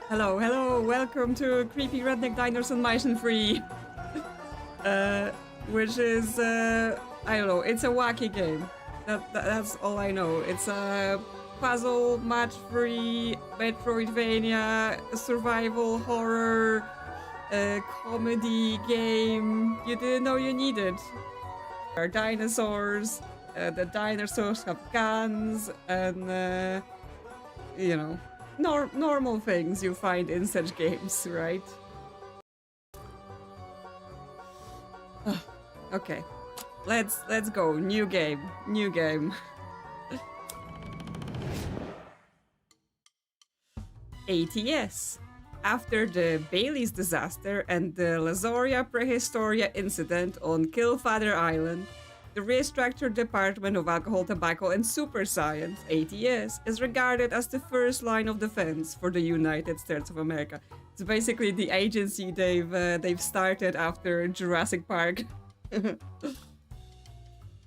Hello, hello, welcome to Creepy Redneck Dinosaur Mansion 3. Which is, I don't know, it's a wacky game. That's all I know. It's a puzzle, match-free, metroidvania, survival, horror, comedy game you didn't know you needed. There are dinosaurs, the dinosaurs have guns, and, you know, normal things you find in such games, right? Okay, let's go. New game. ATS. After the Bailey's disaster and the Lazoria Prehistoria incident on Killfather Island, the restructured Department of Alcohol, Tobacco, and Super Science, ATS, is regarded as the first line of defense for the United States of America. It's basically the agency they've started after Jurassic Park.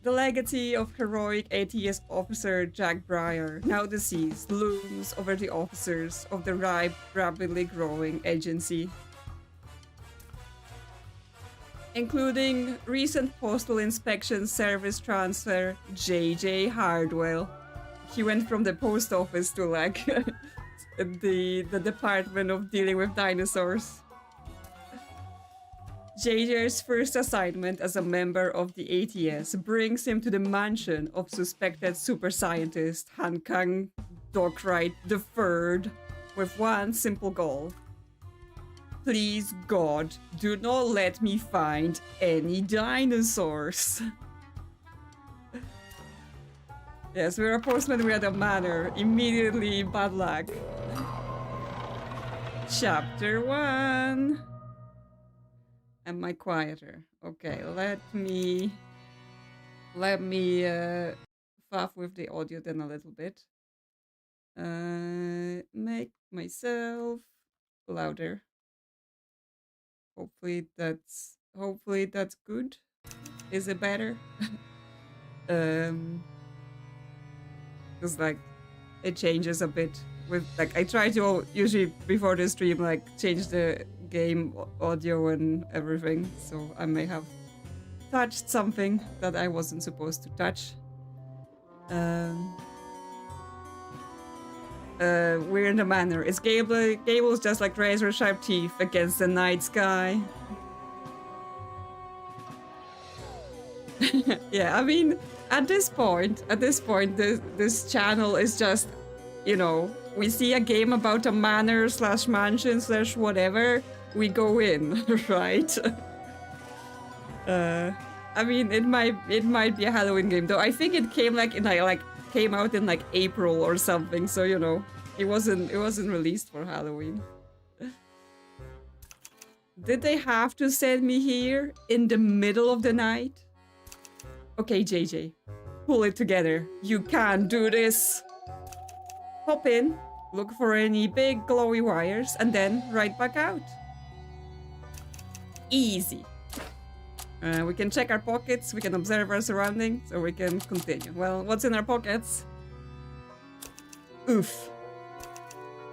The legacy of heroic ATS officer Jack Briar, now deceased, looms over the officers of the rapidly growing agency, including recent Postal Inspection Service transfer J.J. Hardwell. He went from the post office to like the department of dealing with dinosaurs. JJ's first assignment as a member of the ATS brings him to the mansion of suspected super scientist Hankang Dockwright III with one simple goal. Please, God, do not let me find any dinosaurs. Yes, we're a postman, we're at a manor. Immediately bad luck. Chapter 1. Am I quieter? Okay, let me faff with the audio then a little bit. Make myself louder. Hopefully that's good. Is it better? Cause like it changes a bit with like I try to usually before the stream like change the game audio and everything, so I may have touched something that I wasn't supposed to touch. We're in the manor. It's Gable's just like razor sharp teeth against the night sky. Yeah, I mean, at this point, this channel is just, you know, we see a game about a manor / mansion / whatever, we go in, right? I mean, it might be a Halloween game though. I think it came came out in like April or something, so you know, it wasn't released for Halloween. Did they have to send me here in the middle of the night? Okay, JJ, pull it together. You can do this. Hop in, look for any big glowy wires, and then right back out. Easy. We can check our pockets, we can observe our surroundings, or we can continue. Well, what's in our pockets? Oof.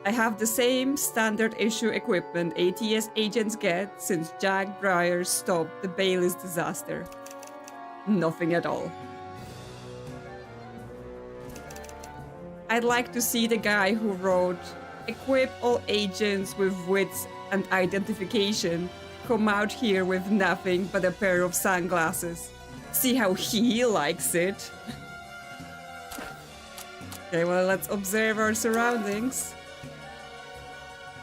I have the same standard issue equipment ATS agents get since Jack Briar stopped the Bailey's disaster. Nothing at all. I'd like to see the guy who wrote "Equip all agents with wits and identification" come out here with nothing but a pair of sunglasses. See how he likes it. Okay, well, let's observe our surroundings.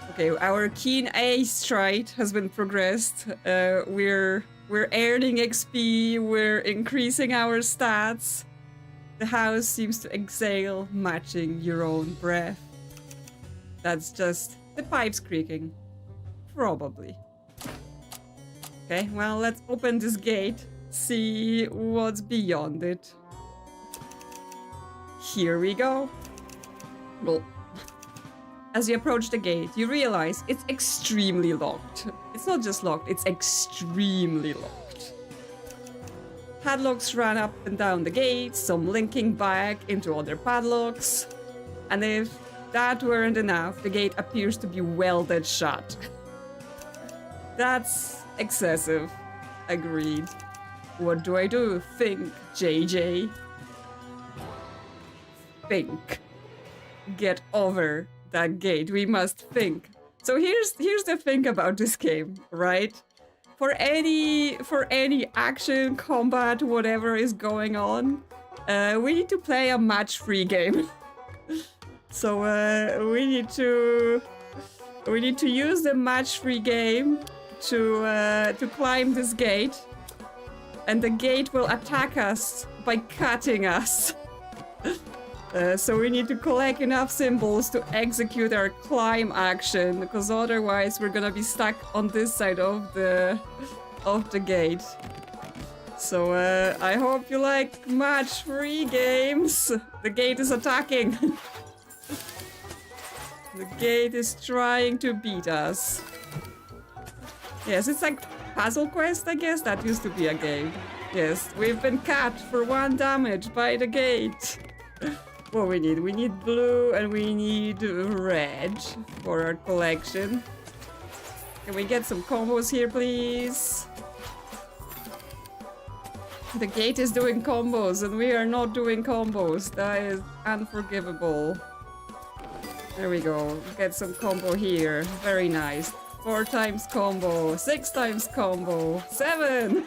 Okay, our keen eye trait has been progressed. We're earning XP, we're increasing our stats. The house seems to exhale, matching your own breath. That's just the pipes creaking. Probably. Okay, well, let's open this gate, see what's beyond it. Here we go. Well, as you approach the gate, you realize it's extremely locked. It's not just locked, it's extremely locked. Padlocks run up and down the gate, some linking back into other padlocks. And if that weren't enough. The gate appears to be welded shut. That's excessive. Agreed. What do I do? Think, JJ. Think. Get over that gate. We must think. So here's the thing about this game, right? For any action, combat, whatever is going on, we need to play a match-free game. So we need to use the match-free game to climb this gate, and the gate will attack us by cutting us. So we need to collect enough symbols to execute our climb action, because otherwise we're gonna be stuck on this side of the gate. So I hope you like match-free games. The gate is attacking. The gate is trying to beat us. Yes, it's like Puzzle Quest, I guess. That used to be a game. Yes, we've been cut for 1 damage by the gate. What we need? We need blue and we need red for our collection. Can we get some combos here, please? The gate is doing combos and we are not doing combos. That is unforgivable. There we go. Get some combo here. Very nice. 4 times combo. 6 times combo. 7!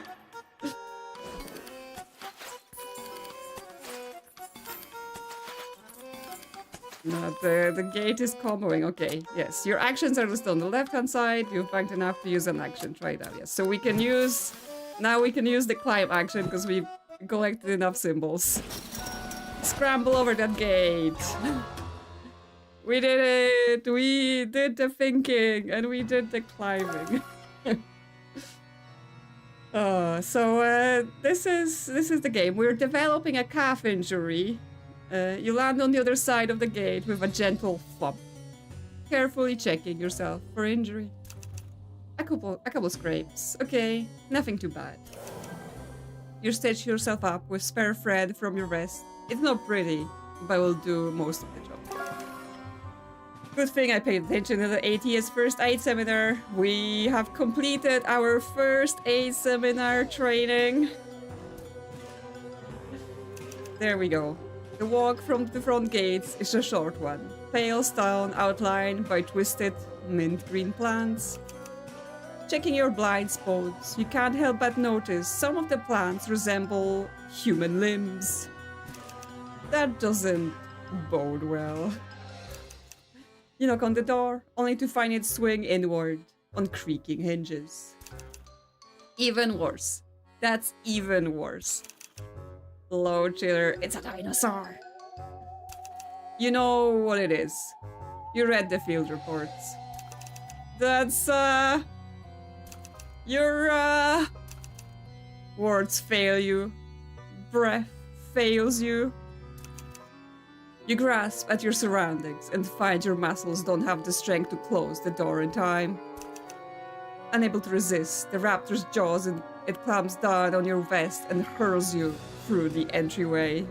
The gate is comboing. Okay, yes. Your actions are listed on the left-hand side. You've banked enough to use an action. Try it out, yes. So we can use... Now we can use the climb action because we've collected enough symbols. Scramble over that gate. We did it! We did the thinking and we did the climbing. This is the game. We're developing a calf injury. You land on the other side of the gate with a gentle thump, carefully checking yourself for injury. A couple scrapes. Okay, nothing too bad. You stitch yourself up with spare thread from your vest. It's not pretty, but will do most of the job. Good thing I paid attention to the ATS first aid seminar. We have completed our first aid seminar training. There we go. The walk from the front gates is a short one. Pale stone outlined by twisted mint green plants. Checking your blind spots, you can't help but notice some of the plants resemble human limbs. That doesn't bode well. You knock on the door, only to find it swing inward on creaking hinges. Even worse. That's even worse. Hello, chiller. It's a dinosaur. You know what it is. You read the field reports. That's, your, words fail you. Breath fails you. You grasp at your surroundings and find your muscles don't have the strength to close the door in time. Unable to resist, the raptor's jaws and it clamps down on your vest and hurls you through the entryway.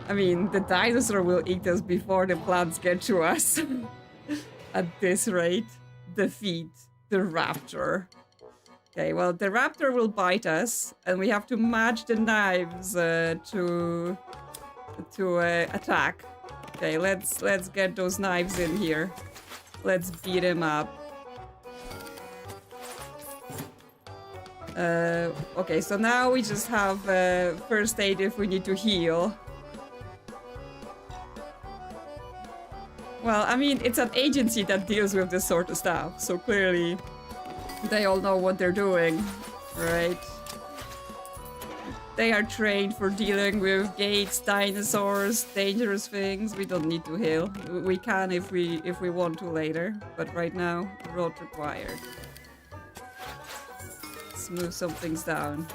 I mean, the dinosaur will eat us before the plants get to us. At this rate, defeat the raptor. Okay, well, the raptor will bite us, and we have to match the knives to attack. Okay, let's get those knives in here. Let's beat him up. Okay, so now we just have first aid if we need to heal. Well, I mean, it's an agency that deals with this sort of stuff, so clearly they all know what they're doing, right? They are trained for dealing with gates, dinosaurs, dangerous things. We don't need to heal. We can if we want to later, but right now, not required. Let's move some things down.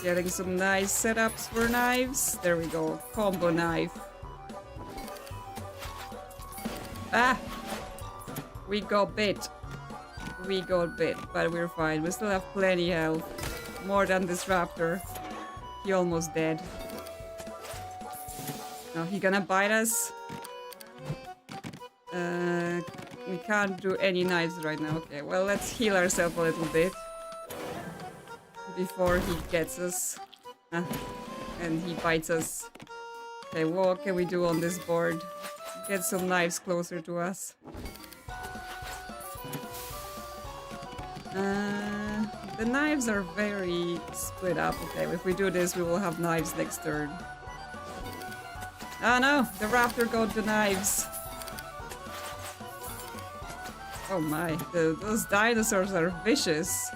Getting some nice setups for knives. There we go. Combo knife. Ah! We got bit. We got bit, but we're fine. We still have plenty health. More than this raptor. He almost dead. Now he gonna bite us? We can't do any knives right now. Okay, well, let's heal ourselves a little bit. Before he gets us. And he bites us. Okay, what can we do on this board? Get some knives closer to us. The knives are very split up. Okay, if we do this, we will have knives next turn. Oh no, the raptor got the knives. Oh my, those dinosaurs are vicious.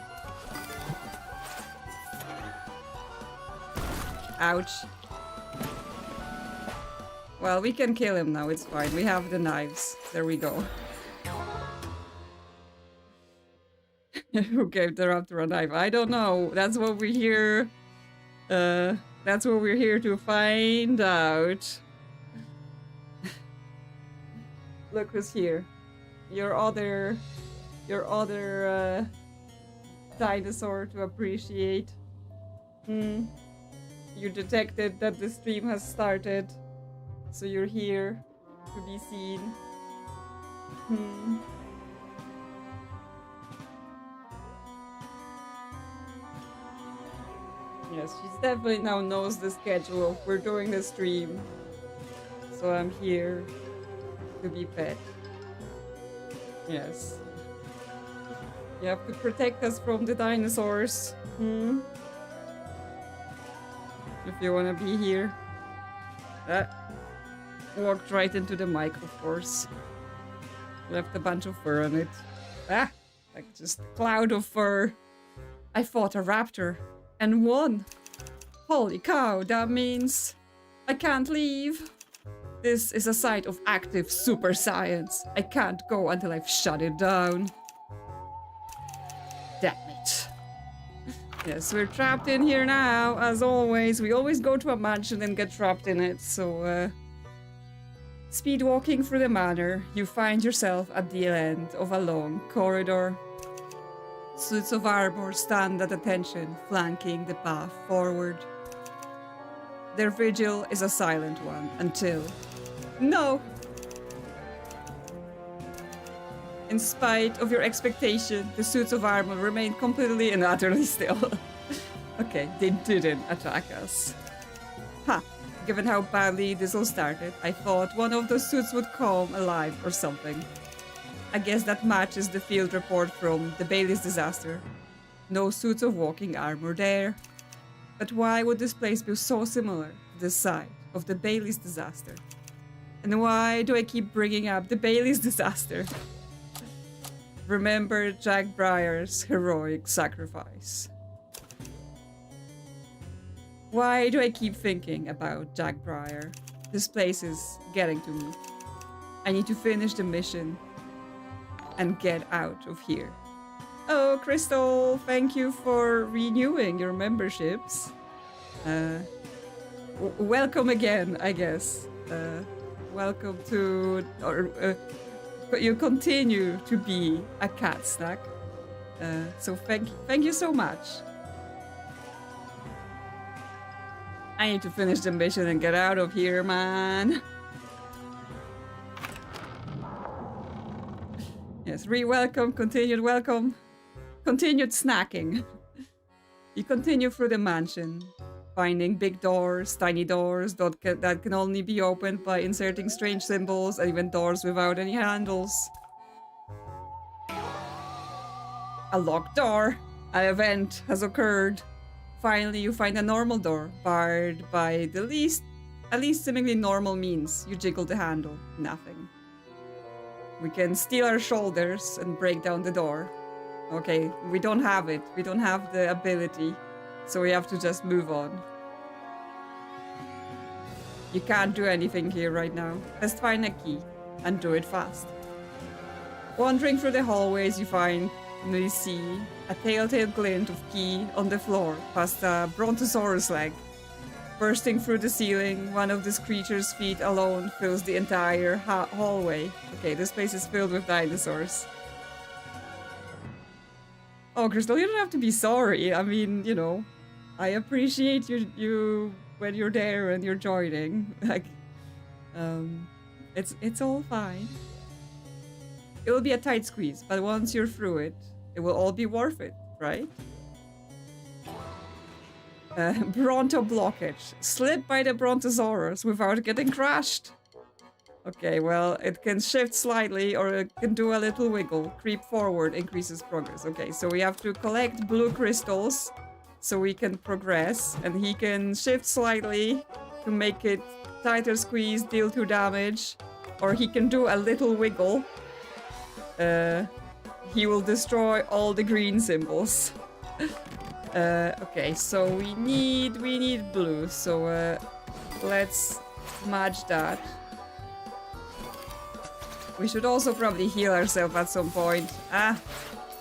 Ouch. Well, we can kill him now, it's fine. We have the knives. There we go. Who gave the raptor a knife? I don't know. That's what we're here. That's what we're here to find out. Look who's here. Your other dinosaur to appreciate. You detected that the stream has started, so you're here to be seen. Yes, she definitely now knows the schedule. We're doing the stream, so I'm here to be pet. Yes. You have to protect us from the dinosaurs. If you wanna be here. Walked right into the mic, of course. Left a bunch of fur on it. Like just cloud of fur. I fought a raptor and won. Holy cow, that means I can't leave. This is a site of active super science. I can't go until I've shut it down. Damn it. Yes, we're trapped in here now, as always. We always go to a mansion and get trapped in it, so speed walking through the manor, you find yourself at the end of a long corridor. Suits of armor stand at attention, flanking the path forward. Their vigil is a silent one until... No! In spite of your expectation, the suits of armor remain completely and utterly still. Okay, they didn't attack us. Ha! Given how badly this all started, I thought one of the suits would come alive or something. I guess that matches the field report from the Bailey's disaster. No suits of walking armor there. But why would this place be so similar to the site of the Bailey's disaster? And why do I keep bringing up the Bailey's disaster? Remember Jack Briar's heroic sacrifice. Why do I keep thinking about Jack Briar? This place is getting to me. I need to finish the mission and get out of here. Oh, Crystal, thank you for renewing your memberships. Welcome again, I guess. Welcome to... you continue to be a cat snack. So thank you so much. I need to finish the mission and get out of here, man. Yes, re-welcome, continued welcome, continued snacking. You continue through the mansion, finding big doors, tiny doors that can only be opened by inserting strange symbols, and even doors without any handles. A locked door. An event has occurred. Finally, you find a normal door, barred by at least seemingly normal means. You jiggle the handle. Nothing. We can steal our shoulders and break down the door. Okay, we don't have it. We don't have the ability. So we have to just move on. You can't do anything here right now. Just find a key and do it fast. Wandering through the hallways, you see a telltale glint of key on the floor past a brontosaurus leg. Bursting through the ceiling, one of this creature's feet alone fills the entire hallway. Okay, this place is filled with dinosaurs. Oh, Crystal, you don't have to be sorry. I mean, you know, I appreciate you when you're there and you're joining. Like, it's all fine. It will be a tight squeeze, but once you're through it, it will all be worth it, right? Bronto blockage. Slip by the Brontosaurus without getting crushed. Okay, well, it can shift slightly or it can do a little wiggle. Creep forward increases progress. Okay, so we have to collect blue crystals so we can progress. And he can shift slightly to make it tighter squeeze, deal 2 damage. Or he can do a little wiggle. He will destroy all the green symbols. Okay, so we need blue, so let's match that. We should also probably heal ourselves at some point. Ah,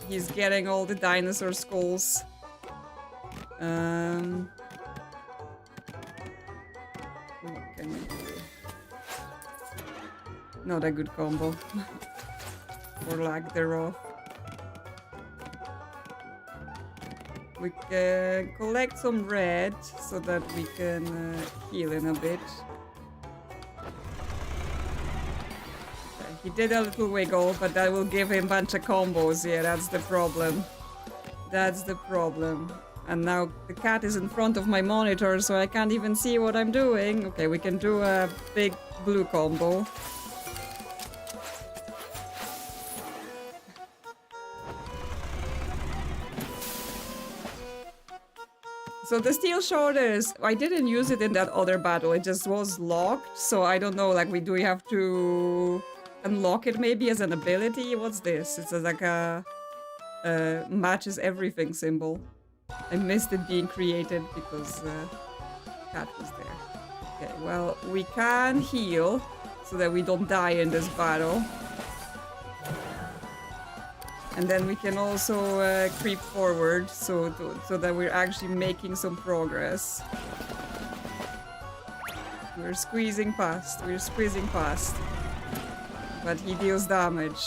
he's getting all the dinosaur skulls. What can we do? Not a good combo. Or lack thereof. We can collect some red so that we can heal in a bit. Okay, he did a little wiggle, but that will give him a bunch of combos. Yeah, that's the problem. That's the problem. And now the cat is in front of my monitor, so I can't even see what I'm doing. Okay, we can do a big blue combo. So the steel shoulders, I didn't use it in that other battle, it just was locked, so I don't know, like, do we have to unlock it maybe as an ability? What's this? It's like a matches everything symbol. I missed it being created because cat was there. Okay, well, we can heal so that we don't die in this battle. And then we can also creep forward so that we're actually making some progress. We're squeezing past. But he deals damage.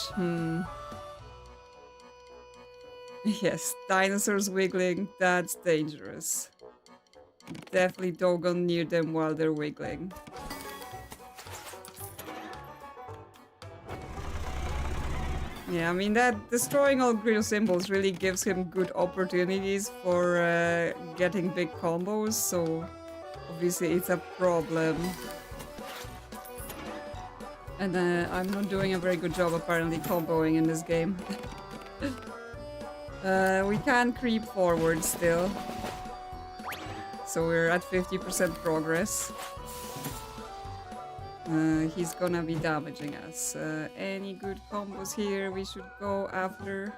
Yes, dinosaurs wiggling, that's dangerous. Definitely don't go near them while they're wiggling. Yeah, I mean, that destroying all green symbols really gives him good opportunities for getting big combos, so obviously it's a problem. And I'm not doing a very good job apparently comboing in this game. We can creep forward still. So we're at 50% progress. He's gonna be damaging us. Any good combos here we should go after?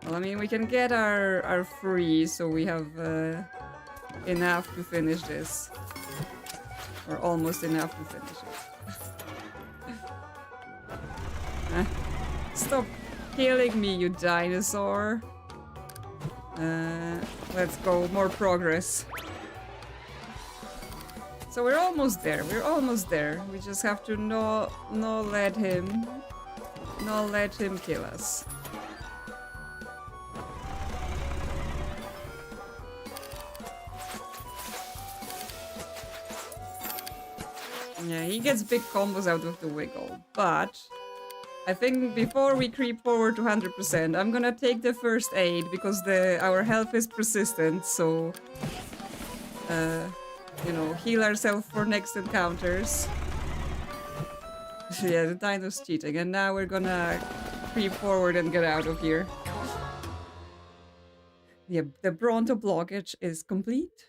Well, I mean, we can get our free, so we have enough to finish this. Or almost enough to finish it. Stop killing me, you dinosaur. Let's go, more progress. So we're almost there, We just have to not let him kill us. Yeah, he gets big combos out of the wiggle, but I think before we creep forward to 100%, I'm gonna take the first aid because our health is persistent, so you know, heal ourselves for next encounters. Yeah, the dino's cheating, and now we're gonna creep forward and get out of here. Yeah, the Bronto blockage is complete.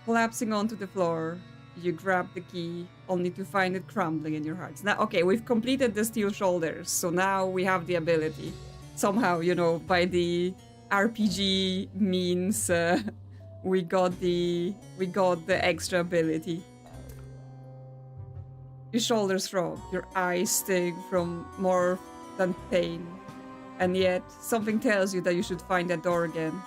Collapsing onto the floor, you grab the key, only to find it crumbling in your hearts. Now, okay, we've completed the steel shoulders, so now we have the ability. Somehow, you know, by the RPG means, we got the extra ability. Your shoulders throb, your eyes sting from more than pain, and yet something tells you that you should find that door again.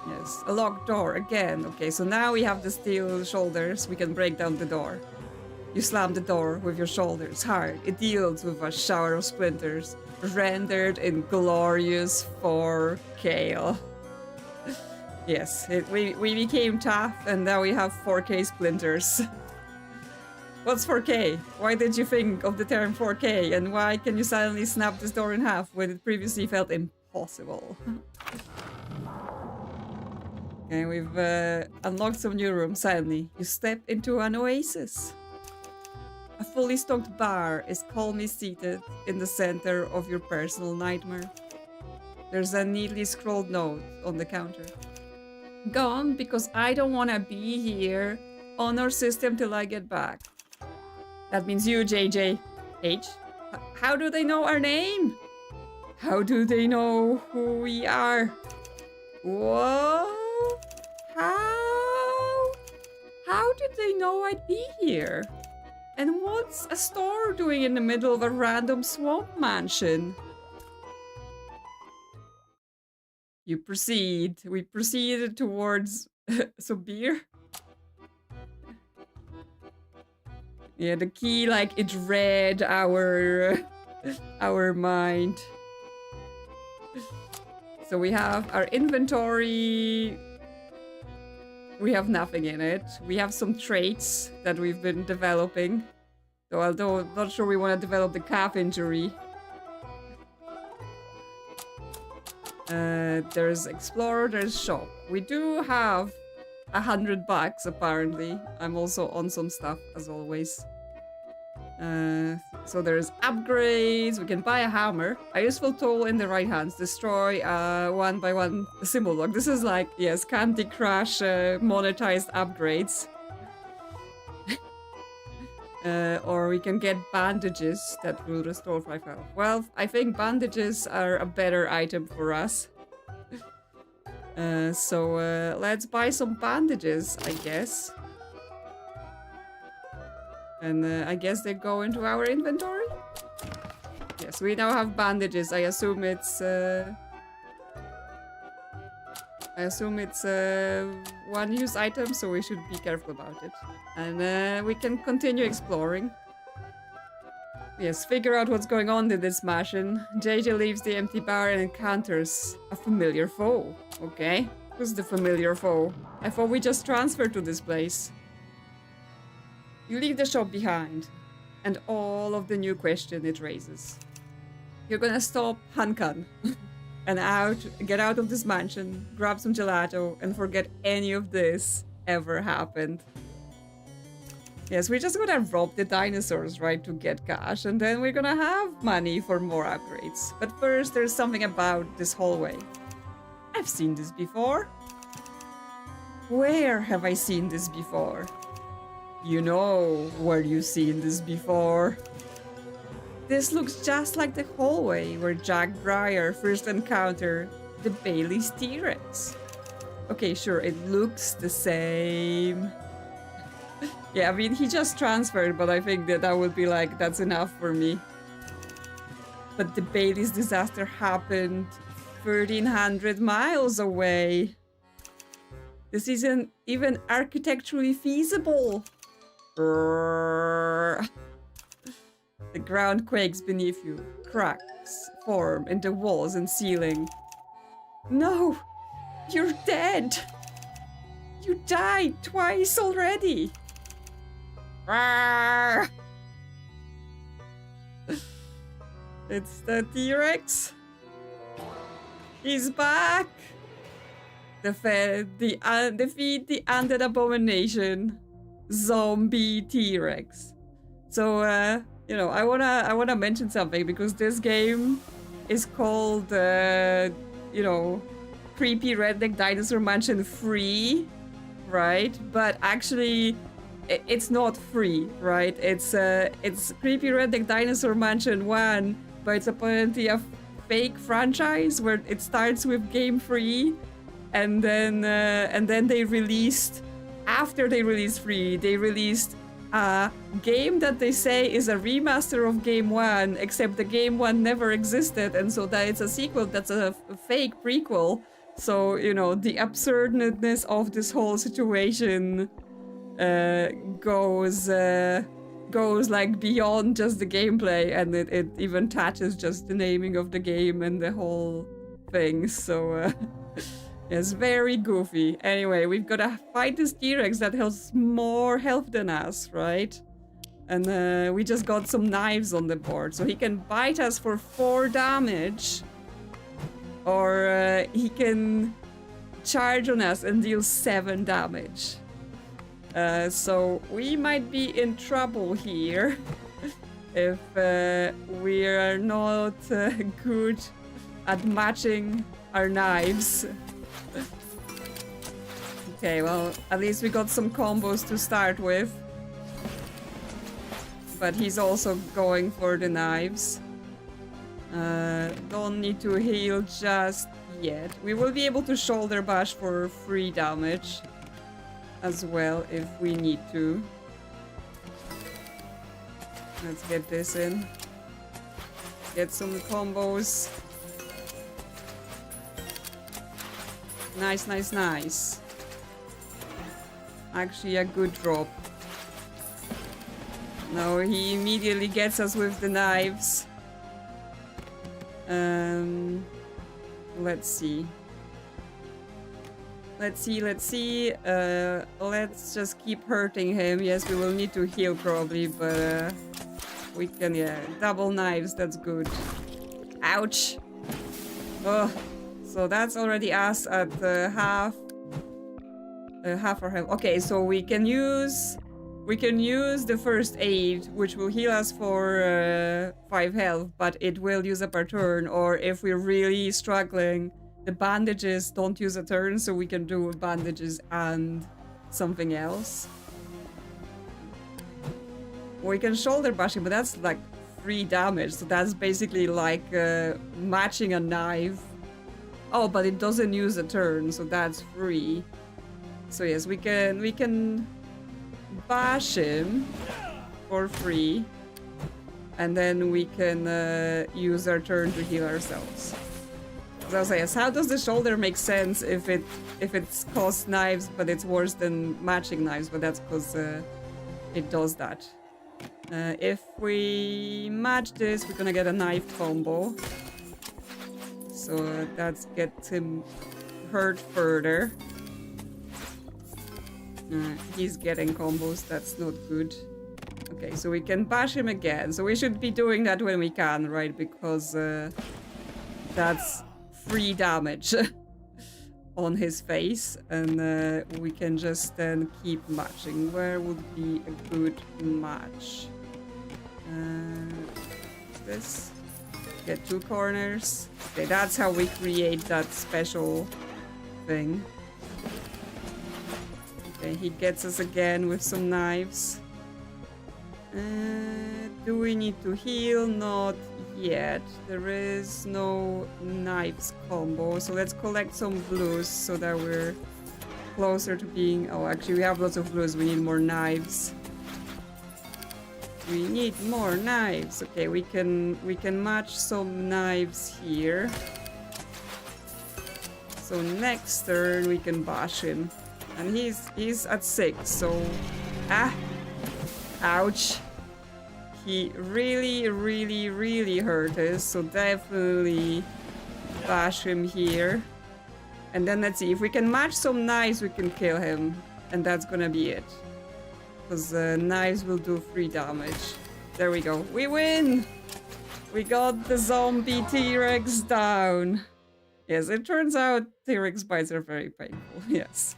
Yes, a locked door again. Okay, so now we have the steel shoulders. We can break down the door. You slam the door with your shoulders hard. It yields with a shower of splinters, rendered in glorious 4K. Yes, we became tough, and now we have 4K splinters. What's 4K? Why did you think of the term 4K? And why can you suddenly snap this door in half when it previously felt impossible? Okay, we've unlocked some new rooms. Suddenly, you step into an oasis. A fully stocked bar is calmly seated in the center of your personal nightmare. There's a neatly scrolled note on the counter. Gone because I don't want to be here on our system till I get back. That means you, JJ. H? How do they know our name? How do they know who we are? Whoa? How did they know I'd be here? And what's a store doing in the middle of a random swamp mansion? You proceed. We proceeded towards some beer. Yeah, the key, like, it read our mind. So we have our inventory. We have nothing in it. We have some traits that we've been developing. So although I'm not sure we want to develop the calf injury. There's explorer, there's shop. We do have $100 apparently. I'm also on some stuff as always. So there's upgrades. We can buy a hammer. A useful tool in the right hands. Destroy 1 by 1 symbol block. This is like, yes, Candy Crush monetized upgrades. Or we can get bandages that will restore 5 health. Well, I think bandages are a better item for us. So let's buy some bandages, I guess. And I guess they go into our inventory? Yes, we now have bandages. I assume it's one-use item, so we should be careful about it. And we can continue exploring. Yes, figure out what's going on in this mansion. JJ leaves the empty bar and encounters a familiar foe. Okay, who's the familiar foe? I thought we just transferred to this place. You leave the shop behind, and all of the new question it raises. You're gonna stop Hankan and get out of this mansion, grab some gelato, and forget any of this ever happened. Yes, we're just gonna rob the dinosaurs, right, to get cash, and then we're gonna have money for more upgrades. But first, there's something about this hallway. I've seen this before. Where have I seen this before? You know where you've seen this before. This looks just like the hallway where Jack Briar first encountered the Bailey's T-Rex. Okay, sure, it looks the same. Yeah, I mean, he just transferred, but I think that would be like, that's enough for me. But the Bailey's disaster happened 1,300 miles away. This isn't even architecturally feasible. The ground quakes beneath you. Cracks form in the walls and ceiling. No! You're dead! You died twice already! It's the T-Rex. He's back! Defeat the undead abomination. Zombie T-Rex. So, you know, I wanna mention something because this game is called, you know, Creepy Redneck Dinosaur Mansion free, right? But actually, it's not free, right? It's Creepy Redneck Dinosaur Mansion 1, but it's apparently a fake franchise where it starts with game free, and then they released. After they released free, they released a game that they say is a remaster of Game 1, except the Game 1 never existed, and so that it's a sequel that's a fake prequel So, you know, the absurdness of this whole situation goes like beyond just the gameplay, and it even touches just the naming of the game and the whole thing. So it's very goofy. Anyway, we've got to fight this T-Rex that has more health than us, right? And we just got some knives on the board, so he can bite us for 4 damage, or he can charge on us and deal 7 damage. So we might be in trouble here if we are not good at matching our knives. Okay, well, at least we got some combos to start with. But he's also going for the knives. Don't need to heal just yet. We will be able to shoulder bash for 3 damage as well if we need to. Let's get this in. Get some combos. Nice, nice, nice. Actually a good drop. No, he immediately gets us with the knives. Let's see. Let's just keep hurting him. Yes, we will need to heal probably, but we can, yeah. Double knives, that's good. Ouch! Oh, so that's already us at half our health. Okay, so we can use the first aid, which will heal us for 5 health, but it will use up our turn. Or if we're really struggling, the bandages don't use a turn, so we can do bandages and something else. We can shoulder bash him, but that's like 3 damage, so that's basically like matching a knife. Oh, but it doesn't use a turn, so that's 3. So yes, we can bash him for 3, and then we can use our turn to heal ourselves. So I'll say, yes, how does the shoulder make sense if it's cost knives, but it's worse than matching knives? But that's because it does that. If we match this, we're gonna get a knife combo. So that gets him hurt further. He's getting combos, that's not good. Okay, so we can bash him again. So we should be doing that when we can, right? Because that's 3 damage on his face. And we can just then keep matching. Where would be a good match? This. Get 2 corners. Okay, that's how we create that special thing. Okay, he gets us again with some knives. Do we need to heal? Not yet. There is no knives combo. So let's collect some blues so that we're closer to being... Oh, actually we have lots of blues. We need more knives. We need more knives. Okay, we can match some knives here. So next turn we can bash him. And he's at 6, so... Ouch. He really hurt us, so definitely bash him here. And then let's see, if we can match some knives, we can kill him. And that's gonna be it. Because knives will do 3 damage. There we go. We win! We got the zombie T-Rex down. Yes, it turns out T-Rex bites are very painful. Yes.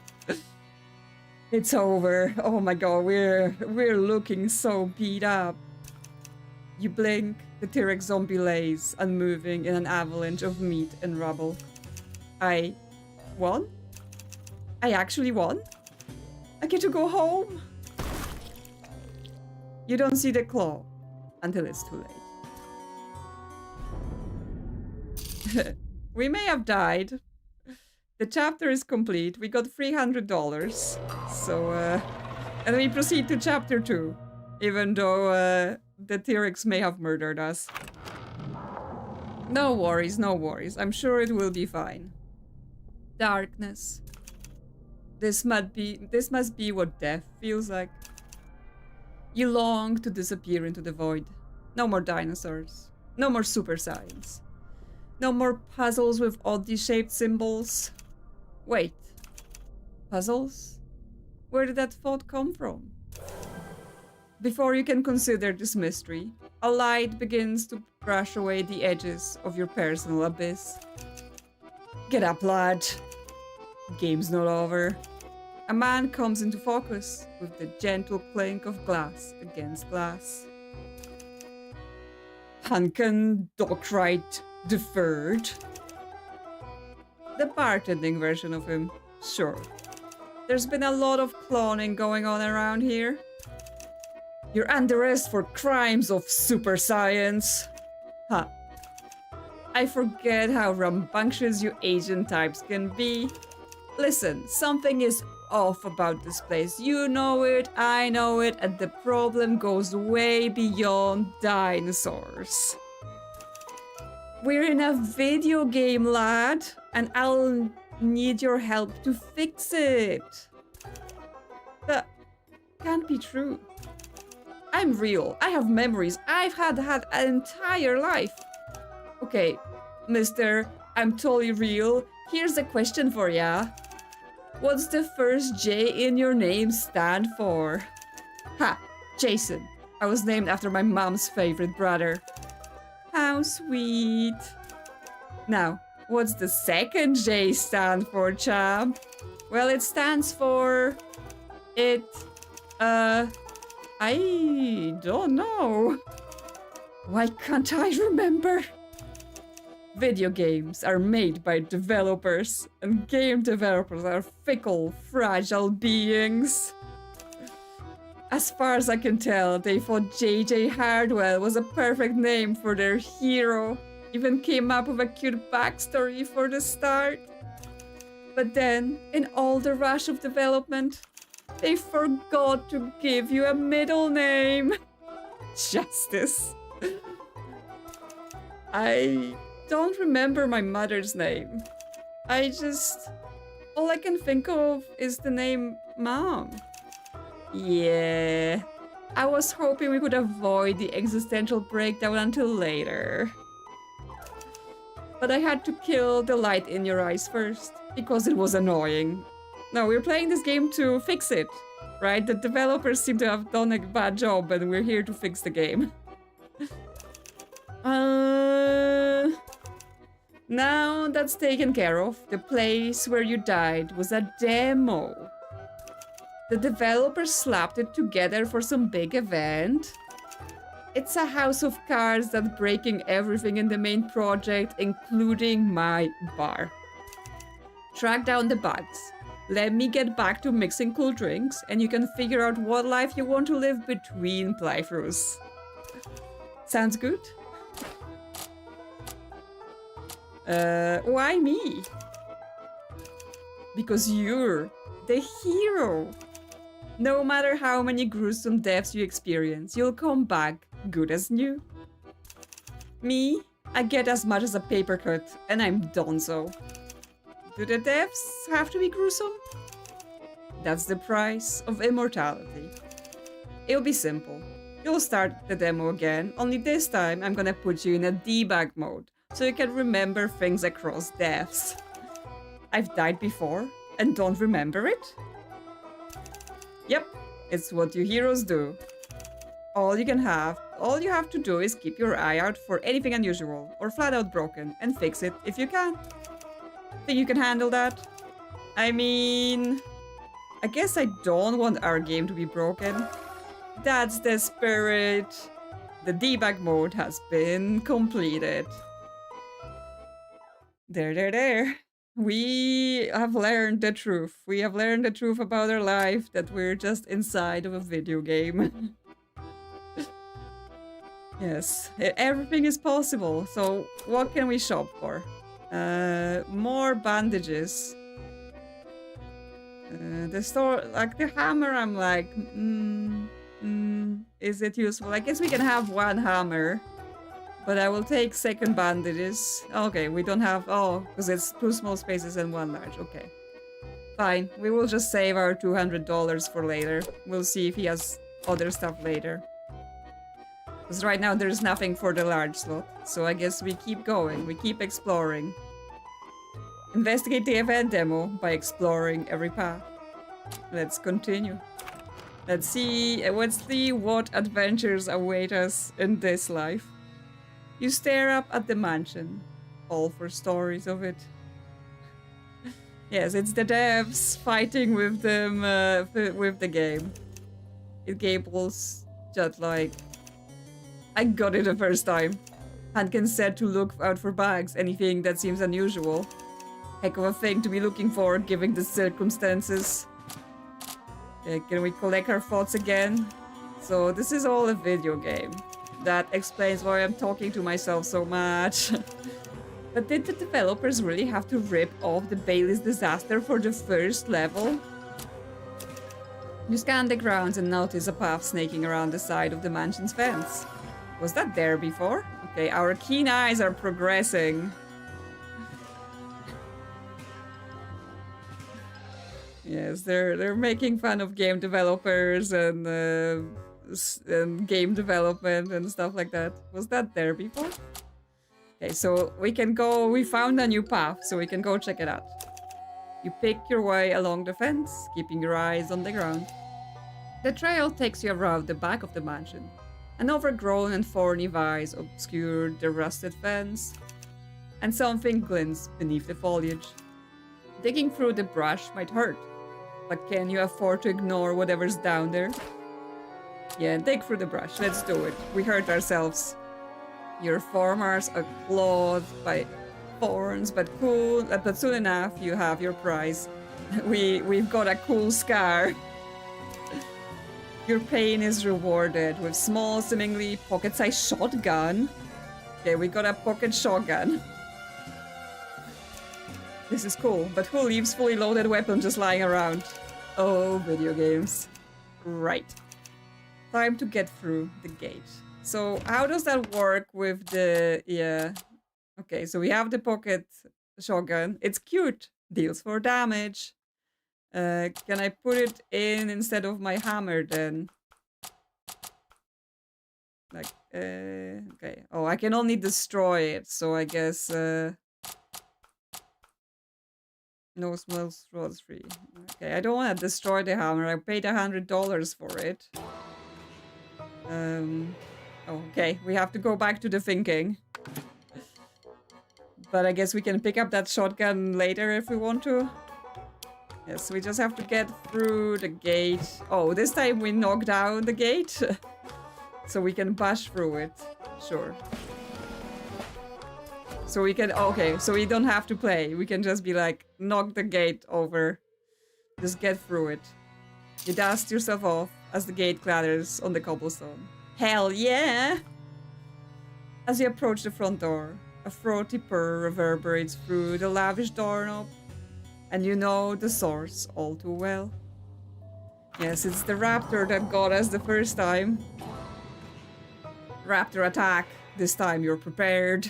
It's over. Oh my god, we're looking so beat up. You blink, the T-Rex zombie lays, unmoving in an avalanche of meat and rubble. I won? I actually won? I get to go home? You don't see the claw until it's too late. We may have died. The chapter is complete. We got $300. So, and we proceed to chapter 2. Even though the T-Rex may have murdered us. No worries, no worries. I'm sure it will be fine. Darkness. This must be what death feels like. You long to disappear into the void. No more dinosaurs. No more super science. No more puzzles with oddly shaped symbols. Wait. Puzzles? Where did that thought come from? Before you can consider this mystery, a light begins to brush away the edges of your personal abyss. Get up, lad. Game's not over. A man comes into focus with the gentle clink of glass against glass. Hanken Dockrite deferred. The bartending version of him, sure. There's been a lot of cloning going on around here. You're under arrest for crimes of super science. Huh. I forget how rambunctious you Asian types can be. Listen, something is off about this place. You know it, I know it, and the problem goes way beyond dinosaurs. We're in a video game, lad, and I'll need your help to fix it. That can't be true. I'm real. I have memories. I've had an entire life. Okay, mister, I'm totally real. Here's a question for ya. What's the first J in your name stand for? Ha! Jason. I was named after my mom's favorite brother. How sweet. Now, what's the second J stand for, champ? Well, it stands for... I don't know. Why can't I remember? Video games are made by developers, and game developers are fickle, fragile beings. As far as I can tell, they thought J.J. Hardwell was a perfect name for their hero. Even came up with a cute backstory for the start. But then, in all the rush of development, they forgot to give you a middle name. Justice. I don't remember my mother's name. All I can think of is the name Mom. Yeah. I was hoping we could avoid the existential breakdown until later. But I had to kill the light in your eyes first, because it was annoying. No, we're playing this game to fix it, right? The developers seem to have done a bad job, and we're here to fix the game. Now that's taken care of. The place where you died was a demo. The developers slapped it together for some big event. It's a house of cards that's breaking everything in the main project, including my bar. Track down the bugs. Let me get back to mixing cool drinks, and you can figure out what life you want to live between playthroughs. Sounds good? Why me? Because you're the hero. No matter how many gruesome deaths you experience, you'll come back good as new. Me? I get as much as a paper cut, and I'm donezo. Do the deaths have to be gruesome? That's the price of immortality. It'll be simple. You'll start the demo again, only this time I'm gonna put you in a debug mode, so you can remember things across deaths. I've died before, and don't remember it? Yep, it's what you heroes do. All you have to do is keep your eye out for anything unusual, or flat out broken, and fix it if you can. Think you can handle that? I mean... I guess I don't want our game to be broken. That's the spirit. The debug mode has been completed. There. We have learned the truth. We have learned the truth about our life, that we're just inside of a video game. Yes, everything is possible. So what can we shop for? More bandages. The store, like the hammer, I'm like, is it useful? I guess we can have one hammer. But I will take second bandages. Okay, we don't have... Oh, because it's 2 small spaces and 1 large. Okay. Fine. We will just save our $200 for later. We'll see if he has other stuff later. Because right now there's nothing for the large slot. So I guess we keep going. We keep exploring. Investigate the event demo by exploring every path. Let's continue. Let's see what adventures await us in this life. You stare up at the mansion, all for stories of it. Yes, it's the devs fighting with them with the game. It gables just like I got it the first time. Hankin said to look out for bags, anything that seems unusual. Heck of a thing to be looking for, given the circumstances. Okay, can we collect our thoughts again? So this is all a video game. That explains why I'm talking to myself so much. But did the developers really have to rip off the Bailey's disaster for the first level? You scan the grounds and notice a path snaking around the side of the mansion's fence. Was that there before? Okay, our keen eyes are progressing. Yes, they're making fun of game developers and game development and stuff like that. Was that there before? Okay, so we can go. We found a new path, so we can go check it out. You pick your way along the fence, keeping your eyes on the ground. The trail takes you around the back of the mansion. An overgrown and thorny vines obscure the rusted fence, and something glints beneath the foliage. Digging through the brush might hurt, but can you afford to ignore whatever's down there? Yeah, dig through the brush. Let's do it. We hurt ourselves. Your forearms are clawed by thorns, but cool. But soon enough, you have your prize. We've got a cool scar. Your pain is rewarded with small, seemingly pocket-sized shotgun. Okay, we got a pocket shotgun. This is cool, but who leaves fully loaded weapon just lying around? Oh, video games. Right. Time to get through the gate. So how does that work with the... Yeah. Okay, so we have the pocket shotgun. It's cute. Deals 4 damage. Can I put it in instead of my hammer then? Like, okay. Oh, I can only destroy it, so I guess... No small straws free. Okay, I don't want to destroy the hammer. I paid $100 for it. Oh, okay, we have to go back to the thinking. But I guess we can pick up that shotgun later if we want to. Yes, we just have to get through the gate. Oh, this time we knock down the gate. So we can bash through it. Sure. So we can... Okay, so we don't have to play. We can just be like, knock the gate over. Just get through it. You dust yourself off as the gate clatters on the cobblestone. Hell yeah! As you approach the front door, a throaty purr reverberates through the lavish doorknob. And you know the source all too well. Yes, it's the raptor that got us the first time. Raptor attack. This time you're prepared.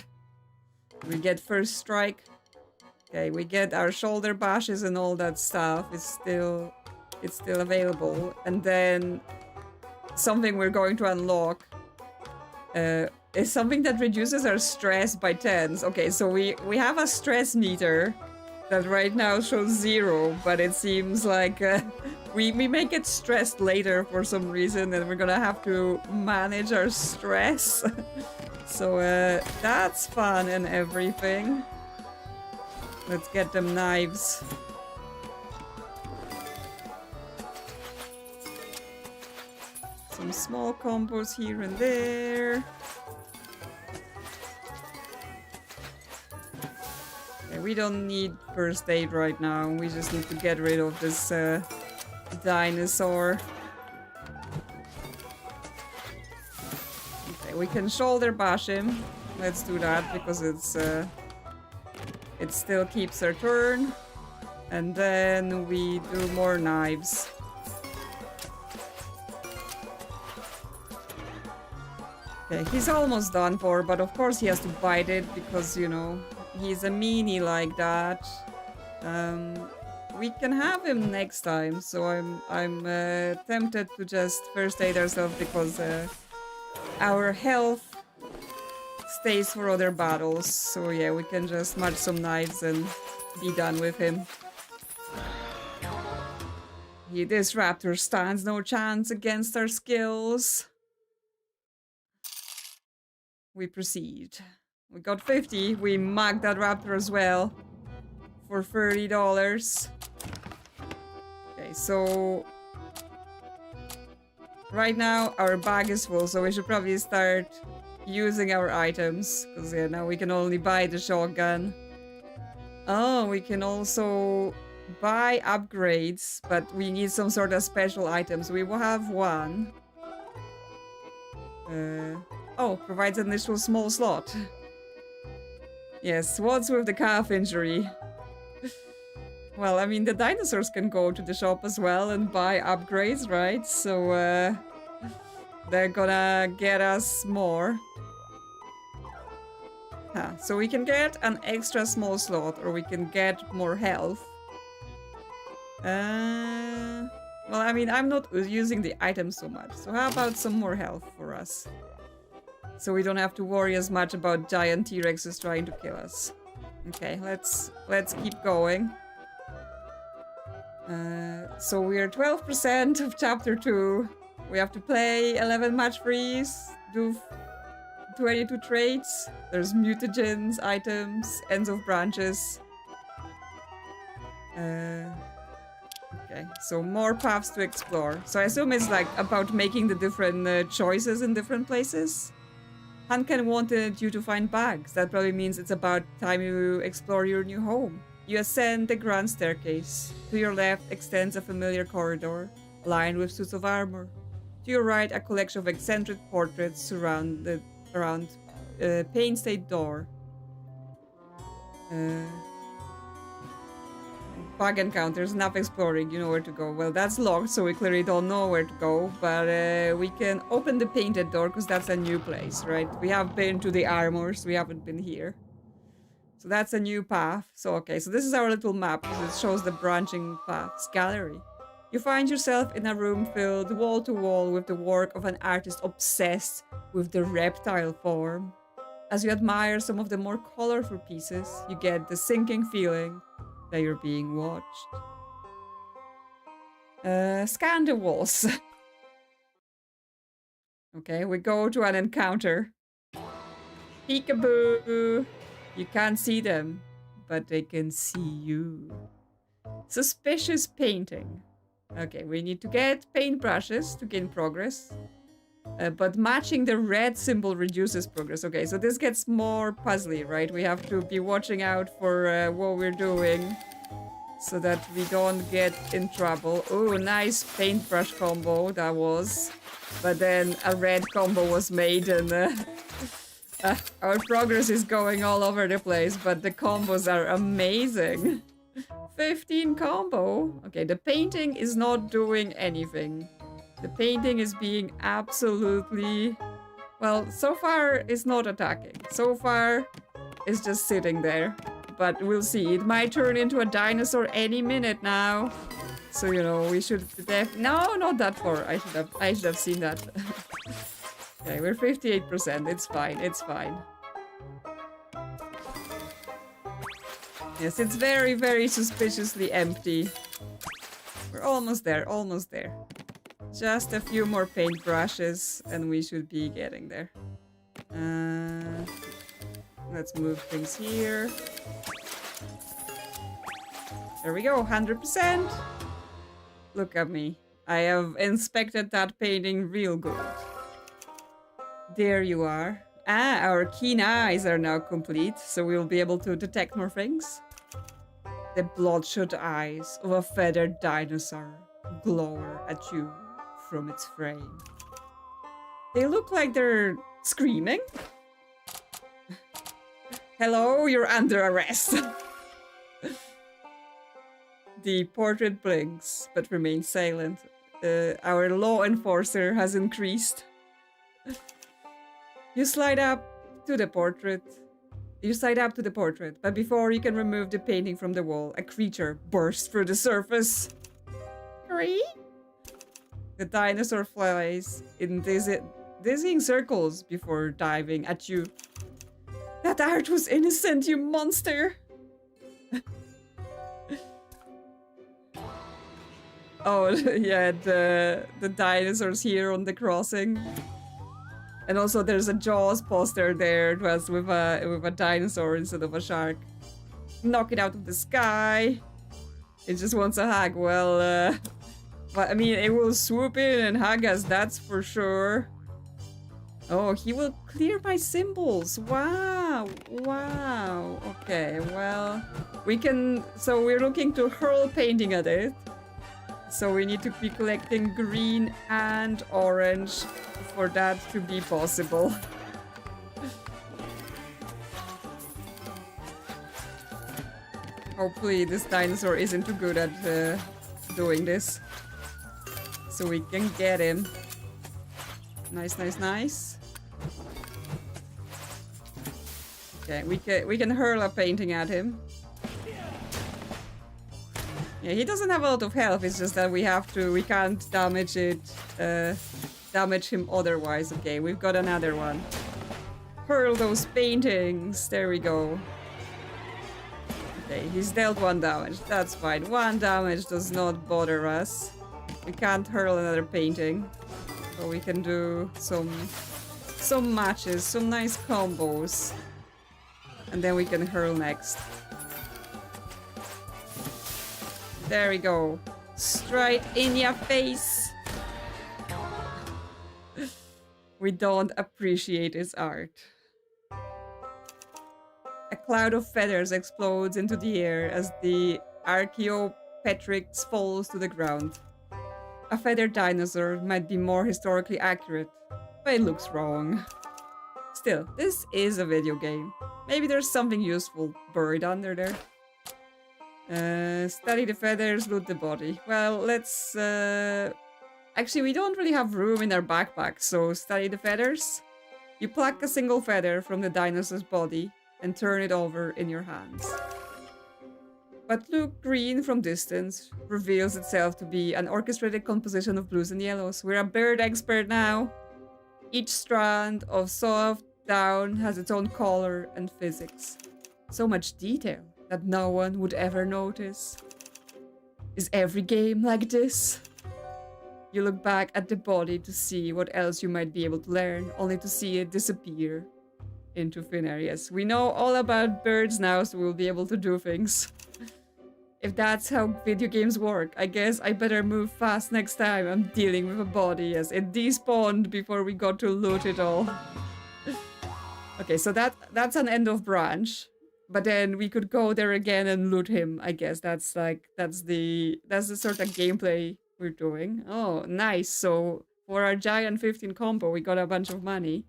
We get first strike. Okay, we get our shoulder bashes and all that stuff. It's still available. And then something we're going to unlock is something that reduces our stress by 10s. Okay, so we have a stress meter that right now shows 0, but it seems like we may get stressed later for some reason, and we're gonna have to manage our stress. So that's fun and everything. Let's get them knives. Some small combos here and there. Okay, we don't need first aid right now. We just need to get rid of this dinosaur. Okay, we can shoulder bash him. Let's do that because it still keeps our turn. And then we do more knives. Okay, he's almost done for, but of course he has to bite it because, you know, he's a meanie like that. We can have him next time, so I'm tempted to just first aid ourselves because our health stays for other battles. So yeah, we can just match some knives and be done with him. This raptor stands no chance against our skills. We proceed. We got 50. We mugged that raptor as well for $30. Okay, so right now our bag is full, so we should probably start using our items because yeah, now we can only buy the shotgun. Oh, we can also buy upgrades, but we need some sort of special items. We will have one. Oh, provides an initial small slot. Yes, what's with the calf injury? Well, I mean, the dinosaurs can go to the shop as well and buy upgrades, right? So, they're gonna get us more. Huh. So we can get an extra small slot, or we can get more health. Well, I mean, I'm not using the items so much. So how about some more health for us? So we don't have to worry as much about giant T-Rexes trying to kill us. Okay, let's keep going. So we're 12% of chapter 2. We have to play 11 match frees, do 22 traits. There's mutagens, items, ends of branches. Okay, so more paths to explore. So I assume it's like about making the different choices in different places. Hanken wanted you to find bags. That probably means it's about time you explore your new home. You ascend the grand staircase. To your left extends a familiar corridor, lined with suits of armor. To your right, a collection of eccentric portraits surround paint-stained door. Bug encounters, enough exploring, you know where to go. Well, that's locked, so we clearly don't know where to go, but we can open the painted door, because that's a new place, right? We have been to the armors, we haven't been here. So that's a new path. So, okay, so this is our little map, because it shows the branching paths. Gallery. You find yourself in a room filled wall to wall with the work of an artist obsessed with the reptile form. As you admire some of the more colorful pieces, you get the sinking feeling that you're being watched. Scan the walls. Okay, we go to an encounter. Peekaboo! You can't see them, but they can see you. Suspicious painting. Okay, we need to get paintbrushes to gain progress. But matching the red symbol reduces progress. Okay, so this gets more puzzly, right? We have to be watching out for what we're doing so that we don't get in trouble. Oh, nice paintbrush combo that was. But then a red combo was made and our progress is going all over the place, but the combos are amazing. 15 combo. Okay, the painting is not doing anything. The painting is being absolutely... Well, so far it's not attacking. So far it's just sitting there. But we'll see. It might turn into a dinosaur any minute now. So, you know, we should No, not that far. I should have seen that. Okay, we're 58%. It's fine. It's fine. Yes, it's very, very suspiciously empty. We're almost there. Almost there. Just a few more paintbrushes and we should be getting there. Let's move things here. There we go, 100%. Look at me. I have inspected that painting real good. There you are. Ah, our keen eyes are now complete, so we'll be able to detect more things. The bloodshot eyes of a feathered dinosaur glower at you from its frame. They look like they're screaming. Hello, you're under arrest. The portrait blinks, but remains silent. Our law enforcer has increased. You slide up to the portrait. You slide up to the portrait, but before you can remove the painting from the wall, a creature bursts through the surface. Hurry! The dinosaur flies in dizzying circles before diving at you. That art was innocent, you monster! Oh, yeah, the dinosaurs here on the crossing. And also there's a Jaws poster there. It was with a dinosaur instead of a shark. Knock it out of the sky. It just wants a hug. Well, I mean, it will swoop in and hug us, that's for sure. Oh, he will clear my symbols. Wow. Wow. Okay, well, we can... So we're looking to hurl painting at it. So we need to be collecting green and orange for that to be possible. Hopefully this dinosaur isn't too good at doing this. So we can get him. Nice, nice, nice. Okay, we can hurl a painting at him. Yeah, he doesn't have a lot of health, it's just that we can't damage it, damage him otherwise. Okay, we've got another one. Hurl those paintings, there we go. Okay, he's dealt 1 damage, that's fine. 1 damage does not bother us. We can't hurl another painting. So we can do some matches, some nice combos. And then we can hurl next. There we go. Straight in your face. We don't appreciate his art. A cloud of feathers explodes into the air as the Archaeopteryx falls to the ground. A feathered dinosaur might be more historically accurate, but it looks wrong. Still, this is a video game. Maybe there's something useful buried under there. Study the feathers, loot the body. Well, let's... Actually, we don't really have room in our backpack, so study the feathers. You pluck a single feather from the dinosaur's body and turn it over in your hands. But look green from distance reveals itself to be an orchestrated composition of blues and yellows. We're a bird expert now. Each strand of soft down has its own color and physics. So much detail that no one would ever notice. Is every game like this? You look back at the body to see what else you might be able to learn, only to see it disappear into thin air. Yes, we know all about birds now, so we'll be able to do things. If that's how video games work, I guess I better move fast next time I'm dealing with a body. Yes, it despawned before we got to loot it all. Okay, so that's an end of branch. But then we could go there again and loot him, I guess. That's the sort of gameplay we're doing. Oh, nice. So for our giant 15 combo, we got a bunch of money.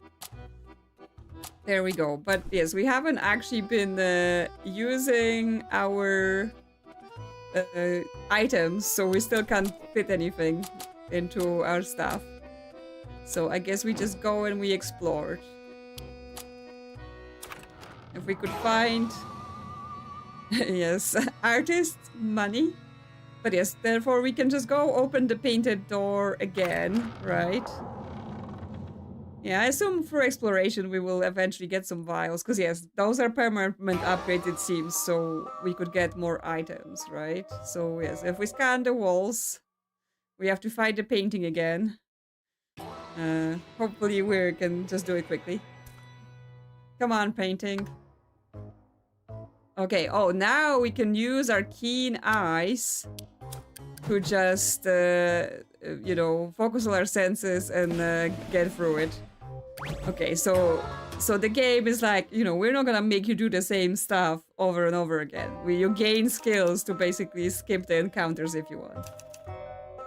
There we go. But yes, we haven't actually been using our items, so we still can't fit anything into our stuff. So I guess we just go and we explore. If we could find... yes, artist, money. But yes, therefore we can just go open the painted door again, right? Yeah, I assume for exploration we will eventually get some vials, because yes, those are permanent upgrades it seems, so we could get more items, right? So yes, if we scan the walls, we have to find the painting again. Hopefully we can just do it quickly. Come on, painting. Okay, oh, now we can use our keen eyes to just, you know, focus on our senses and get through it. Okay, so the game is like, you know, we're not gonna make you do the same stuff over and over again. You gain skills to basically skip the encounters if you want.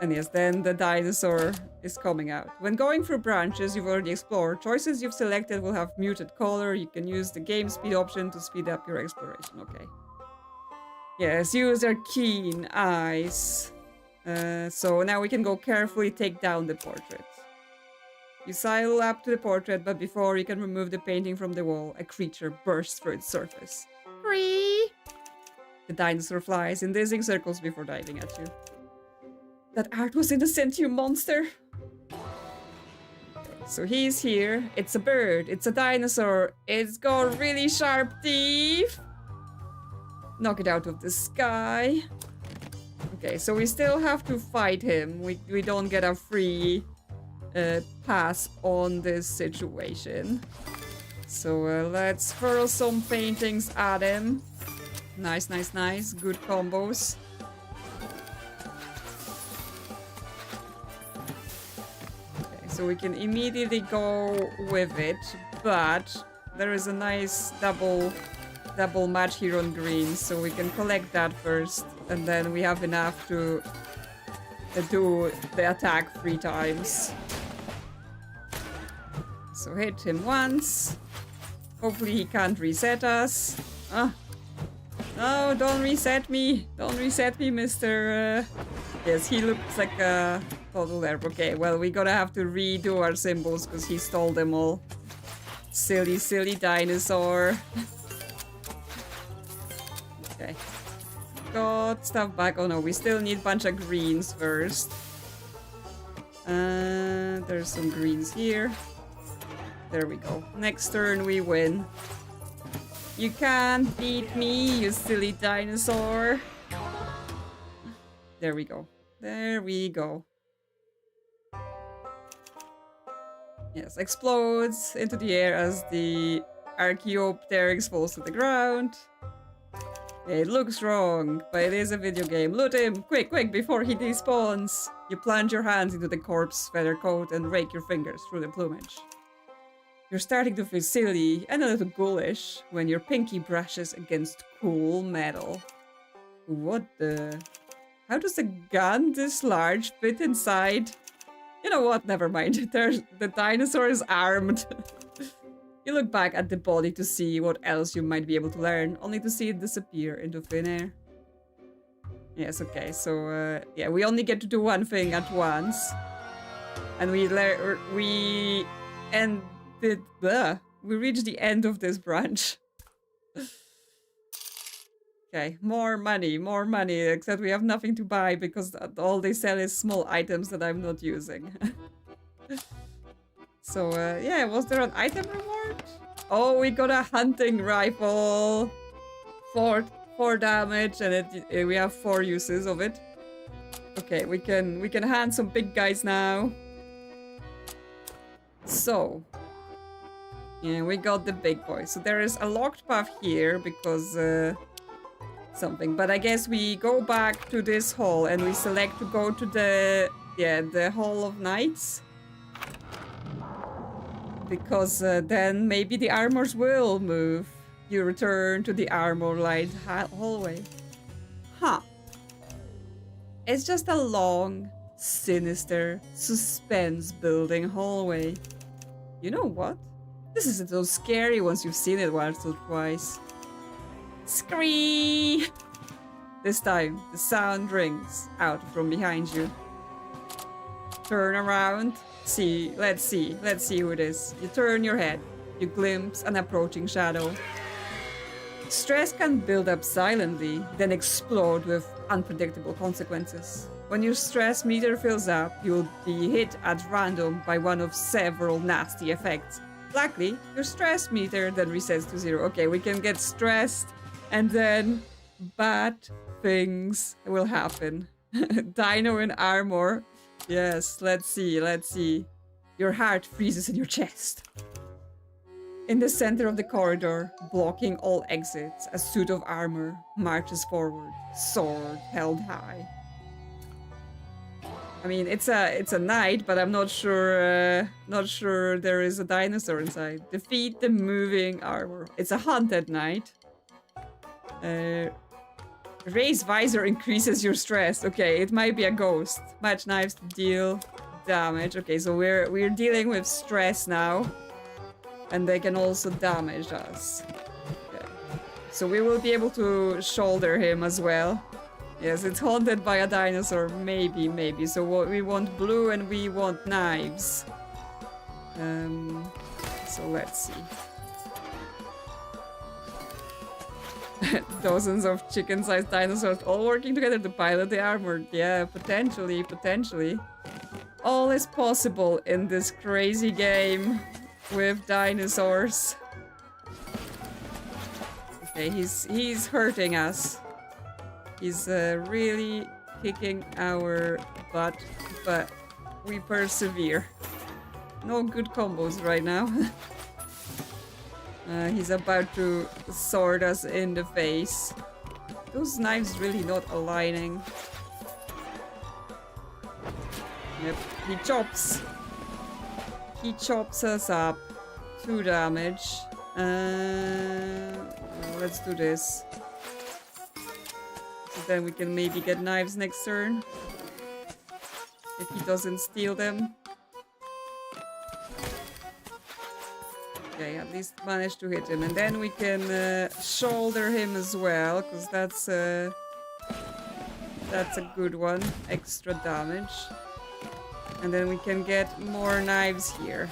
And yes, then the dinosaur is coming out. When going through branches you've already explored, choices you've selected will have muted color. You can use the game speed option to speed up your exploration. Okay. Yes, use our keen eyes. So now we can go carefully take down the portrait. You sidle up to the portrait, but before you can remove the painting from the wall, a creature bursts through its surface. Free! The dinosaur flies in dizzying circles before diving at you. That art was innocent, you monster! Okay, so he's here. It's a bird. It's a dinosaur. It's got really sharp teeth. Knock it out of the sky. Okay, so we still have to fight him. We don't get a free pass on this situation. So let's hurl some paintings at him. Nice, nice, nice. Good combos. Okay, so we can immediately go with it, but there is a nice double match here on green, so we can collect that first, and then we have enough to do the attack 3 times. So hit him once. Hopefully he can't reset us. Ah. No, don't reset me. Don't reset me, Mr. Yes, he looks like a total herb. Okay, well, we gotta have to redo our symbols because he stole them all. Silly, silly dinosaur. Okay. Got stuff back. Oh no, we still need a bunch of greens first. There's some greens here. There we go. Next turn we win. You can't beat me, you silly dinosaur. There we go. There we go. Yes, explodes into the air as the Archaeopteryx falls to the ground. It looks wrong, but it is a video game. Loot him! Quick, quick, before he despawns! You plunge your hands into the corpse feather coat and rake your fingers through the plumage. You're starting to feel silly and a little ghoulish when your pinky brushes against cool metal. What the... How does a gun this large fit inside? You know what? Never mind. The dinosaur is armed. You look back at the body to see what else you might be able to learn, only to see it disappear into thin air. Yes, okay, so yeah, we only get to do one thing at once. And we reached the end of this branch. Okay, more money, except we have nothing to buy because all they sell is small items that I'm not using. So, yeah, was there an item reward? Oh, we got a hunting rifle. 4 damage, and we have 4 uses of it. Okay, we can hand some big guys now. So, yeah, we got the big boy. So there is a locked path here because something. But I guess we go back to this hall and we select to go to the Hall of Knights. Because then maybe the armors will move. You return to the armor-lined hallway. Huh. It's just a long, sinister, suspense-building hallway. You know what? This isn't so scary once you've seen it once or twice. Scream! This time, the sound rings out from behind you. Turn around. Let's see who it is. You turn your head. You glimpse an approaching shadow. Stress can build up silently, then explode with unpredictable consequences. When your stress meter fills up, you'll be hit at random by one of several nasty effects. Luckily, your stress meter then resets to 0. Okay, we can get stressed, and then bad things will happen. Dino in armor. Yes, let's see. Your heart freezes in your chest. In the center of the corridor, blocking all exits, a suit of armor marches forward, sword held high. I mean, it's a knight, but I'm not sure there is a dinosaur inside. Defeat the moving armor. It's a hunted knight. Raise visor increases your stress. Okay, it might be a ghost. Match knives to deal damage. Okay, so we're dealing with stress now. And they can also damage us. Okay. So we will be able to shoulder him as well. Yes, it's haunted by a dinosaur. Maybe. So we want blue and we want knives. So let's see. Dozens of chicken-sized dinosaurs all working together to pilot the armor. Yeah, potentially, potentially. All is possible in this crazy game with dinosaurs. Okay, he's hurting us. He's really kicking our butt, but we persevere. No good combos right now. He's about to sword us in the face. Those knives really not aligning. Yep, he chops. He chops us up. 2 damage. Let's do this. So then we can maybe get knives next turn. If he doesn't steal them. Okay, at least managed to hit him. And then we can shoulder him as well, because that's a good one. Extra damage. And then we can get more knives here.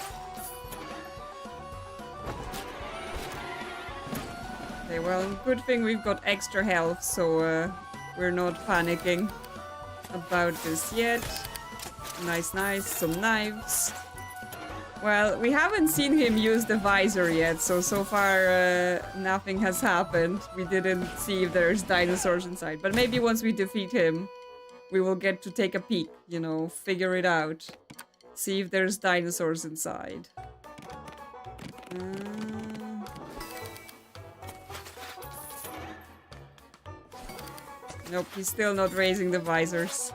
Okay, well, good thing we've got extra health, so we're not panicking about this yet. Nice, nice. Some knives. Well, we haven't seen him use the visor yet, so far nothing has happened. We didn't see if there's dinosaurs inside. But maybe once we defeat him, we will get to take a peek, you know, figure it out. See if there's dinosaurs inside. Nope, he's still not raising the visors.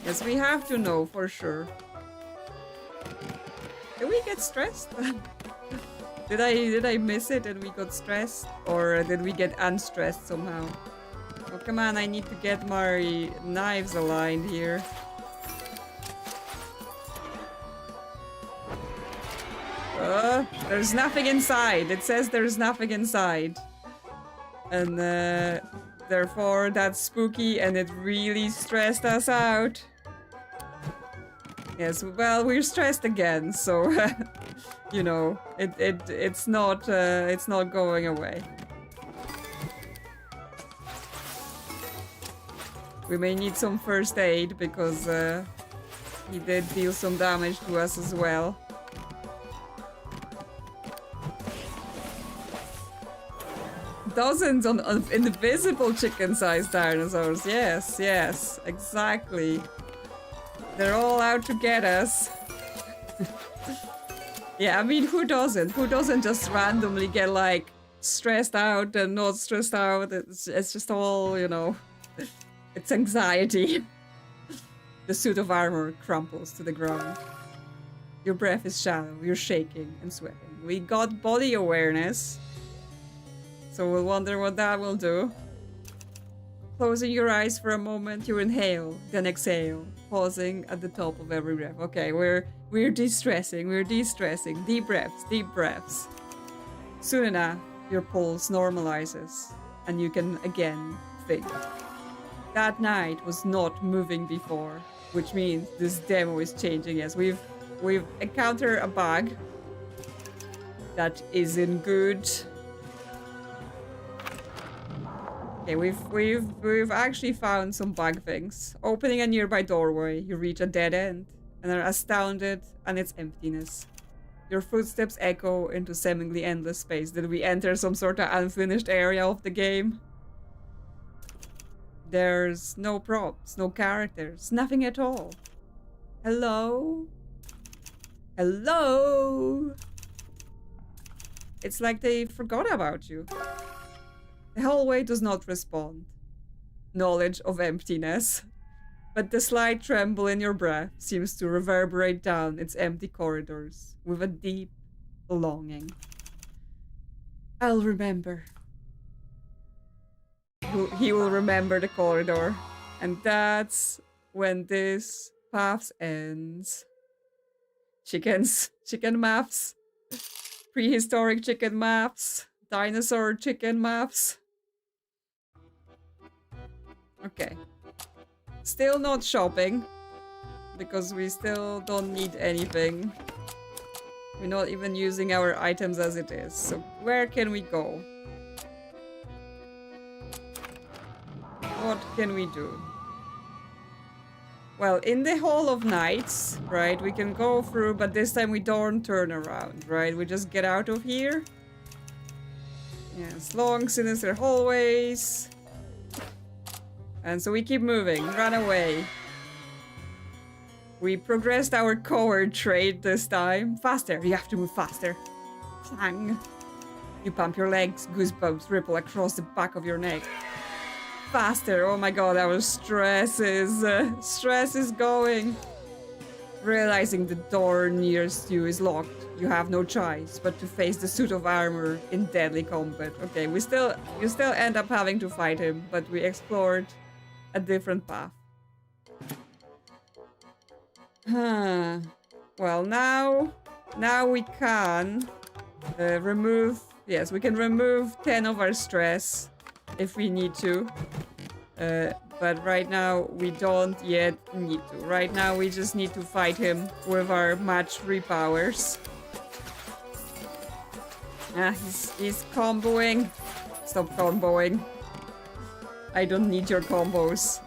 Yes, we have to know for sure. Did we get stressed? Did I miss it and we got stressed? Or did we get unstressed somehow? Oh, come on, I need to get my knives aligned here. There's nothing inside. It says there's nothing inside. And therefore that's spooky and it really stressed us out. Yes, well, we're stressed again, so you know, it's not going away. We may need some first aid because he did deal some damage to us as well. Dozens of invisible chicken-sized dinosaurs. Yes, yes, exactly. They're all out to get us. Yeah, I mean, who doesn't? Who doesn't just randomly get, like, stressed out and not stressed out? It's just all, you know, it's anxiety. The suit of armor crumples to the ground. Your breath is shallow, you're shaking and sweating. We got body awareness. So we'll wonder what that will do. Closing your eyes for a moment, you inhale, then exhale, pausing at the top of every breath. Okay, we're de-stressing, we're de-stressing. Deep breaths, deep breaths. Soon enough, your pulse normalizes, and you can again think. That night was not moving before, which means this demo is changing. Yes, we've encountered a bug that isn't good. Okay, we've actually found some bug things. Opening a nearby doorway, you reach a dead end and are astounded at its emptiness. Your footsteps echo into seemingly endless space. Did we enter some sort of unfinished area of the game? There's no props, no characters, nothing at all. Hello? Hello? It's like they forgot about you. The hallway does not respond. Knowledge of emptiness. But the slight tremble in your breath seems to reverberate down its empty corridors with a deep longing. I'll remember. He will remember the corridor. And that's when this path ends. Chickens. Chicken maps. Prehistoric chicken maps. Dinosaur chicken maps. Okay. Still not shopping. Because we still don't need anything. We're not even using our items as it is. So where can we go? What can we do? Well, in the Hall of Knights, right, we can go through, but this time we don't turn around, right? We just get out of here. Yes, long, sinister hallways. And so we keep moving. Run away. We progressed our coward trait this time. Faster. You have to move faster. Clang. You pump your legs. Goosebumps ripple across the back of your neck. Faster. Oh my god, our stress is going. Realizing the door nearest you is locked, you have no choice but to face the suit of armor in deadly combat. Okay, you still end up having to fight him, but we explored a different path. Huh. Well, now we can remove. Yes, we can remove 10 of our stress if we need to. But right now we don't yet need to. Right now we just need to fight him with our match 3 powers. He's comboing. Stop comboing. I don't need your combos.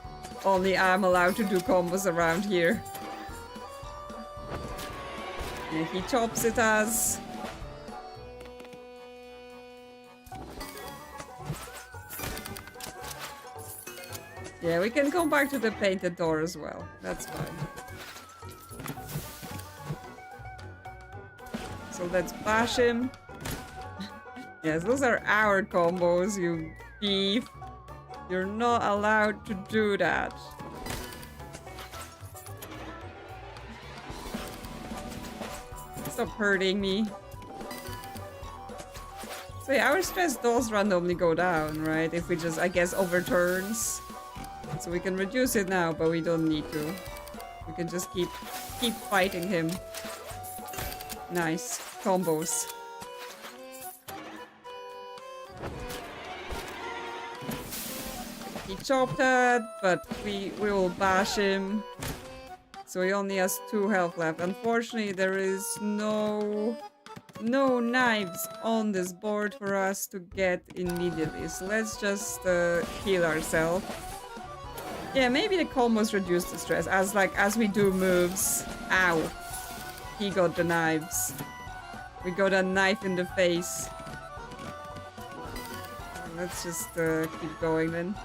Only I'm allowed to do combos around here. Yeah, he chops at us. Yeah, we can go back to the painted door as well. That's fine. So let's bash him. Yes, those are our combos, you thief. You're not allowed to do that. Stop hurting me. So yeah, our stress does randomly go down, right? If we just, I guess, overturns. So we can reduce it now, but we don't need to. We can just keep fighting him. Nice. Combos. He chopped that, but we will bash him. So he only has 2 health left. Unfortunately, there is no knives on this board for us to get immediately. So let's just heal ourselves. Yeah, maybe the combos reduce the stress as we do moves. Ow. He got the knives. We got a knife in the face. Let's just keep going then.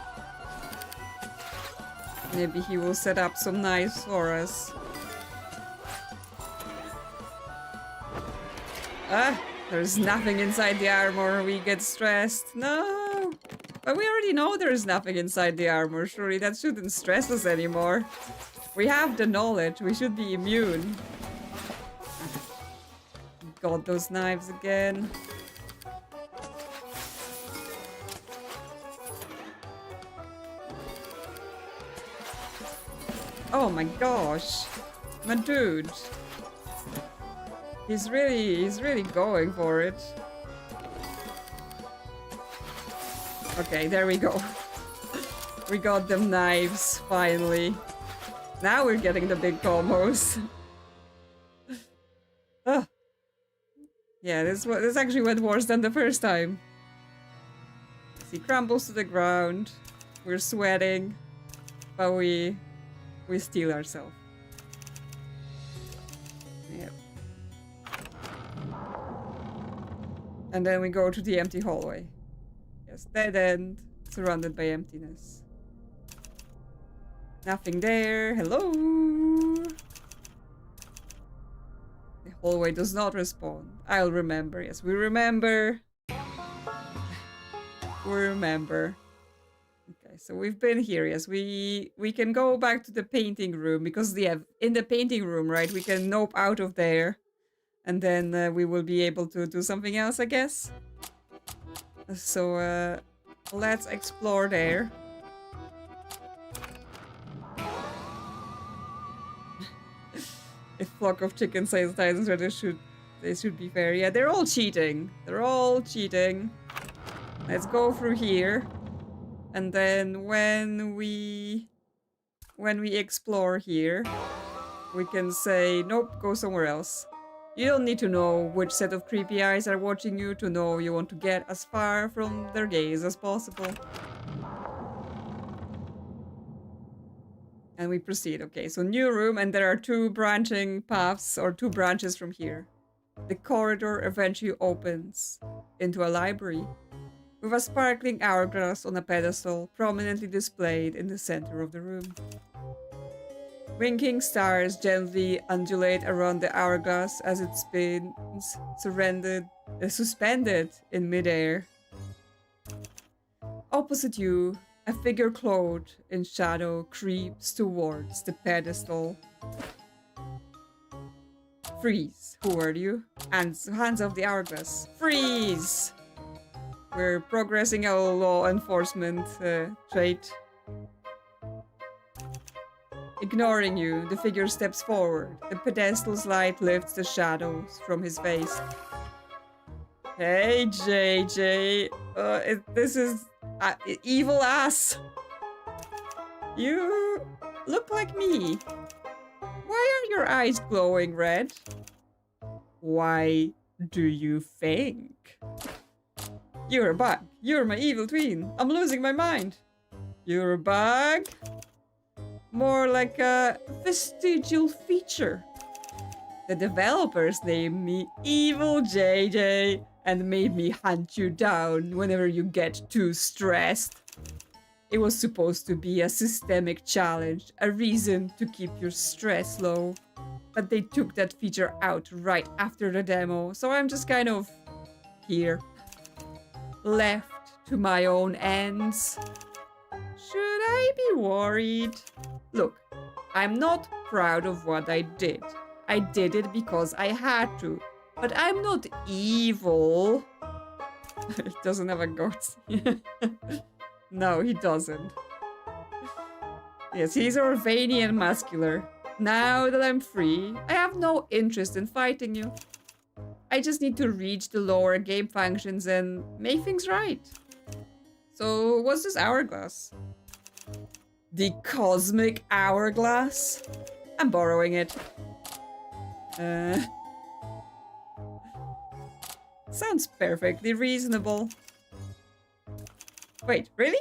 Maybe he will set up some knives for us. Ah, there's nothing inside the armor. We get stressed. No! But we already know there's nothing inside the armor. Surely that shouldn't stress us anymore. We have the knowledge. We should be immune. Got those knives again. Oh my gosh. My dude. He's really going for it. Okay, there we go. We got them knives, finally. Now we're getting the big combos. Yeah, this actually went worse than the first time. He crumbles to the ground. We're sweating. But we steal ourselves. Yep. And then we go to the empty hallway. Yes, dead end, surrounded by emptiness. Nothing there. Hello. The hallway does not respond. I'll remember. Yes, we remember. We remember. Okay, so we've been here. Yes, we can go back to the painting room because in the painting room, right, we can nope out of there, and then we will be able to do something else, I guess. So let's explore there. If flock of chickens says Titans, they should be fair. Yeah, they're all cheating. They're all cheating. Let's go through here. And then when we explore here, we can say, nope, go somewhere else. You don't need to know which set of creepy eyes are watching you to know you want to get as far from their gaze as possible. And we proceed. Okay, so new room, and there are 2 branching paths, or 2 branches from here. The corridor eventually opens into a library with a sparkling hourglass on a pedestal prominently displayed in the center of the room. Winking stars gently undulate around the hourglass as it spins, suspended in midair. Opposite you, a figure clothed in shadow creeps towards the pedestal. Freeze. Who are you? Hands off the hourglass. Freeze! We're progressing a law enforcement trait. Ignoring you, the figure steps forward. The pedestal's light lifts the shadows from his face. Hey, JJ. This is evil ass. You look like me. Why are your eyes glowing red? Why do you think? You're a bug. You're my evil twin. I'm losing my mind. You're a bug? More like a vestigial feature. The developers named me Evil JJ and made me hunt you down whenever you get too stressed. It was supposed to be a systemic challenge, a reason to keep your stress low. But they took that feature out right after the demo, so I'm just kind of here. Left to my own ends. Should I be worried? Look, I'm not proud of what I did. I did it because I had to. But I'm not evil. He doesn't have a goat. No, he doesn't. Yes, he's Orvanian muscular. Now that I'm free, I have no interest in fighting you. I just need to reach the lower game functions and make things right. So, what's this hourglass? The cosmic hourglass? I'm borrowing it. Sounds perfectly reasonable. Wait, really?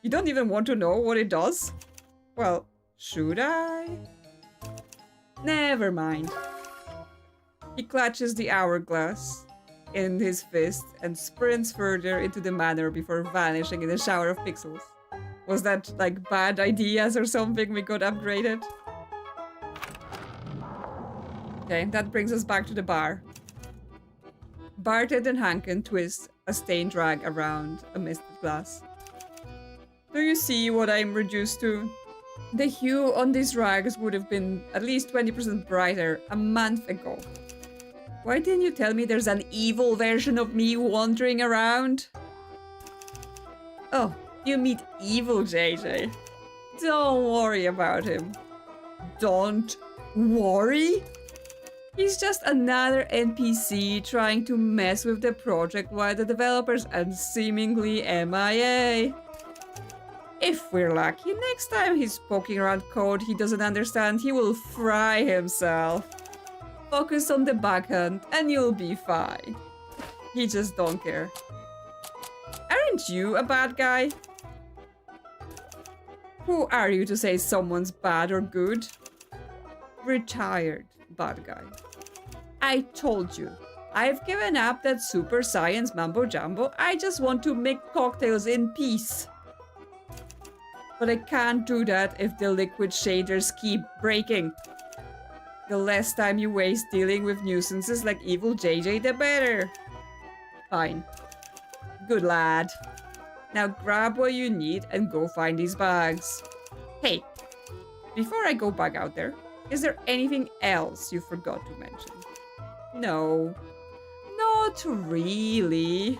You don't even want to know what it does? Well, should I? Never mind. He clutches the hourglass in his fist and sprints further into the manor before vanishing in a shower of pixels. Was that like bad ideas or something we got upgraded? Okay, that brings us back to the bar. Barted and Hankin twist a stained rag around a misted glass. Do you see what I'm reduced to? The hue on these rags would have been at least 20% brighter a month ago. Why didn't you tell me there's an evil version of me wandering around? Oh, you meet evil JJ. Don't worry about him. Don't worry? He's just another NPC trying to mess with the project while the developers are seemingly MIA. If we're lucky, next time he's poking around code he doesn't understand, he will fry himself. Focus on the bug hunt and you'll be fine. He just don't care. Aren't you a bad guy? Who are you to say someone's bad or good? Retired bad guy. I told you, I've given up that super science mumbo jumbo. I just want to make cocktails in peace. But I can't do that if the liquid shaders keep breaking. The less time you waste dealing with nuisances like evil JJ, the better. Fine. Good lad. Now grab what you need and go find these bags. Hey, before I go back out there, is there anything else you forgot to mention? No. Not really.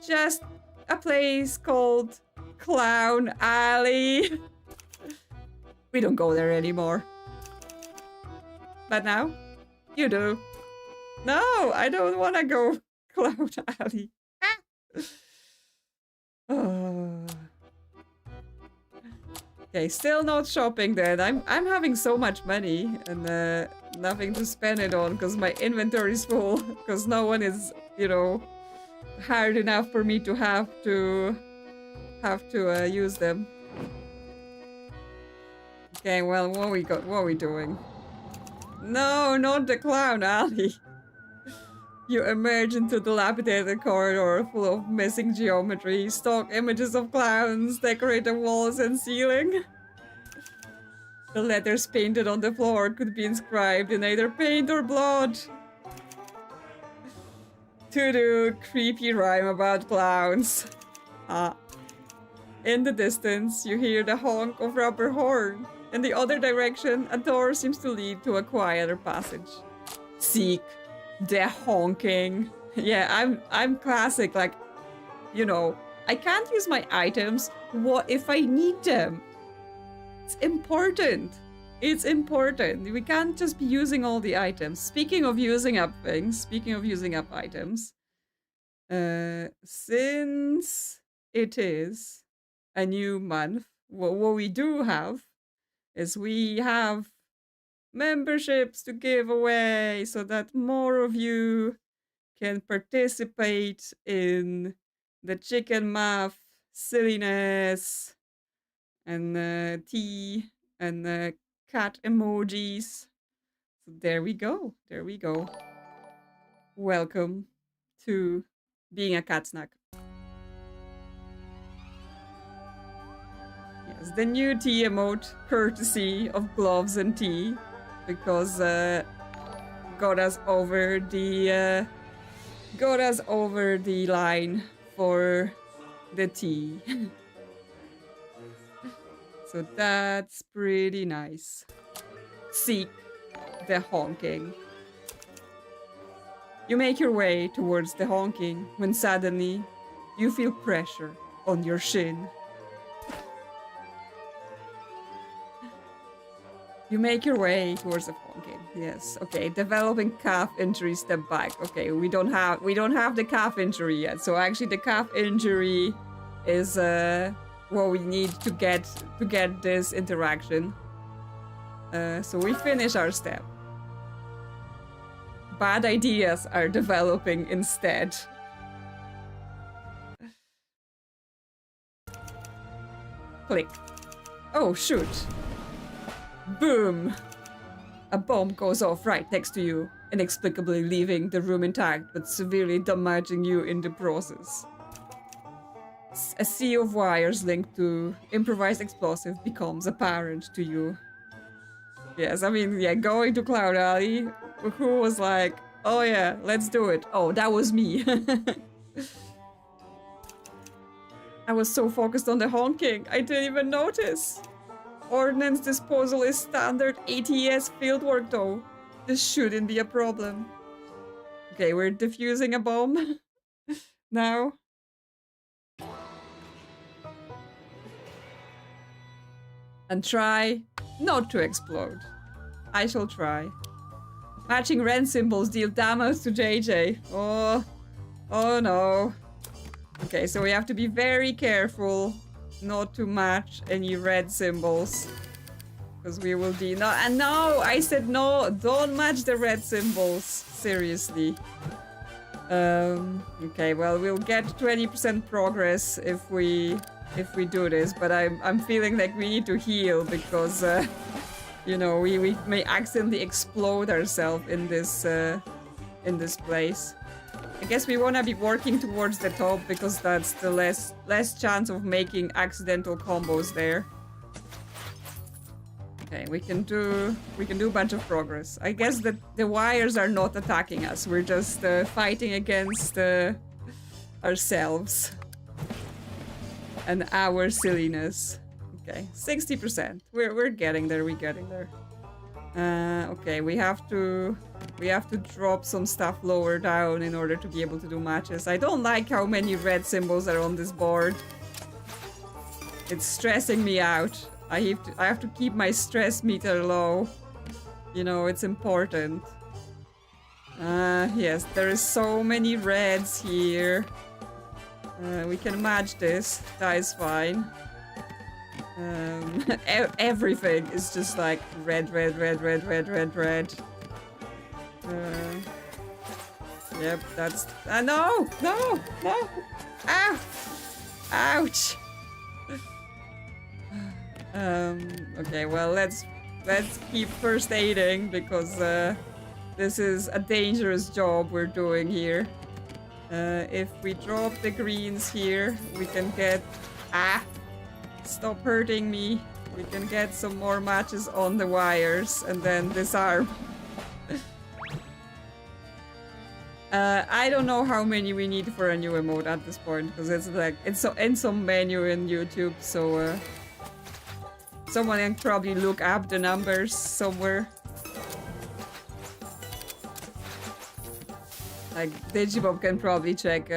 Just a place called Clown Alley. We don't go there anymore. But now, you do. No, I don't want to go Clown Alley. Okay, still not shopping then. I'm having so much money and nothing to spend it on because my inventory is full because no one is, you know, hard enough for me to have to use them. Okay, well, what are we doing? No, not the clown alley. You emerge into the dilapidated corridor full of missing geometry, stock images of clowns decorate the walls and ceiling. The letters painted on the floor could be inscribed in either paint or blood. To do creepy rhyme about clowns. In the distance, you hear the honk of rubber horn. In the other direction, a door seems to lead to a quieter passage. Seek the honking. Yeah, I'm classic, like, you know, I can't use my items. What if I need them? It's important. It's important. We can't just be using all the items. Speaking of using up things, speaking of using up items, since it is a new month, what we do have is we have memberships to give away so that more of you can participate in the chicken math silliness and tea and cat emojis. So there we go. There we go. Welcome to being a cat snack. Yes, the new tea emote, courtesy of gloves and tea, because got us over the line for the tea. So that's pretty nice. Seek the honking. You make your way towards the honking when suddenly you feel pressure on your shin. You make your way towards the honking. Yes. Okay. Developing calf injury. Step back. Okay. We don't have the calf injury yet. So actually, the calf injury is what we need to get this interaction. So we finish our step. Bad ideas are developing instead. Click. Oh shoot. Boom! A bomb goes off right next to you, inexplicably leaving the room intact but severely damaging you in the process. A sea of wires linked to improvised explosive becomes apparent to you. Yes, I mean, yeah, going to Cloud Alley, who was like, oh yeah, let's do it. Oh, that was me. I was so focused on the honking, I didn't even notice. Ordnance disposal is standard ATS fieldwork though. This shouldn't be a problem. Okay, we're defusing a bomb now. And try not to explode. I shall try. Matching red symbols deal damage to JJ. Oh no. Okay, so we have to be very careful not to match any red symbols, because we will be no. And no, I said no. Don't match the red symbols. Seriously. Okay, well, we'll get 20% progress if we do this, but I'm feeling like we need to heal because you know, we may accidentally explode ourselves in this place. I guess we want to be working towards the top because that's the less chance of making accidental combos there. Okay, we can do a bunch of progress. I guess that the wires are not attacking us. We're just fighting against ourselves and our silliness. Okay, 60%. We're getting there. We're getting there. Okay, we have to drop some stuff lower down in order to be able to do matches. I don't like how many red symbols are on this board. It's stressing me out. I have to keep my stress meter low. You know, it's important. Yes, there is so many reds here. We can match this. That is fine. Everything is just like red, red, red, red, red, red, red. Yep, that's... no! No! No! Ow! Ouch! Okay, well, let's keep first aiding, because this is a dangerous job we're doing here. If we drop the greens here, we can get... Stop hurting me. We can get some more matches on the wires and then disarm. I don't know how many we need for a new emote at this point, because it's like it's in some menu in YouTube, so someone can probably look up the numbers somewhere. Like Digibob can probably check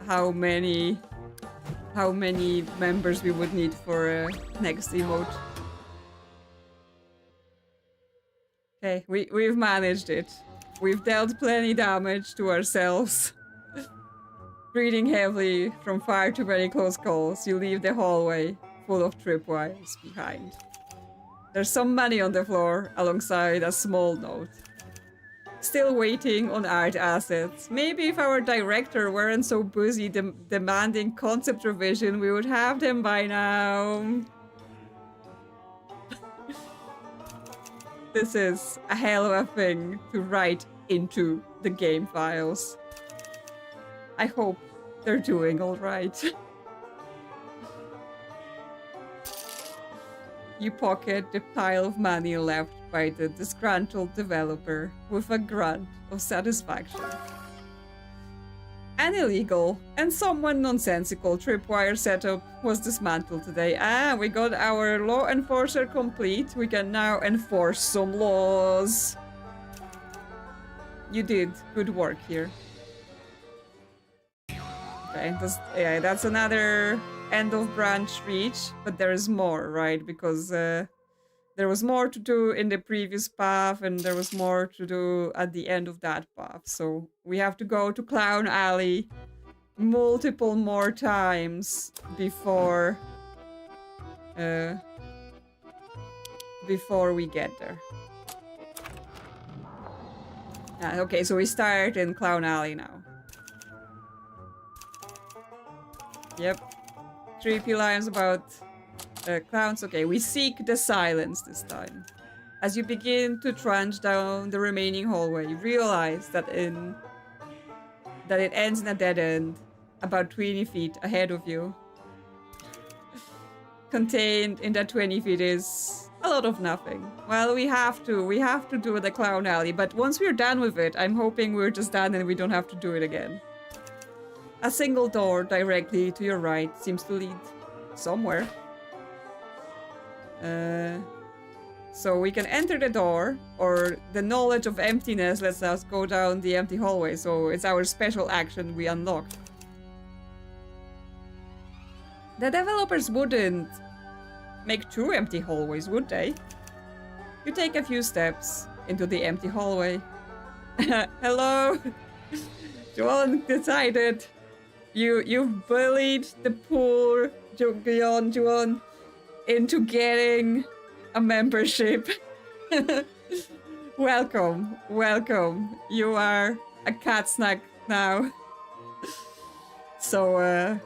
how many members we would need for next emote. Okay, we've managed it. We've dealt plenty damage to ourselves. Breathing heavily from far too many close calls, you leave the hallway full of tripwires behind. There's some money on the floor alongside a small note. Still waiting on art assets. Maybe if our director weren't so busy demanding concept revision, we would have them by now. This is a hell of a thing to write into the game files. I hope they're doing all right. You pocket the pile of money left by the disgruntled developer with a grunt of satisfaction. An illegal and somewhat nonsensical tripwire setup was dismantled today. We got our law enforcer complete. We can now enforce some laws. You did good work here. Okay, that's another end of branch reach, but there is more, right? Because there was more to do in the previous path, and there was more to do at the end of that path. So we have to go to Clown Alley multiple more times before we get there. Okay, so we start in Clown Alley now. Yep. Creepy lines about clowns. Okay, we seek the silence this time. As you begin to trudge down the remaining hallway, you realize that it ends in a dead end about 20 feet ahead of you. Contained in that 20 feet is a lot of nothing. Well, we have to do the Clown Alley, but once we're done with it, I'm hoping we're just done and we don't have to do it again. A single door directly to your right seems to lead somewhere. So we can enter the door, or the knowledge of emptiness lets us go down the empty hallway, so it's our special action we unlock. The developers wouldn't make 2 empty hallways, would they? You take a few steps into the empty hallway. Hello? Joan decided you've bullied the poor Joan into getting a membership. Welcome. You are a cat snack now. So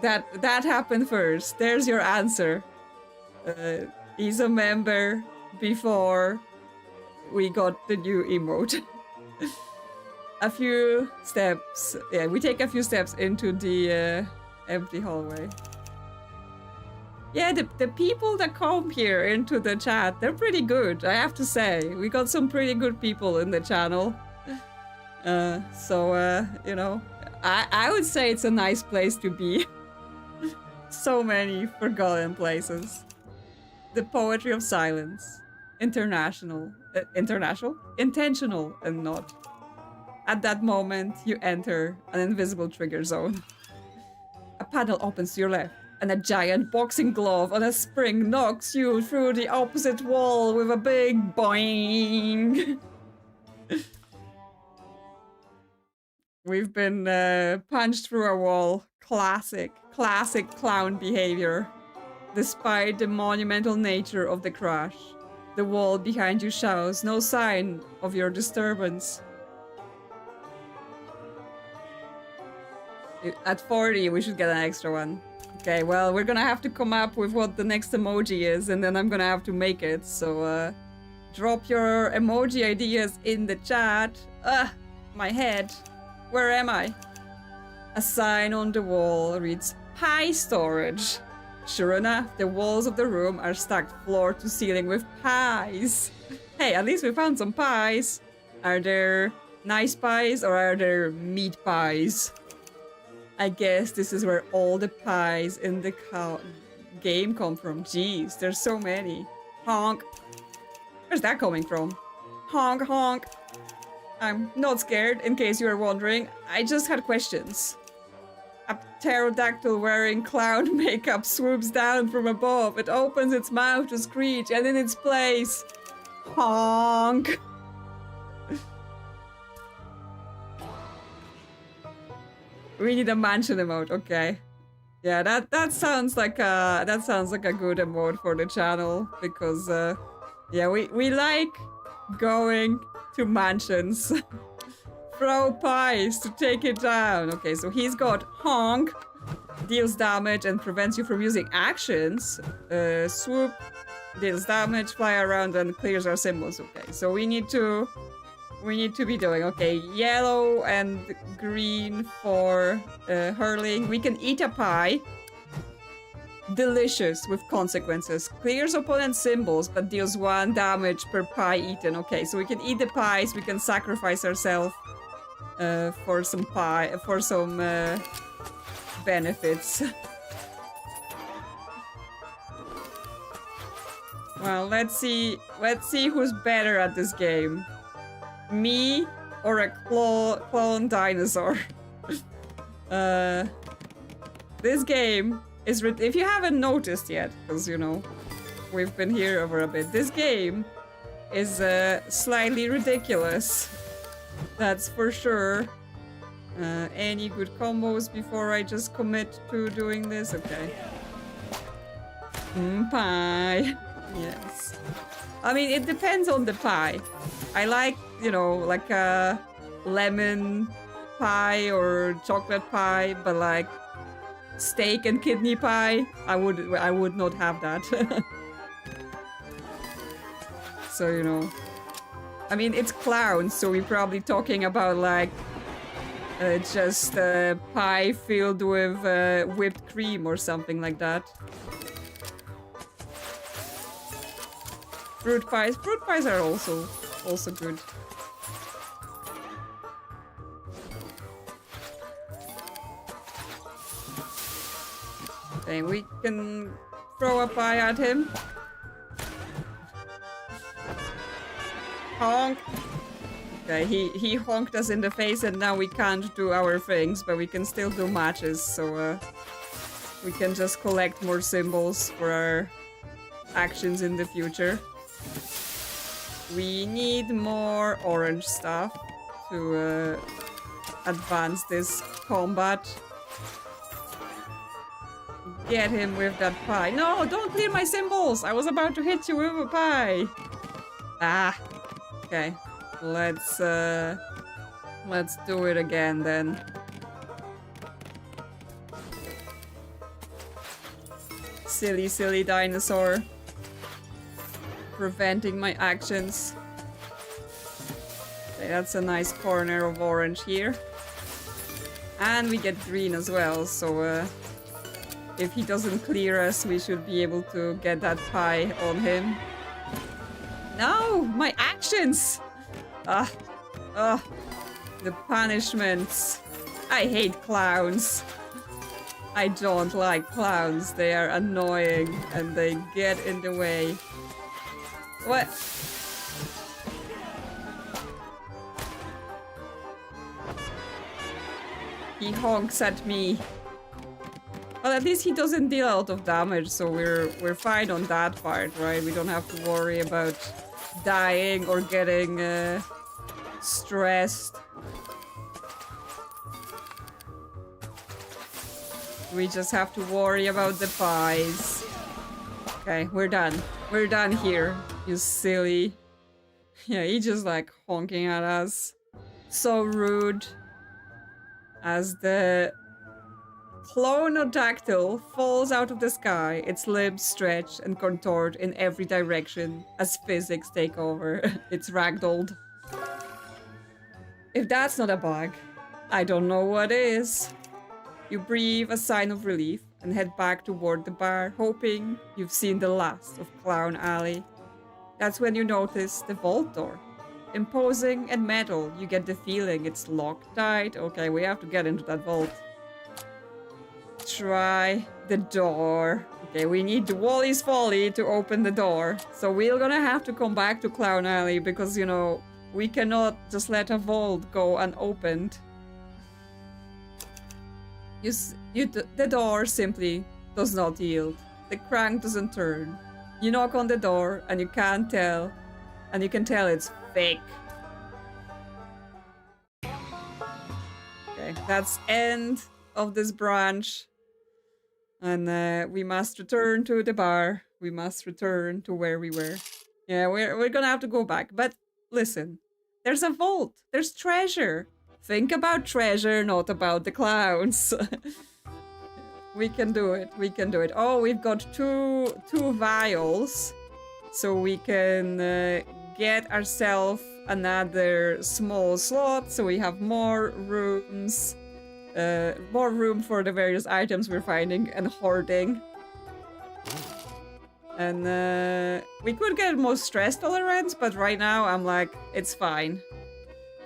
that happened first. There's your answer. He's a member before we got the new emote. A few steps. Yeah, we take a few steps into the empty hallway. Yeah, the people that come here into the chat, they're pretty good, I have to say. We got some pretty good people in the channel. You know, I would say it's a nice place to be. So many forgotten places. The poetry of silence. Intentional and not. At that moment, you enter an invisible trigger zone. A panel opens to your left, and a giant boxing glove on a spring knocks you through the opposite wall with a big boing. We've been punched through a wall. Classic clown behavior. despite the monumental nature of the crash. The wall behind you shows no sign of your disturbance. At 40, we should get an extra one. Okay, well, we're gonna have to come up with what the next emoji is, and then I'm gonna have to make it. So, drop your emoji ideas in the chat. My head. Where am I? A sign on the wall reads, pie storage. Sure enough, the walls of the room are stacked floor to ceiling with pies. Hey, at least we found some pies. Are there nice pies or are there meat pies? I guess this is where all the pies in the game come from. Jeez, there's so many. Honk. Where's that coming from? Honk, honk. I'm not scared, in case you were wondering. I just had questions. A pterodactyl wearing clown makeup swoops down from above. It opens its mouth to screech, and in its place... honk. We need a mansion emote, okay. Yeah, that sounds like a good emote for the channel, because yeah, we like going to mansions. Throw pies to take it down. Okay, so he's got honk, deals damage and prevents you from using actions. Swoop deals damage, fly around and clears our symbols. Okay, so we need to be doing, okay, yellow and green for hurling. We can eat a pie. Delicious with consequences. Clears opponent symbols but deals 1 damage per pie eaten. Okay, so we can eat the pies, we can sacrifice ourselves for some pie, for some benefits. Well, let's see who's better at this game. Me or a clone dinosaur? This game is, if you haven't noticed yet, because you know we've been here over a bit, this game is slightly ridiculous. That's for sure. Any good combos before I just commit to doing this? Okay. Pie. Yes. I mean, it depends on the pie. I like, you know, like a lemon pie or chocolate pie, but like steak and kidney pie, I would not have that. So, you know, I mean, it's clowns, so we're probably talking about like just pie filled with whipped cream or something like that. Fruit pies are also good. Okay, we can throw a pie at him. Honk. Okay, he honked us in the face and now we can't do our things, but we can still do matches, so we can just collect more symbols for our actions in the future. We need more orange stuff to advance this combat. Get him with that pie. No, don't clear my symbols! I was about to hit you with a pie. Ah. Okay. Let's do it again then. Silly dinosaur. Preventing my actions. Okay, that's a nice corner of orange here. And we get green as well, so if he doesn't clear us, we should be able to get that pie on him. No! My actions! The punishments. I hate clowns. I don't like clowns. They are annoying and they get in the way. What? He honks at me. Well, at least he doesn't deal a lot of damage, so we're fine on that part, right? We don't have to worry about dying or getting stressed. We just have to worry about the pies. Okay, we're done. We're done here, you silly. Yeah, he just like honking at us. So rude. As the clonodactyl falls out of the sky, its limbs stretch and contort in every direction as physics take over. It's ragdolled. If that's not a bug, I don't know what is. You breathe a sign of relief and head back toward the bar, hoping you've seen the last of Clown Alley. That's when you notice the vault door. Imposing and metal, you get the feeling it's locked tight. Okay, we have to get into that vault. Try the door. Okay, we need the Wally's Folly to open the door. So we're gonna have to come back to Clown Alley because, you know, we cannot just let a vault go unopened. The door simply does not yield. The crank doesn't turn. You knock on the door and you can tell it's fake. Okay, that's end of this branch. And we must return to the bar. We must return to where we were. Yeah, we're gonna have to go back. But listen, there's a vault. There's treasure. Think about treasure, not about the clowns. We can do it. We can do it. Oh, we've got two vials. So we can get ourselves another small slot. So we have more rooms. More room for the various items we're finding and hoarding. And we could get more stress tolerance, but right now I'm like, it's fine.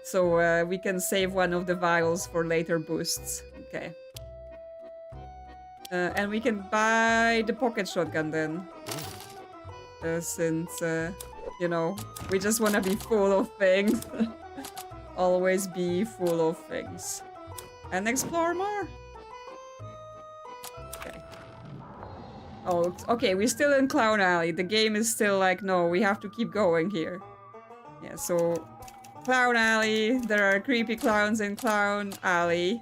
So we can save one of the vials for later boosts. Okay. And we can buy the pocket shotgun then. Since, you know, we just want to be full of things. Always be full of things. And explore more. Okay. Oh, okay, we're still in Clown Alley. The game is still like, no, we have to keep going here. Yeah, so Clown Alley. There are creepy clowns in Clown Alley.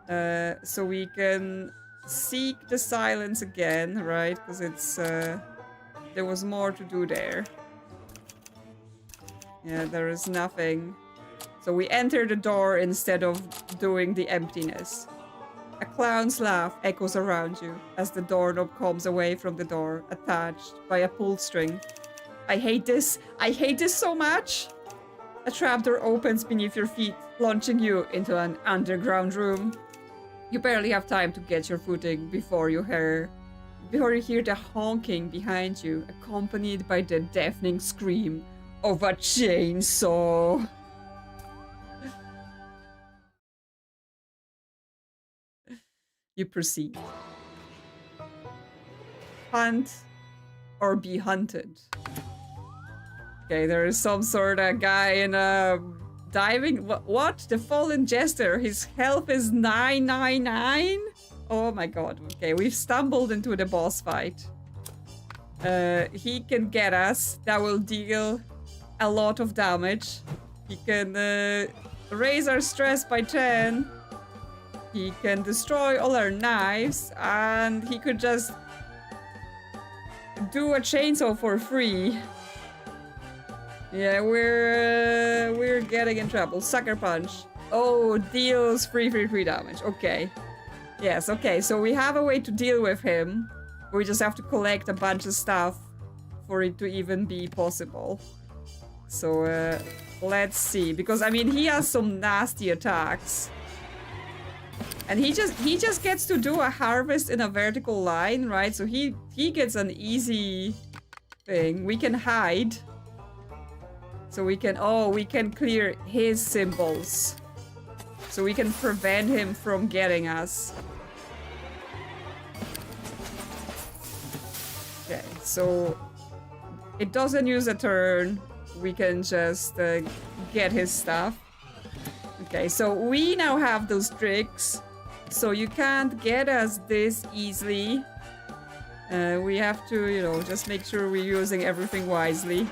So we can seek the silence again, right? Because it's, there was more to do there. Yeah, there is nothing. So we enter the door instead of doing the emptiness. A clown's laugh echoes around you as the doorknob comes away from the door, attached by a pull string. I hate this. I hate this so much. A trapdoor opens beneath your feet, launching you into an underground room. You barely have time to get your footing before you hear the honking behind you, accompanied by the deafening scream of a chainsaw. You proceed. Hunt or be hunted. Okay, there is some sort of guy in a diving... What? The fallen jester. His health is 999? Oh my god. Okay, we've stumbled into the boss fight. He can get us. That will deal a lot of damage. He can raise our stress by 10. He can destroy all our knives, and he could just do a chainsaw for free. Yeah, we're getting in trouble. Sucker punch. Oh, deals free damage. Okay. Yes, okay, so we have a way to deal with him. We just have to collect a bunch of stuff for it to even be possible. So, let's see. Because, I mean, he has some nasty attacks. And he just gets to do a harvest in a vertical line, right? So he gets an easy thing. We can hide. So we can clear his symbols. So we can prevent him from getting us. Okay, so it doesn't use a turn. We can just get his stuff. Okay, so we now have those tricks. So you can't get us this easily. We have to, you know, just make sure we're using everything wisely.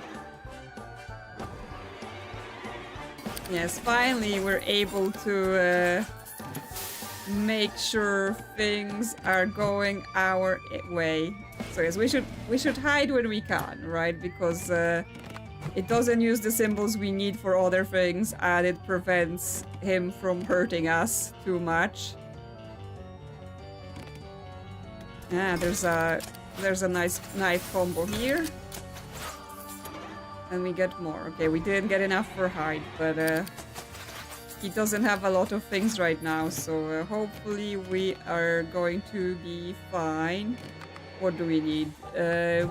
Yes, finally we're able to make sure things are going our way. So yes, we should hide when we can, right? Because it doesn't use the symbols we need for other things, and it prevents him from hurting us too much. Yeah, there's a nice knife combo here. And we get more. Okay, we didn't get enough for hide, but he doesn't have a lot of things right now, so hopefully we are going to be fine. What do we need?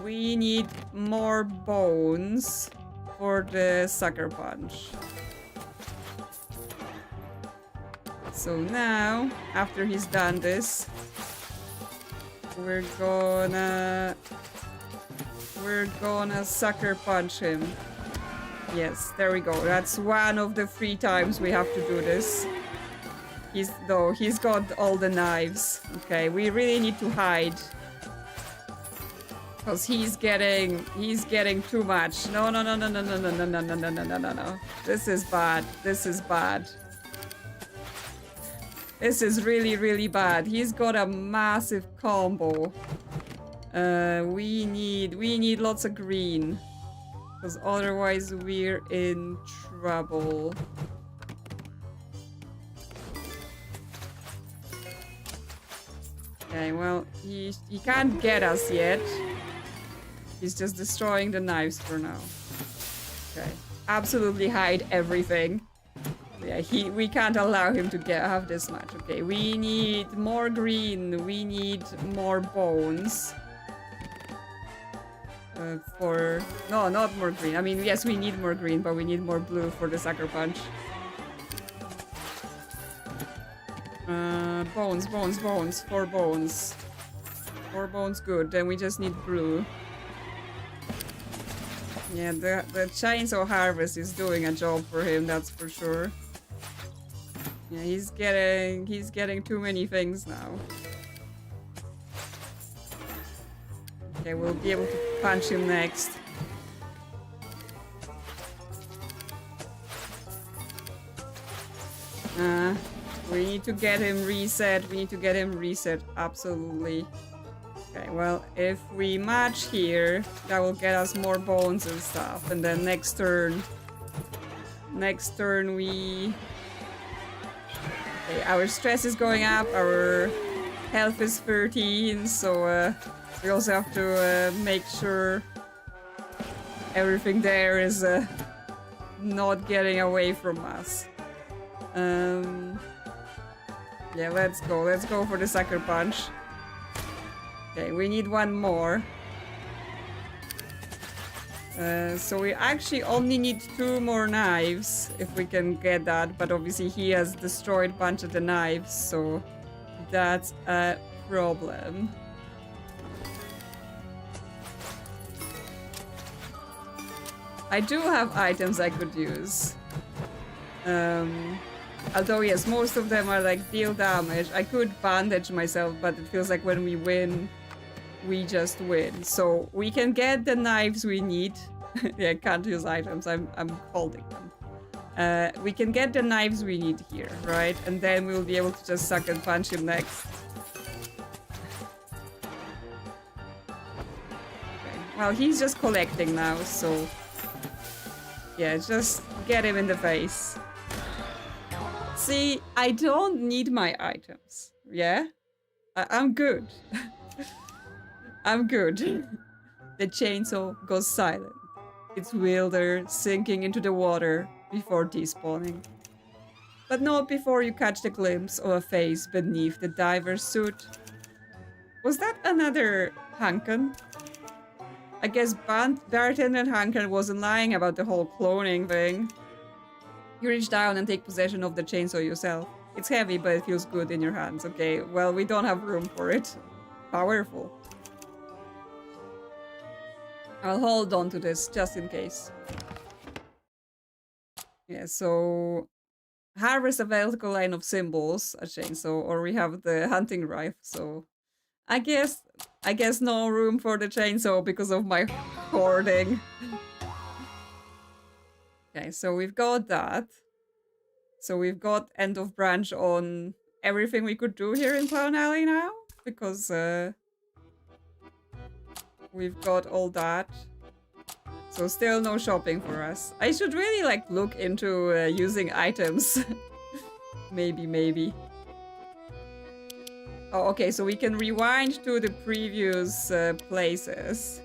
We need more bones for the sucker punch. So now, after he's done this, we're gonna sucker punch him. Yes, there we go. That's one of the 3 times we have to do this. He's got all the knives. Okay, we really need to hide. Because he's getting too much. No. This is bad. This is bad. This is really, really bad. He's got a massive combo. We need lots of green. Because otherwise we're in trouble. Okay, well, he can't get us yet. He's just destroying the knives for now. Okay. Absolutely hide everything. Yeah, we can't allow him to have this much. Okay, we need more green. We need more bones. No, not more green. I mean, yes, we need more green, but we need more blue for the sucker punch. Bones. 4 bones. 4 bones, good. Then we just need blue. Yeah, the chainsaw harvest is doing a job for him, that's for sure. Yeah, he's getting too many things now. Okay, we'll be able to punch him next. We need to get him reset. Absolutely. Okay, well, if we match here, that will get us more bones and stuff. And then next turn we... Okay, our stress is going up, our health is 13, so we also have to make sure everything there is not getting away from us. Yeah, let's go for the sucker punch. Okay, we need one more. So we actually only need 2 more knives if we can get that, but obviously he has destroyed a bunch of the knives, so that's a problem. I do have items I could use. Although yes, most of them are like deal damage. I could bandage myself, but it feels like when we win, we just win. So we can get the knives we need. Yeah, I can't use items, I'm holding them. We can get the knives we need here, right? And then we'll be able to just suck and punch him next. Okay. Well, he's just collecting now, so... yeah, just get him in the face. See, I don't need my items, yeah? I'm good. I'm good. The chainsaw goes silent. Its wielder sinking into the water before despawning. But not before you catch the glimpse of a face beneath the diver's suit. Was that another Hanken? I guess Bartender Hanken wasn't lying about the whole cloning thing. You reach down and take possession of the chainsaw yourself. It's heavy, but it feels good in your hands. Okay, well, we don't have room for it. Powerful. I'll hold on to this, just in case. Yeah, so... harvest a vertical line of symbols, a chainsaw, or we have the hunting rifle, so... I guess no room for the chainsaw because of my hoarding. Okay, so we've got that. So we've got end of branch on everything we could do here in Town Alley now, because we've got all that. So still no shopping for us. I should really like look into using items. Maybe. Oh, okay, so we can rewind to the previous places.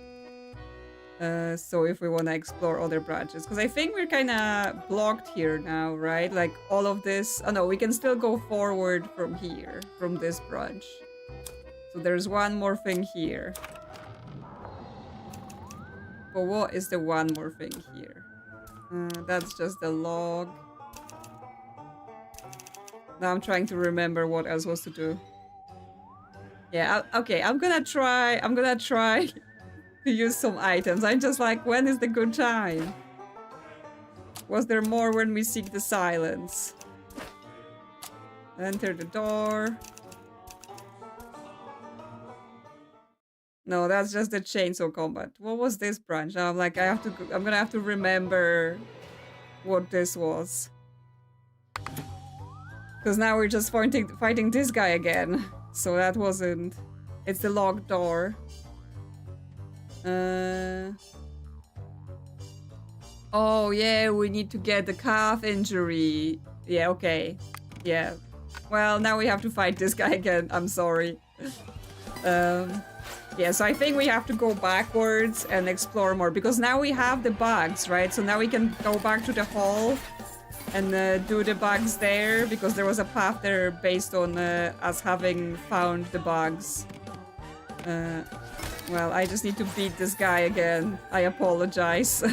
So if we want to explore other branches. Because I think we're kind of blocked here now, right? Like all of this... Oh no, we can still go forward from here, from this branch. So there's one more thing here. But what is the one more thing here? That's just the log. Now I'm trying to remember what else was to do. Yeah, okay, I'm gonna try to use some items. I'm just like, when is the good time? Was there more when we seek the silence? Enter the door. No, that's just the chainsaw combat. What was this branch? Now I'm like, I'm gonna have to remember what this was. Because now we're just fighting this guy again. So that wasn't... It's the locked door. Oh yeah, we need to get the calf injury. Yeah, okay. Yeah. Well, now we have to fight this guy again. I'm sorry. Yeah, so I think we have to go backwards and explore more. Because now we have the bugs, right? So now we can go back to the hall and do the bugs there. Because there was a path there based on us having found the bugs. Well, I just need to beat this guy again. I apologize.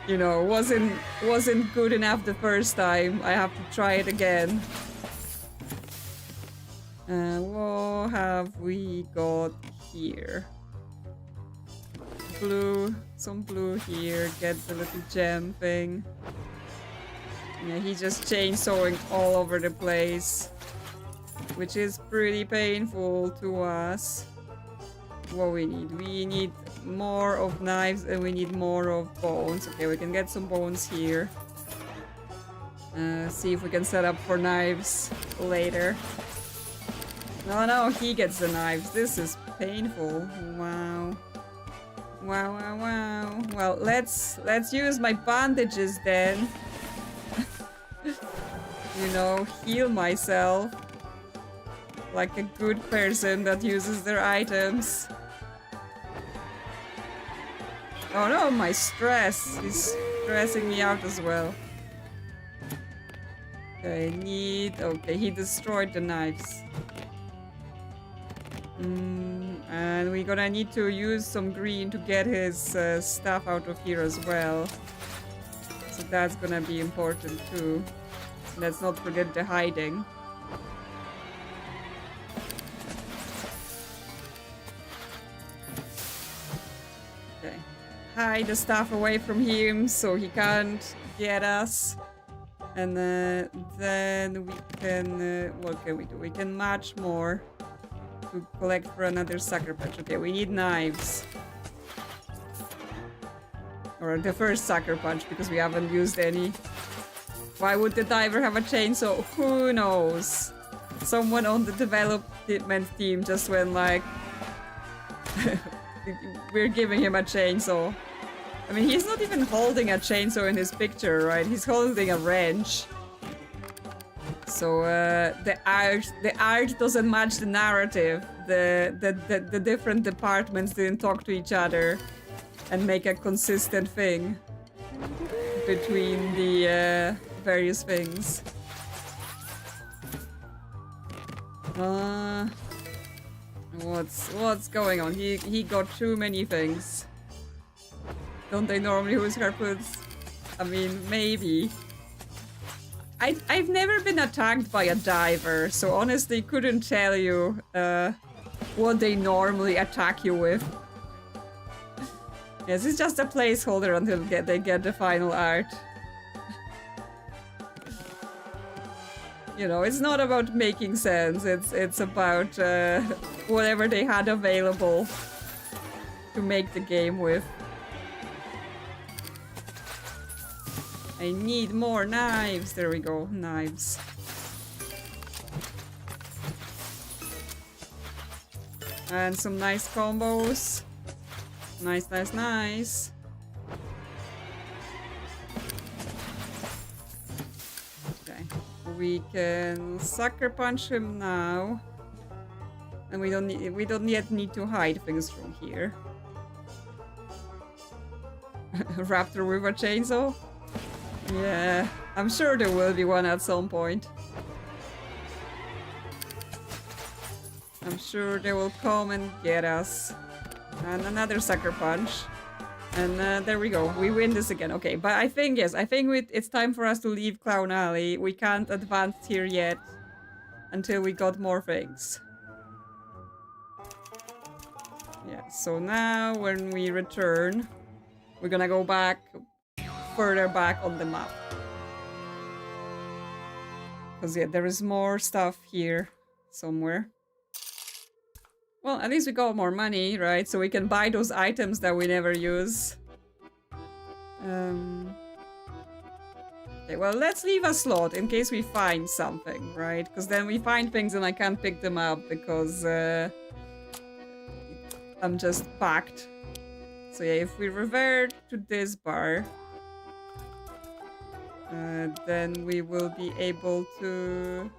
You know, wasn't good enough the first time. I have to try it again. What have we got here? Blue. Some blue here. Get the little gem thing. Yeah, he's just chainsawing all over the place. Which is pretty painful to us. What we need? We need more of knives and we need more of bones. Okay, we can get some bones here. See if we can set up for knives later. No, he gets the knives. This is painful. Wow. Wow. Well, let's use my bandages then. You know, heal myself. Like a good person that uses their items. Oh no, my stress is stressing me out as well. Okay, okay, he destroyed the knives. And we're gonna need to use some green to get his stuff out of here as well. So that's gonna be important too. Let's not forget the hiding. Hide the stuff away from him so he can't get us. And then we can... what can we do? We can match more to collect for another sucker punch. Okay, we need knives. Or the first sucker punch because we haven't used any. Why would the diver have a chainsaw? Who knows? Someone on the development team just went like... We're giving him a chainsaw. I mean, he's not even holding a chainsaw in his picture, right? He's holding a wrench. So the art doesn't match the narrative. The different departments didn't talk to each other and make a consistent thing between the various things. What's going on? He got too many things. Don't they normally use harpoons? I mean, maybe. I've never been attacked by a diver, so honestly couldn't tell you what they normally attack you with. Yes, it's just a placeholder until they get the final art. You know, it's not about making sense. It's about whatever they had available to make the game with. I need more knives. There we go, knives. And some nice combos. Nice, nice, nice. Okay. We can sucker punch him now. And we don't yet need to hide things from here. Raptor with a chainsaw? Yeah, I'm sure there will be one at some point. I'm sure they will come and get us. And another sucker punch. And there we go. We win this again. Okay, but I think, yes, I think it's time for us to leave Clown Alley. We can't advance here yet until we got more things. Yeah, so now when we return, we're gonna go back, further back on the map. Because, yeah, there is more stuff here somewhere. Well, at least we got more money, right? So we can buy those items that we never use. Okay, well, let's leave a slot in case we find something, right? Because then we find things and I can't pick them up because I'm just packed. So yeah, if we revert to this bar, then we will be able to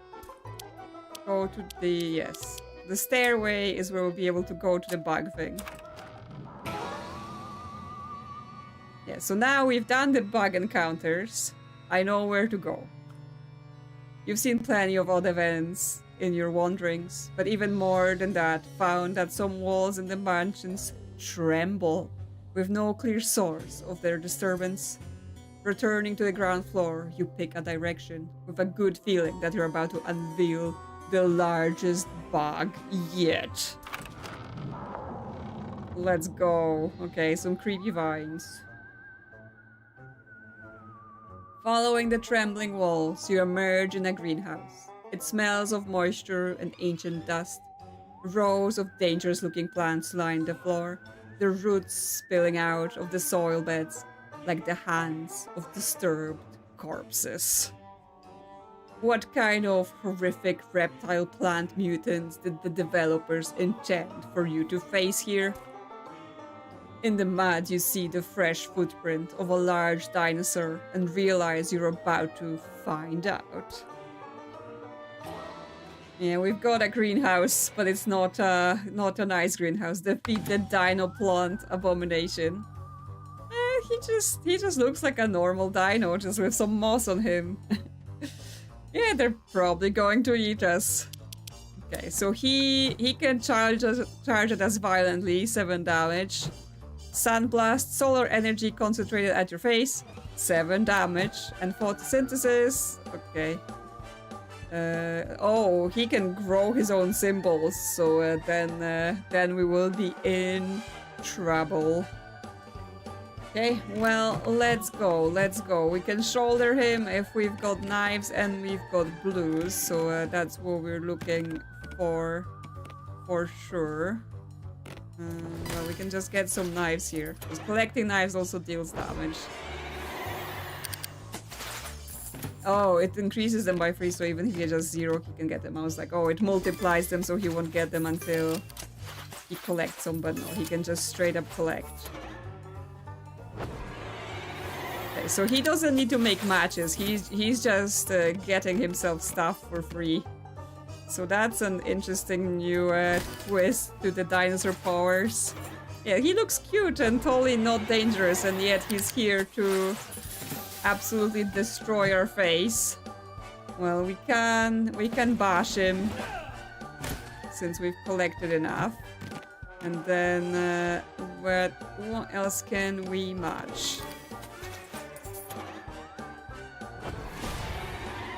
go to the, yes. The stairway is where we'll be able to go to the bug thing. Yeah, so now we've done the bug encounters. I know where to go. You've seen plenty of odd events in your wanderings, but even more than that, found that some walls in the mansions tremble with no clear source of their disturbance. Returning to the ground floor, you pick a direction with a good feeling that you're about to unveil the largest bug yet. Let's go. Okay, some creepy vines. Following the trembling walls, you emerge in a greenhouse. It smells of moisture and ancient dust. Rows of dangerous-looking plants line the floor, their roots spilling out of the soil beds like the hands of disturbed corpses. What kind of horrific reptile plant mutants did the developers intend for you to face here? In the mud, you see the fresh footprint of a large dinosaur and realize you're about to find out. Yeah, we've got a greenhouse, but it's not a nice greenhouse. Defeat the dino plant abomination. He just looks like a normal dino, just with some moss on him. Yeah, they're probably going to eat us. Okay, so he can charge at us violently, 7 damage. Sandblast, solar energy concentrated at your face, 7 damage. And photosynthesis, okay. Oh, he can grow his own symbols, so then we will be in trouble. Okay, well, let's go. We can shoulder him if we've got knives and we've got blues, so that's what we're looking for sure. Well, we can just get some knives here, because collecting knives also deals damage. Oh, it increases them by 3, so even if he has just 0, he can get them. I was like, oh, it multiplies them, so he won't get them until he collects them, but no, he can just straight up collect. Okay, so he doesn't need to make matches. He's just getting himself stuff for free. So that's an interesting new twist to the dinosaur powers. Yeah, he looks cute and totally not dangerous, and yet he's here to absolutely destroy our face. Well, we can bash him since we've collected enough. And then what else can we match?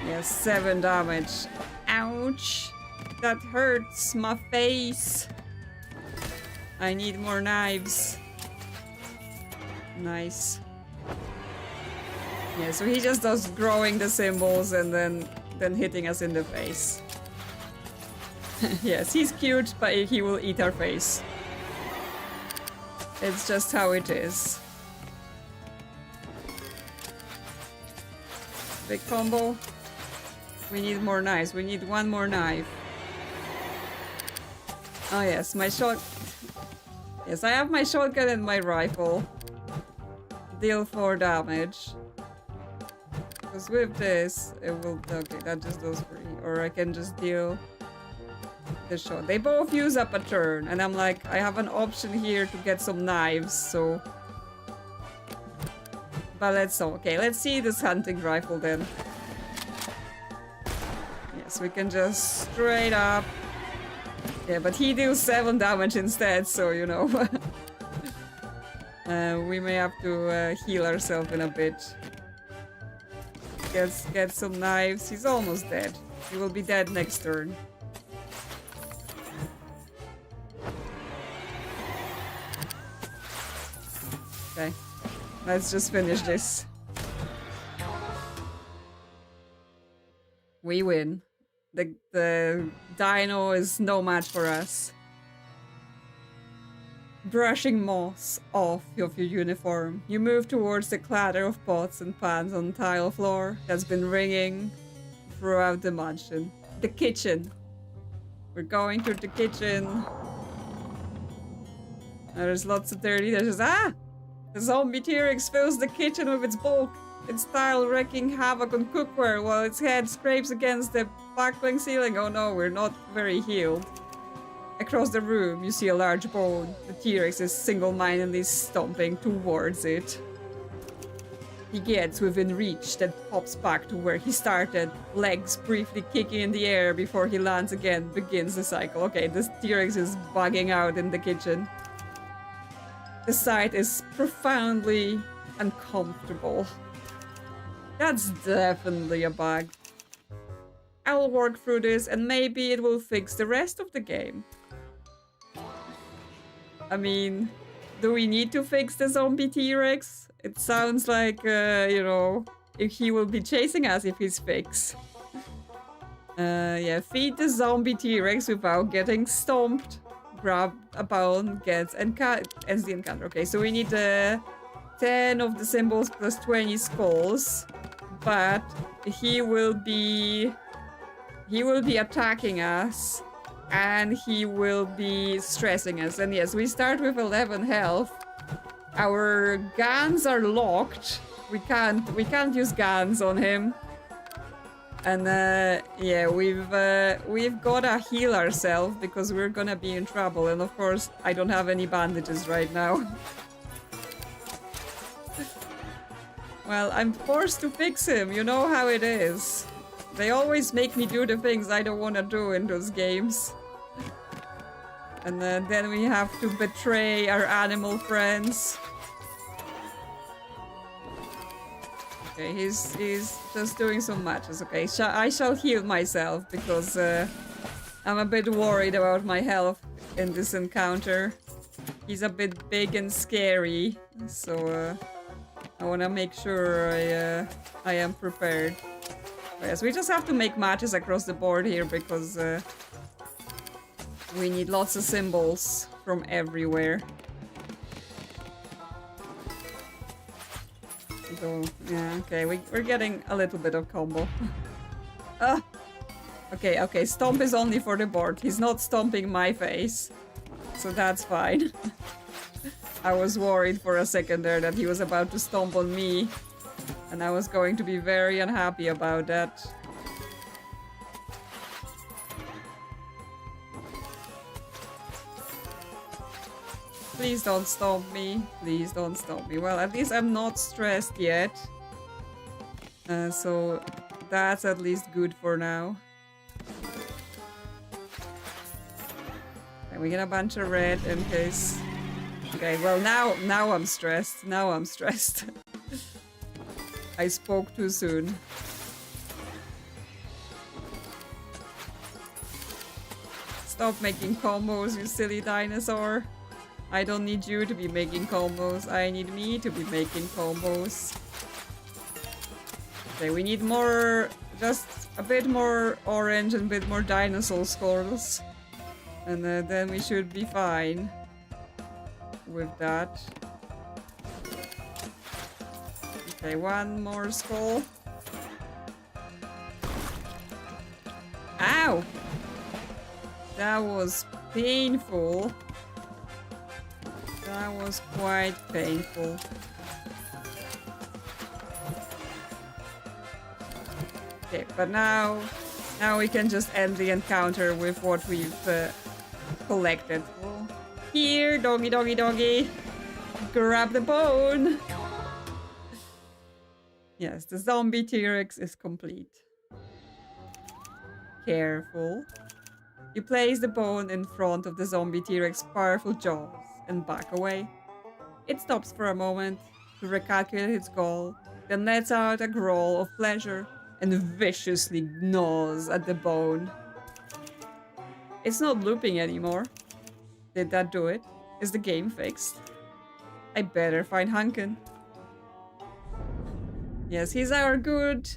Yes, 7 damage. Ouch! That hurts my face. I need more knives. Nice. Yeah, so he just does growing the symbols and then hitting us in the face. Yes, he's cute, but he will eat our face. It's just how it is. Big combo. We need more knives. We need one more knife. Oh yes, my shot. Yes, I have my shotgun and my rifle. Deal 4 damage. Because with this, it will... Okay, that just does 3. Or I can just deal the shot. They both use up a turn. And I'm like, I have an option here to get some knives, so... But let's... Okay, let's see this hunting rifle then. Yes, we can just straight up... Yeah, but he deals 7 damage instead, so you know. We may have to heal ourselves in a bit. Get some knives. He's almost dead. He will be dead next turn. Okay, let's just finish this. We win. The dino is no match for us. Brushing moss off of your uniform, you move towards the clatter of pots and pans on the tile floor that's been ringing throughout the mansion. The kitchen. We're going to the kitchen. There's lots of dirty dishes. Ah! The zombie T-Rex fills the kitchen with its bulk. Its style wreaking havoc on cookware while its head scrapes against the buckling ceiling. Oh no, we're not very healed. Across the room, you see a large bone. The T-Rex is single-mindedly stomping towards it. He gets within reach, then pops back to where he started, legs briefly kicking in the air before he lands again, begins the cycle. Okay, this T-Rex is bugging out in the kitchen. The sight is profoundly uncomfortable. That's definitely a bug. I'll work through this and maybe it will fix the rest of the game. I mean, do we need to fix the zombie T-Rex? It sounds like, you know, if he will be chasing us if he's fixed. Yeah, feed the zombie T-Rex without getting stomped. Grab a bone, ends the encounter. Okay, so we need 10 of the symbols plus 20 skulls. But he will be attacking us. And he will be stressing us. And yes, we start with 11 health. Our guns are locked. We can't use guns on him. And yeah, we've gotta heal ourselves because we're gonna be in trouble. And of course, I don't have any bandages right now. Well, I'm forced to fix him. You know how it is. They always make me do the things I don't want to do in those games. And then we have to betray our animal friends. Okay, he's just doing some matches. Okay, I shall heal myself because I'm a bit worried about my health in this encounter. He's a bit big and scary, so I want to make sure I am prepared. But yes, we just have to make matches across the board here because we need lots of symbols from everywhere. So, yeah, okay, we're getting a little bit of combo. Okay, stomp is only for the board. He's not stomping my face. So that's fine. I was worried for a second there that he was about to stomp on me. And I was going to be very unhappy about that. Please don't stomp me. Please don't stomp me. Well, at least I'm not stressed yet. So that's at least good for now. And we get a bunch of red in case... Okay, well now I'm stressed. Now I'm stressed. I spoke too soon. Stop making combos, you silly dinosaur. I don't need you to be making combos. I need me to be making combos. Okay, we need more... Just a bit more orange and a bit more dinosaur skulls. And then we should be fine with that. Okay, one more skull. Ow! That was painful. That was quite painful. Okay, but now we can just end the encounter with what we've collected. Oh. Here, doggy, doggy, doggy. Grab the bone. Yes, the zombie T-Rex is complete. Careful. You place the bone in front of the zombie T-Rex's powerful jaws and back away. It stops for a moment to recalculate its goal, then lets out a growl of pleasure and viciously gnaws at the bone. It's not looping anymore. Did that do it? Is the game fixed? I better find Hanken. Yes, he's our good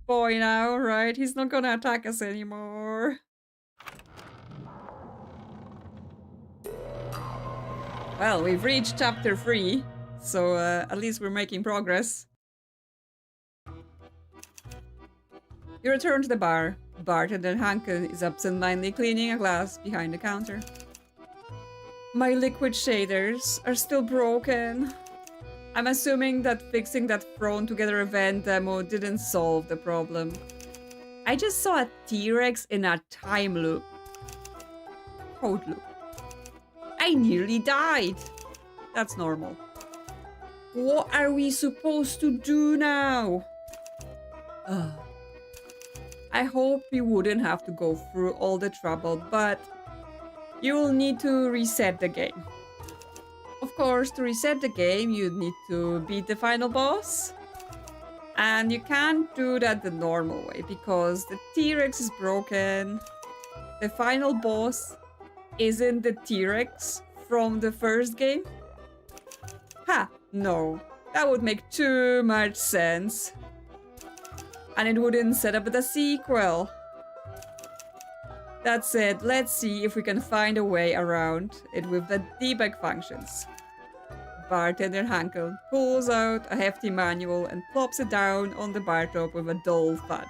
boy now, right? He's not gonna attack us anymore. Well, we've reached chapter 3, so at least we're making progress. You return to the bar. Bartender Hanken is absent-mindedly cleaning a glass behind the counter. My liquid shaders are still broken. I'm assuming that fixing that thrown together event demo didn't solve the problem. I just saw a T-Rex in a time loop. Code loop. I nearly died. That's normal. What are we supposed to do now? I hope we wouldn't have to go through all the trouble, but you will need to reset the game. Of course, to reset the game, you need to beat the final boss. And you can't do that the normal way, because the T-Rex is broken. The final boss isn't the T-Rex from the first game? Ha! No. That would make too much sense. And it wouldn't set up the sequel. That said, let's see if we can find a way around it with the debug functions. Bartender Hankel pulls out a hefty manual and plops it down on the bar top with a dull thud.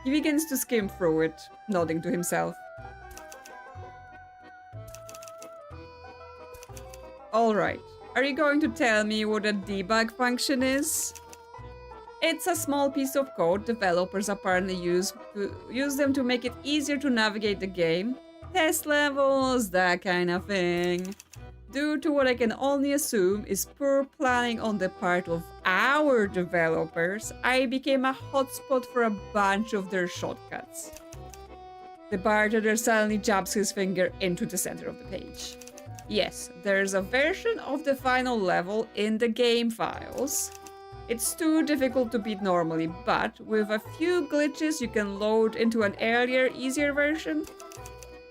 He begins to skim through it, nodding to himself. Alright, are you going to tell me what a debug function is? It's a small piece of code developers apparently use them to make it easier to navigate the game. Test levels, that kind of thing. Due to what I can only assume is poor planning on the part of our developers, I became a hotspot for a bunch of their shortcuts. The bartender suddenly jabs his finger into the center of the page. Yes, there's a version of the final level in the game files. It's too difficult to beat normally, but with a few glitches you can load into an earlier, easier version.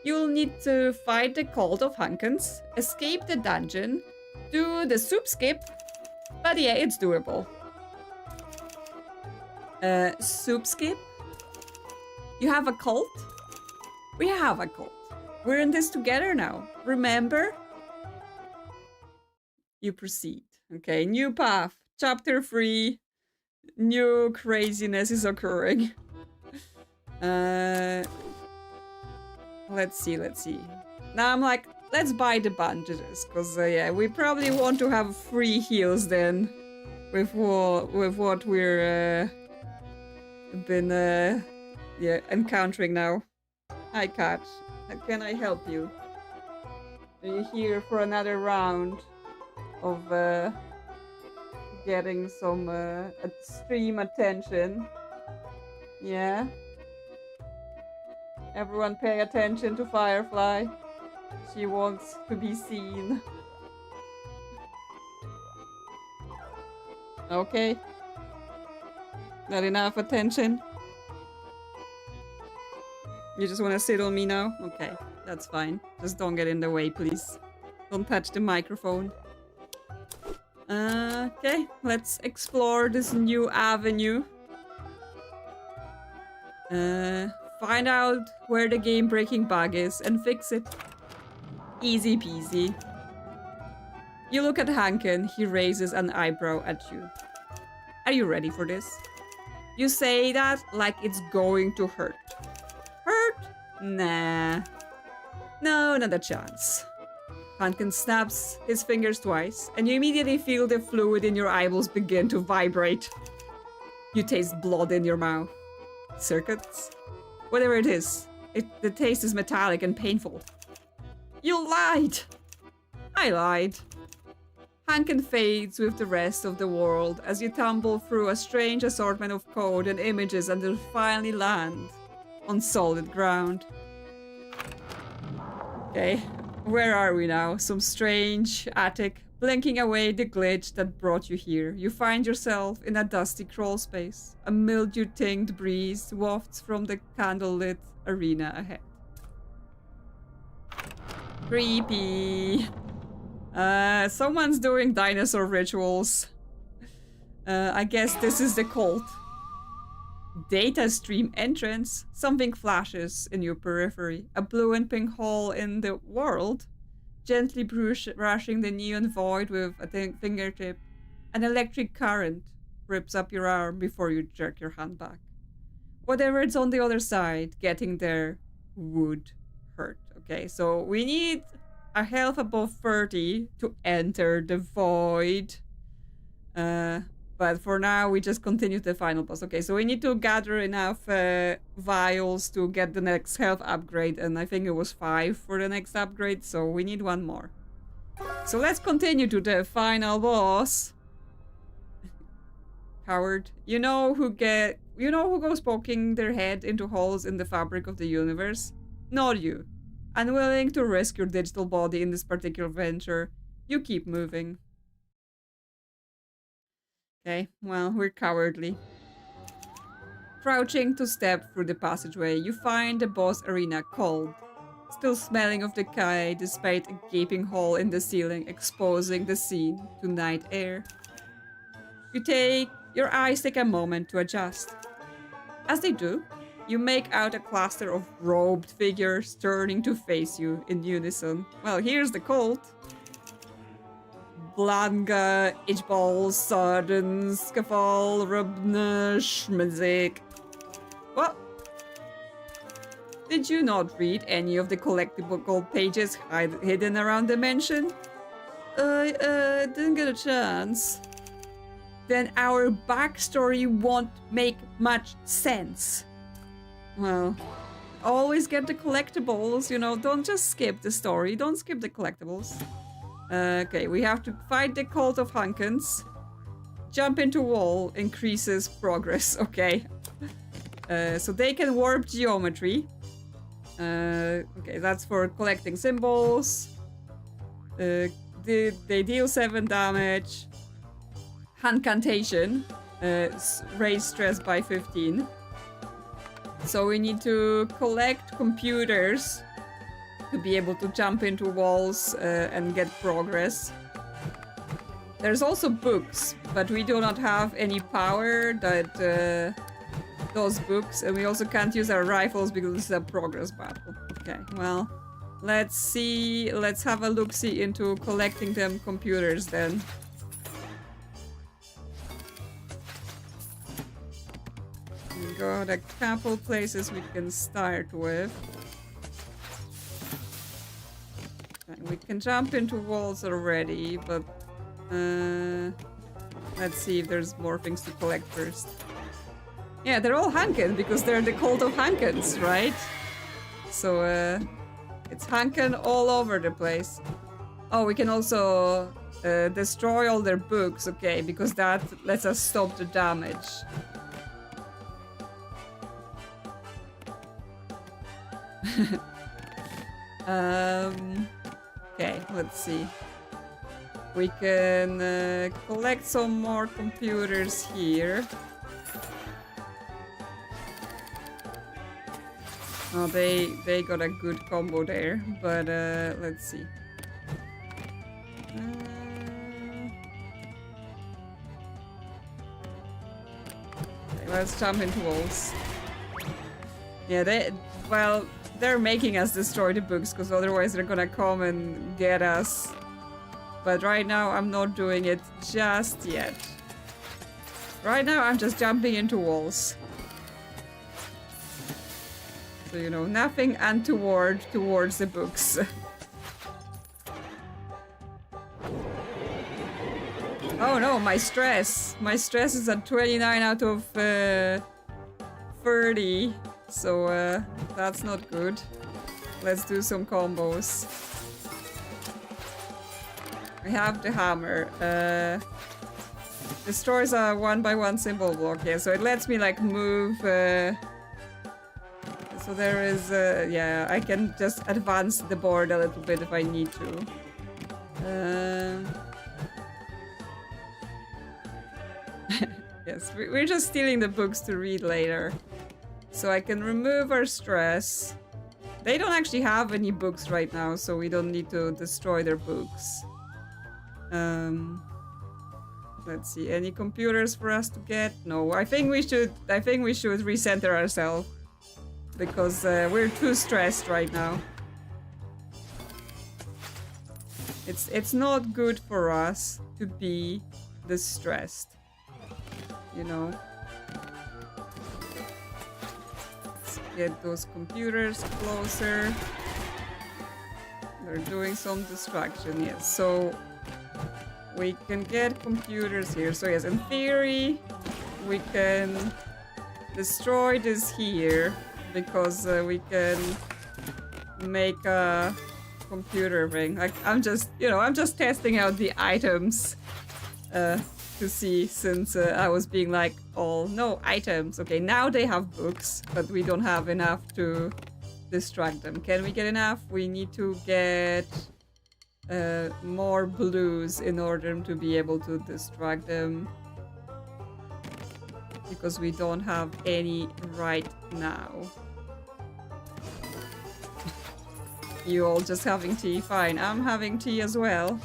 You'll need to fight the cult of Hankens, escape the dungeon, do the soup skip, but yeah, it's doable. Soup skip? You have a cult? We have a cult. We're in this together now, remember? You proceed. Okay, new path. Chapter 3. New craziness is occurring. Let's see. Now I'm like, let's buy the bandages, because yeah, we probably want to have free heals then, with what we're been encountering now. Hi, cat. How can I help you? Are you here for another round of getting some stream attention? Yeah. Everyone pay attention to Firefly. She wants to be seen. Okay. Not enough attention? You just want to sit on me now? Okay, that's fine. Just don't get in the way, please. Don't touch the microphone. Okay, let's explore this new avenue. Find out where the game-breaking bug is and fix it. Easy peasy. You look at Hanken, he raises an eyebrow at you. Are you ready for this? You say that like it's going to hurt. Hurt? Nah. No, not a chance. Hankin snaps his fingers twice, and you immediately feel the fluid in your eyeballs begin to vibrate. You taste blood in your mouth. Circuits? Whatever it is, the taste is metallic and painful. You lied! I lied. Hankin fades with the rest of the world as you tumble through a strange assortment of code and images until finally land on solid ground. Okay, where are we now? Some strange attic, blinking away the glitch that brought you here. You find yourself in a dusty crawl space. A mildew-tinged breeze wafts from the candlelit arena ahead. Creepy. Someone's doing dinosaur rituals. I guess this is the cult. Data stream entrance. Something flashes in your periphery. A blue and pink hole in the world. Gently brushing the neon void with a fingertip. An electric current rips up your arm before you jerk your hand back. Whatever it's on the other side, getting there would hurt. Okay, so we need a health above 30 to enter the void. But for now, we just continue the final boss. Okay, so we need to gather enough vials to get the next health upgrade. And I think it was 5 for the next upgrade, so we need 1 more. So let's continue to the final boss. Coward. You know who goes poking their head into holes in the fabric of the universe? Not you. Unwilling to risk your digital body in this particular venture, you keep moving. Okay, well, we're cowardly. Crouching to step through the passageway, you find the boss arena cold. Still smelling of decay despite a gaping hole in the ceiling exposing the scene to night air. Your eyes take a moment to adjust. As they do, you make out a cluster of robed figures turning to face you in unison. Well, here's the cult. Blanga, Itchball, Sarden, Skafal, Rubna, Schmizik. What? Did you not read any of the collectible pages hidden around the mansion? Didn't get a chance. Then our backstory won't make much sense. Well, always get the collectibles, you know, don't just skip the story, don't skip the collectibles. Okay, we have to fight the cult of Hankins. Jump into wall increases progress, okay. So they can warp geometry. Okay, that's for collecting symbols. They deal 7 damage. Handcantation. Raise stress by 15. So we need to collect computers to be able to jump into walls and get progress. There's also books, but we do not have any power that those books, and we also can't use our rifles because this is a progress battle. Okay, well, let's see. Let's have a look-see into collecting them computers then. We got a couple places we can start with. We can jump into walls already, but let's see if there's more things to collect first. Yeah, they're all Hankin because they're the cult of Hankins, right? So it's Hankin all over the place. Oh, we can also destroy all their books, okay, because that lets us stop the damage. Okay, let's see. We can collect some more computers here. Oh, they got a good combo there, but let's see. Okay, let's jump into walls. Yeah, they're making us destroy the books because otherwise they're gonna come and get us. But right now I'm not doing it just yet. Right now I'm just jumping into walls. So, you know, nothing untoward towards the books. Oh no, my stress. My stress is at 29 out of 30. So that's not good. Let's do some combos. I have the hammer. Destroys a 1x1 symbol block. Yeah, so it lets me like move. So there is, yeah, I can just advance the board a little bit if I need to. Yes, we're just stealing the books to read later. So I can remove our stress. They don't actually have any books right now, so we don't need to destroy their books. Let's see, any computers for us to get? No, I think we should recenter ourselves. Because we're too stressed right now. It's not good for us to be this stressed. You know. Let's get those computers closer. They're doing some distraction, yes. So we can get computers here. So yes, in theory, we can destroy this here. Because we can make a computer thing. Like, I'm just testing out the items to see, since I was being like, oh, no items. Okay, now they have books, but we don't have enough to distract them. Can we get enough? We need to get more blues in order to be able to distract them. Because we don't have any right now. You all just having tea? Fine, I'm having tea as well.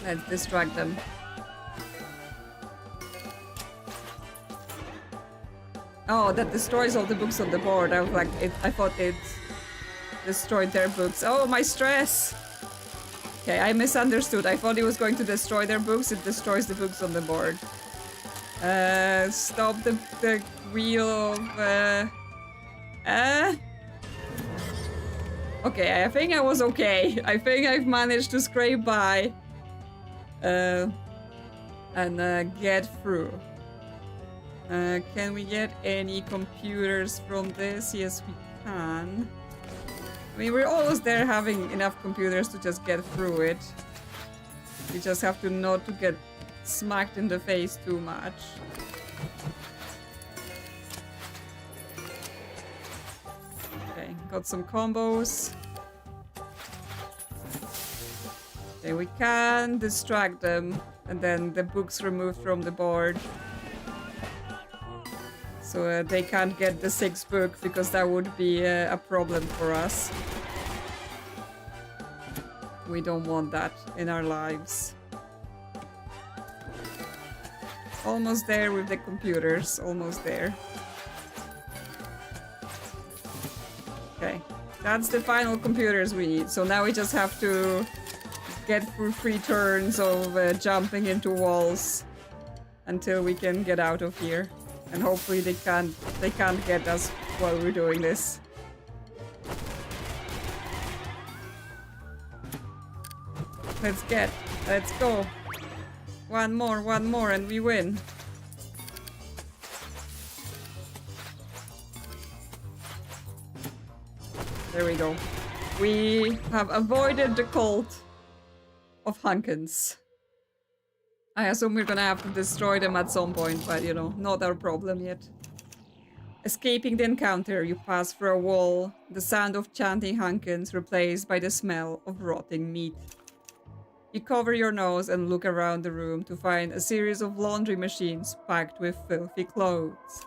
Let's distract them. Oh, that destroys all the books on the board. I was like, I thought it destroyed their books. Oh, my stress! Okay, I misunderstood. I thought it was going to destroy their books. It destroys the books on the board. Stop the wheel of... Okay, I think I was okay. I think I've managed to scrape by. And get through. Can we get any computers from this? Yes, we can. I mean, we're almost there having enough computers to just get through it. We just have to not to get smacked in the face too much. Okay, got some combos. Okay, we can distract them, and then the book's removed from the board. So they can't get the 6th book, because that would be a problem for us. We don't want that in our lives. Almost there with the computers, almost there. Okay, that's the final computers we need. So now we just have to get through 3 turns of jumping into walls until we can get out of here. And hopefully they can't get us while we're doing this. Let's go. One more, and we win. There we go. We have avoided the cult of Hunkins. I assume we're gonna have to destroy them at some point, but you know, not our problem yet. Escaping the encounter, you pass through a wall, the sound of chanting Hunkins replaced by the smell of rotting meat. You cover your nose and look around the room to find a series of laundry machines packed with filthy clothes.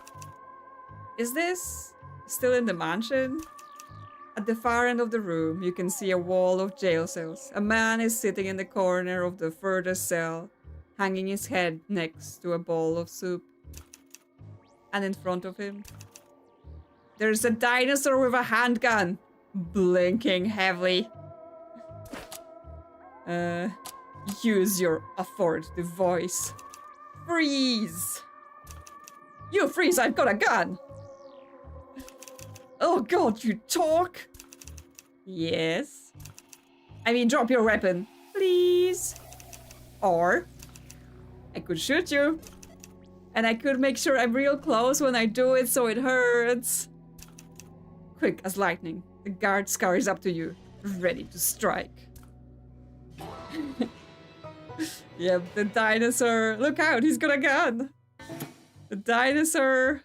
Is this still in the mansion? At the far end of the room, you can see a wall of jail cells. A man is sitting in the corner of the furthest cell, hanging his head next to a bowl of soup. And in front of him, there's a dinosaur with a handgun, blinking heavily. Use your authoritative voice. Freeze! You freeze, I've got a gun! Oh god, you talk? Yes. I mean, drop your weapon, please. Or I could shoot you. And I could make sure I'm real close when I do it so it hurts. Quick as lightning, the guard scurries up to you, ready to strike. Yep, the dinosaur. Look out, he's got a gun. The dinosaur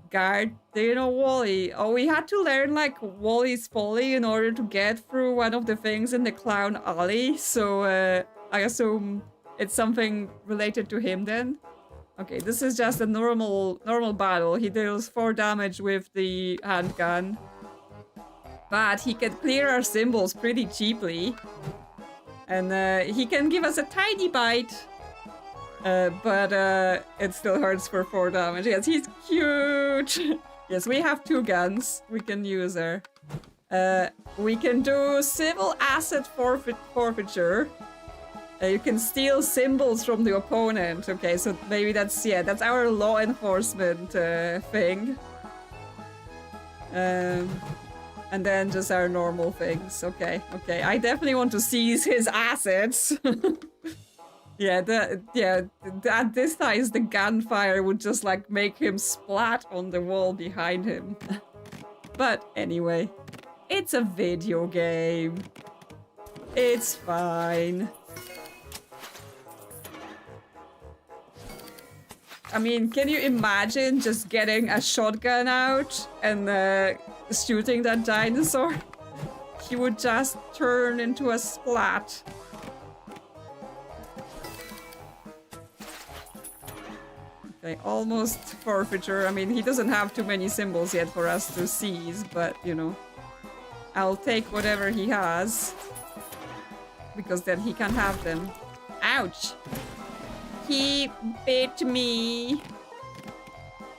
guard, do you know Wally? Oh, we had to learn like Wally's folly in order to get through one of the things in the clown alley. So I assume it's something related to him then. Okay, this is just a normal battle. He deals 4 damage with the handgun. But he can clear our symbols pretty cheaply. And he can give us a tiny bite. But it still hurts for 4 damage. Yes, he's cute! Yes, we have 2 guns we can use there. We can do civil asset forfeiture. You can steal symbols from the opponent. Okay, so maybe that's, yeah, that's our law enforcement thing. And then just our normal things. Okay, okay. I definitely want to seize his assets. Yeah, at this size, the gunfire would just like make him splat on the wall behind him. But anyway, it's a video game. It's fine. I mean, can you imagine just getting a shotgun out and shooting that dinosaur? He would just turn into a splat. Okay, almost forfeiture. I mean, he doesn't have too many symbols yet for us to seize, but, you know, I'll take whatever he has. Because then he can have them. Ouch! He bit me.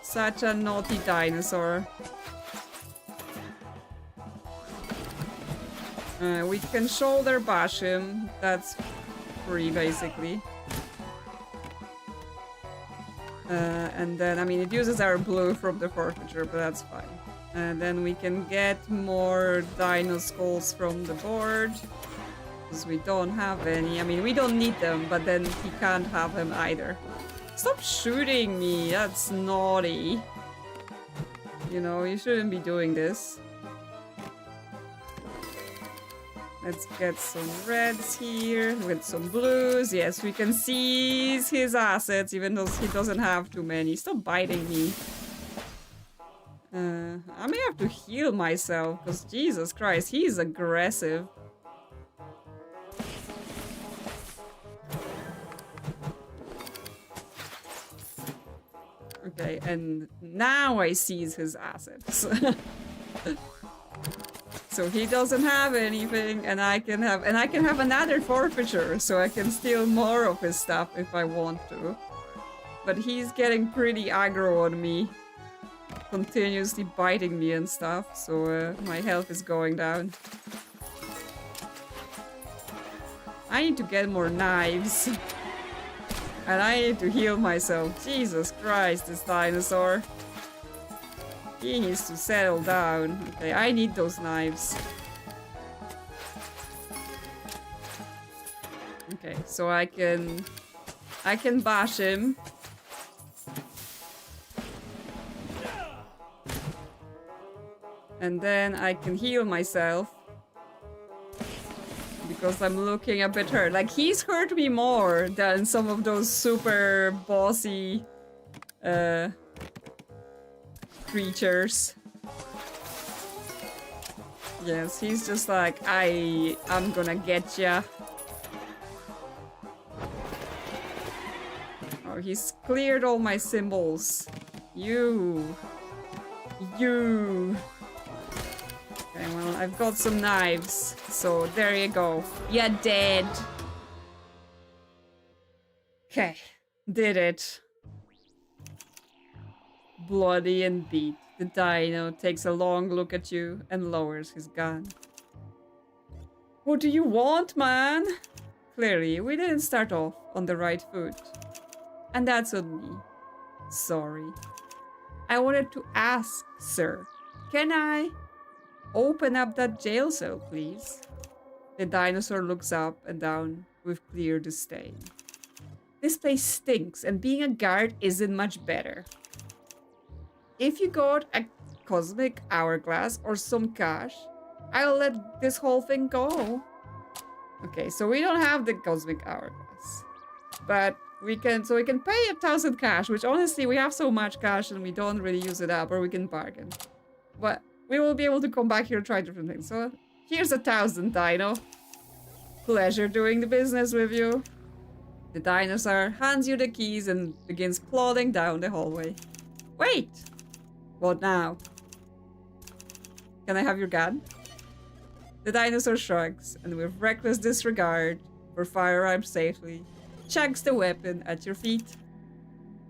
Such a naughty dinosaur. We can shoulder bash him. That's free, basically. And then, I mean, it uses our blue from the forfeiture, but that's fine. And then we can get more dino skulls from the board. Because we don't have any. I mean, we don't need them, but then he can't have them either. Stop shooting me, that's naughty. You know, you shouldn't be doing this. Let's get some reds here with some blues. Yes, we can seize his assets, even though he doesn't have too many. Stop biting me. I may have to heal myself, because Jesus Christ, he's aggressive. Okay, and now I seize his assets. So he doesn't have anything, and I can have another forfeiture, so I can steal more of his stuff if I want to. But he's getting pretty aggro on me, continuously biting me and stuff, so my health is going down. I need to get more knives. And I need to heal myself. Jesus Christ, this dinosaur. He needs to settle down. Okay, I need those knives. Okay, so I can bash him. And then I can heal myself. Because I'm looking a bit hurt. Like, he's hurt me more than some of those super bossy creatures. Yes, he's just like, I'm gonna get ya. Oh, he's cleared all my symbols. You. Okay, well, I've got some knives, so there you go. You're dead. Okay, did it. Bloody and beat. The dino takes a long look at you and lowers his gun. What do you want, man? Clearly, we didn't start off on the right foot. And that's on me. Sorry. I wanted to ask, sir, can I open up that jail cell, please? The dinosaur looks up and down with clear disdain. This place stinks, and being a guard isn't much better. If you got a cosmic hourglass or some cash, I'll let this whole thing go. Okay, so we don't have the cosmic hourglass, but we can pay 1,000 cash, which honestly we have so much cash and we don't really use it up, or we can bargain. But we will be able to come back here and try different things. So here's 1,000, Dino. Pleasure doing the business with you. The dinosaur hands you the keys and begins plodding down the hallway. Wait! What now? Can I have your gun? The dinosaur shrugs and with reckless disregard for firearm safety, chucks the weapon at your feet.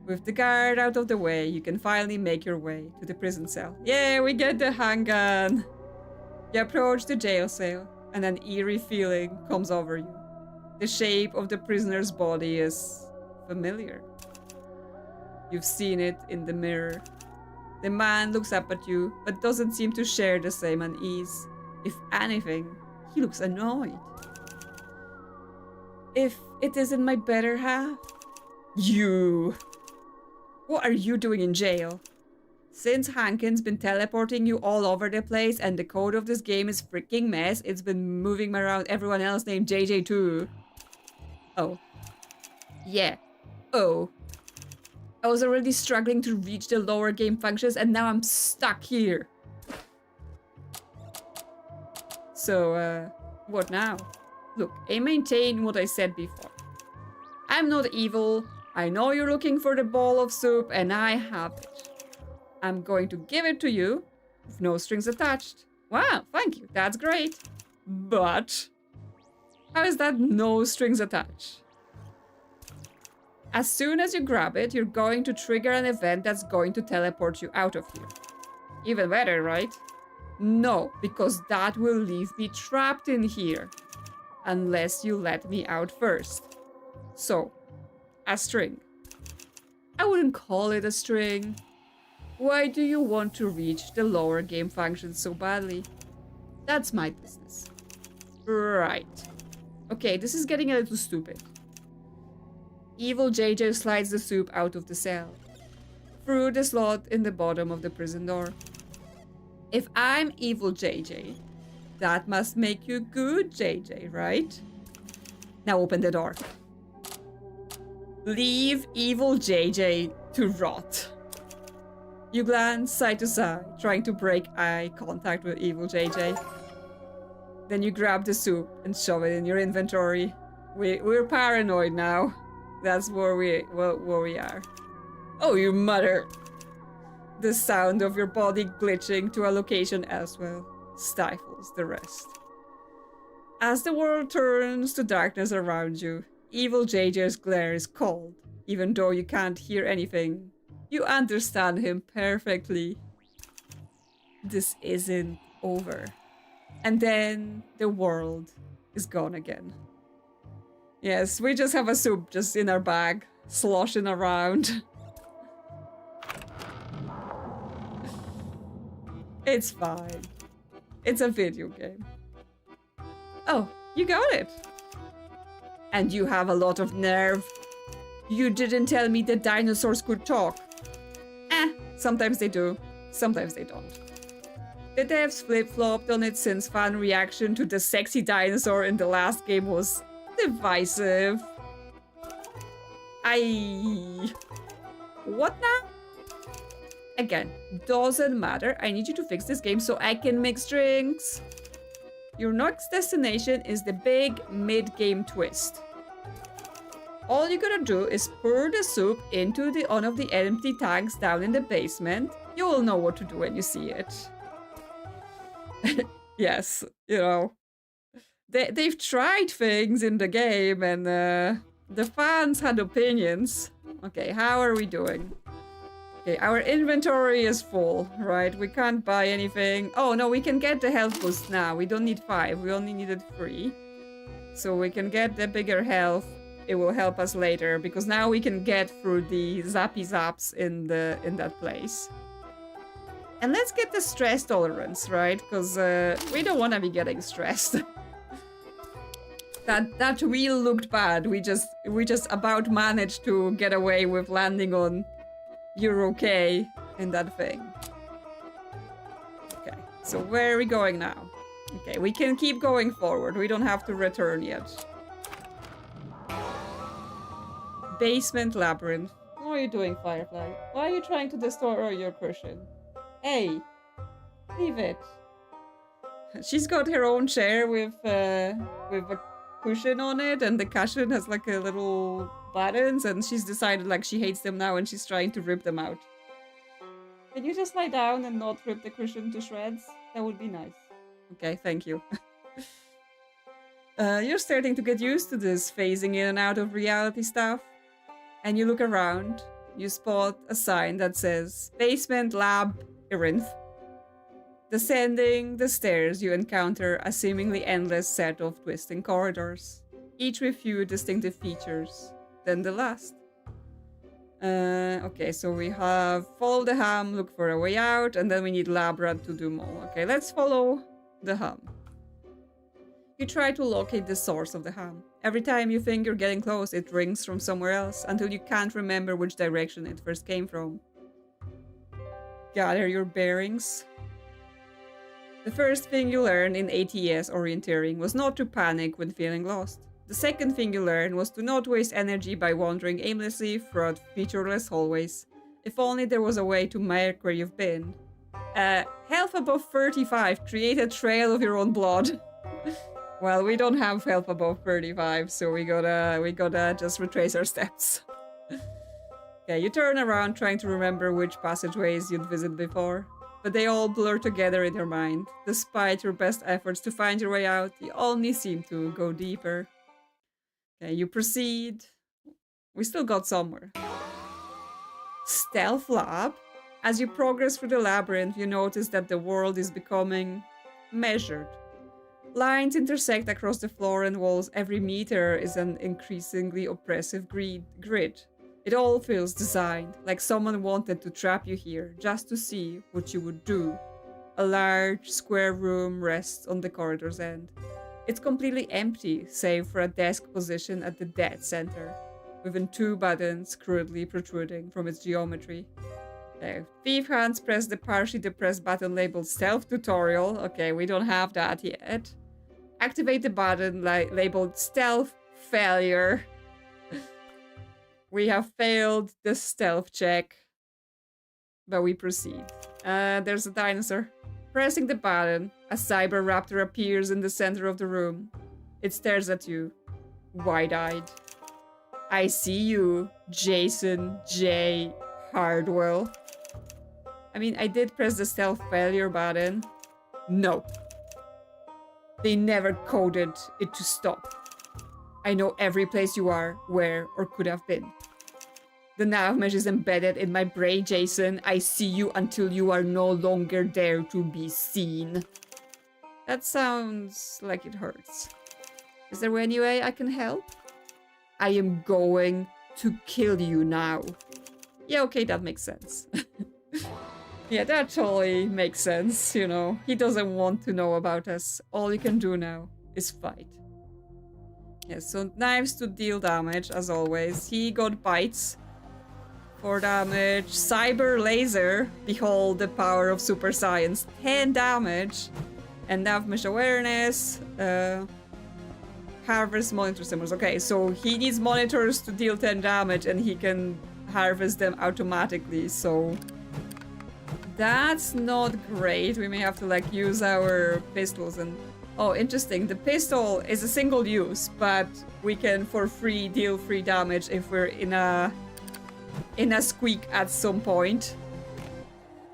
With the guard out of the way, you can finally make your way to the prison cell. Yeah, we get the handgun! You approach the jail cell and an eerie feeling comes over you. The shape of the prisoner's body is familiar. You've seen it in the mirror. The man looks up at you, but doesn't seem to share the same unease. If anything, he looks annoyed. If it isn't my better half? You! What are you doing in jail? Since Hankin's been teleporting you all over the place and the code of this game is freaking mess, it's been moving around everyone else named JJ too. Oh. Yeah. Oh. I was already struggling to reach the lower game functions and now I'm stuck here. So, what now? Look, I maintain what I said before. I'm not evil. I know you're looking for the bowl of soup and I have it. I'm going to give it to you with no strings attached. Wow, thank you. That's great. But how is that no strings attached? As soon as you grab it, you're going to trigger an event that's going to teleport you out of here. Even better, right? No, because that will leave me trapped in here. Unless you let me out first. So, a string. I wouldn't call it a string. Why do you want to reach the lower game functions so badly? That's my business. Right. Okay, this is getting a little stupid. Evil JJ slides the soup out of the cell, through the slot in the bottom of the prison door. If I'm evil JJ, that must make you good JJ, right? Now open the door. Leave evil JJ to rot. You glance side to side, trying to break eye contact with evil JJ. Then you grab the soup and shove it in your inventory. We're paranoid now. That's where we are. Oh, you mutter. The sound of your body glitching to a location elsewhere stifles the rest. As the world turns to darkness around you, evil JJ's glare is cold, even though you can't hear anything. You understand him perfectly. This isn't over. And then the world is gone again. Yes, we just have a soup just in our bag, sloshing around. It's fine. It's a video game. Oh, you got it. And you have a lot of nerve. You didn't tell me the dinosaurs could talk. Sometimes they do, sometimes they don't. The devs flip-flopped on it since fan reaction to the sexy dinosaur in the last game was divisive. What now? Again, doesn't matter. I need you to fix this game so I can mix drinks. Your next destination is the big mid-game twist. All you gotta do is pour the soup into one of the empty tanks down in the basement. You will know what to do when you see it. Yes, you know. They've tried things in the game and the fans had opinions. Okay, how are we doing? Okay, our inventory is full, right? We can't buy anything. Oh no, we can get the health boost now. We don't need 5, we only needed 3. So we can get the bigger health it will help us later, because now we can get through the zappy zaps in that place. And let's get the stress tolerance, right? Because we don't want to be getting stressed. That wheel looked bad. We just about managed to get away with landing on "you're okay" in that thing. Okay, so where are we going now? Okay, we can keep going forward. We don't have to return yet. Basement labyrinth. What are you doing, Firefly? Why are you trying to destroy your cushion? Hey, leave it. She's got her own chair with a cushion on it, and the cushion has like a little buttons, and she's decided like she hates them now and she's trying to rip them out. Can you just lie down and not rip the cushion to shreds? That would be nice. Okay, thank you. You're starting to get used to this phasing in and out of reality stuff. And you look around, you spot a sign that says Basement Labyrinth. Descending the stairs, you encounter a seemingly endless set of twisting corridors, each with few distinctive features than the last. Okay, so we have follow the hum, look for a way out, and then we need Labyrinth to do more. Okay, let's follow the hum. You try to locate the source of the hum. Every time you think you're getting close, it rings from somewhere else until you can't remember which direction it first came from. Gather your bearings. The first thing you learned in ATS orienteering was not to panic when feeling lost. The second thing you learned was to not waste energy by wandering aimlessly throughout featureless hallways. If only there was a way to mark where you've been. Health above 35, create a trail of your own blood. Well, we don't have health above 35, so we gotta just retrace our steps. Okay, you turn around trying to remember which passageways you'd visited before, but they all blur together in your mind. Despite your best efforts to find your way out, you only seem to go deeper. Okay, you proceed. We still got somewhere. Stealth lab? As you progress through the labyrinth, you notice that the world is becoming measured. Lines intersect across the floor and walls. Every meter is an increasingly oppressive grid. It all feels designed, like someone wanted to trap you here, just to see what you would do. A large, square room rests on the corridor's end. It's completely empty, save for a desk position at the dead center, within two buttons crudely protruding from its geometry. Thief hands press the partially depressed button labeled Stealth Tutorial. Okay, we don't have that yet. Activate the button labeled Stealth Failure. We have failed the stealth check, but we proceed. There's a dinosaur. Pressing the button, a cyber raptor appears in the center of the room. It stares at you, wide-eyed. I see you, Jason J. Hardwell. I mean, I did press the stealth failure button. No. They never coded it to stop. I know every place you are, where, or could have been. The nav mesh is embedded in my brain, Jason. I see you until you are no longer there to be seen. That sounds like it hurts. Is there any way I can help? I am going to kill you now. Yeah, okay, that makes sense. Yeah, that totally makes sense, you know. He doesn't want to know about us. All you can do now is fight. Yes, so knives to deal damage, as always. He got bites for damage. Cyber laser. Behold the power of super science. 10 damage. And nav mesh awareness. Harvest monitor symbols. Okay, so he needs monitors to deal 10 damage, and he can harvest them automatically, so that's not great. We may have to like use our pistols. And oh, interesting, the pistol is a single use, but we can for free deal free damage if we're in a squeak at some point.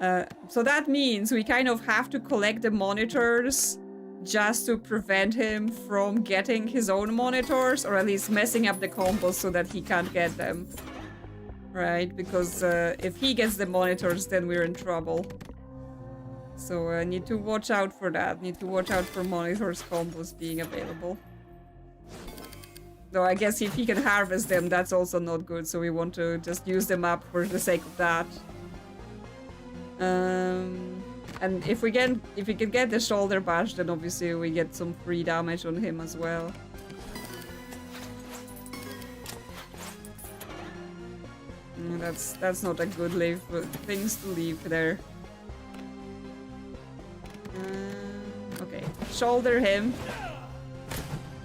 So that means we kind of have to collect the monitors just to prevent him from getting his own monitors, or at least messing up the combos so that he can't get them. Right, because if he gets the monitors, then we're in trouble. So I need to watch out for that. Need to watch out for monitors combos being available. Though I guess if he can harvest them, that's also not good, so we want to just use them up for the sake of that. And if we can get the shoulder bash, then obviously we get some free damage on him as well. That's not a good leave, things to leave there. Okay, shoulder him.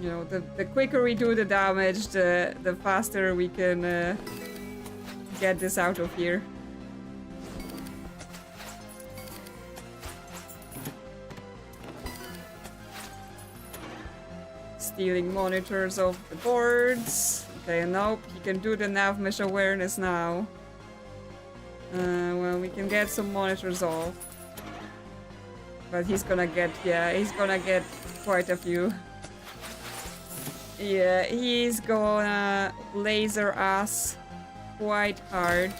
You know, the quicker we do the damage, the faster we can get this out of here. Stealing monitors off the boards. Okay, nope, he can do the nav mesh awareness now. Well, we can get some monitors off. But he's gonna get, yeah, he's gonna get quite a few. Yeah, he's gonna laser us quite hard.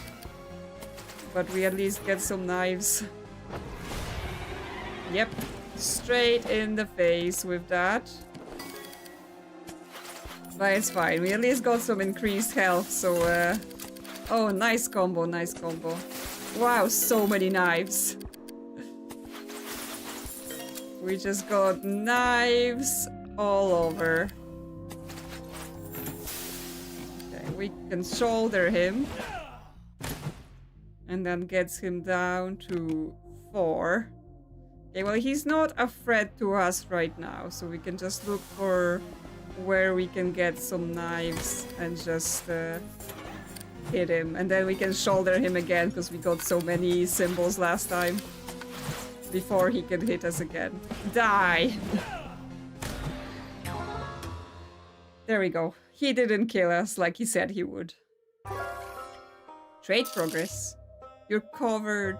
But we at least get some knives. Yep, straight in the face with that. But it's fine, we at least got some increased health, so oh, nice combo, nice combo. Wow, so many knives. We just got knives all over. Okay, we can shoulder him. And then gets him down to 4. Okay, well, he's not a threat to us right now, so we can just look for where we can get some knives and just hit him. And then we can shoulder him again, because we got so many symbols last time. Before he can hit us again. Die! There we go. He didn't kill us like he said he would. Trade progress. You're covered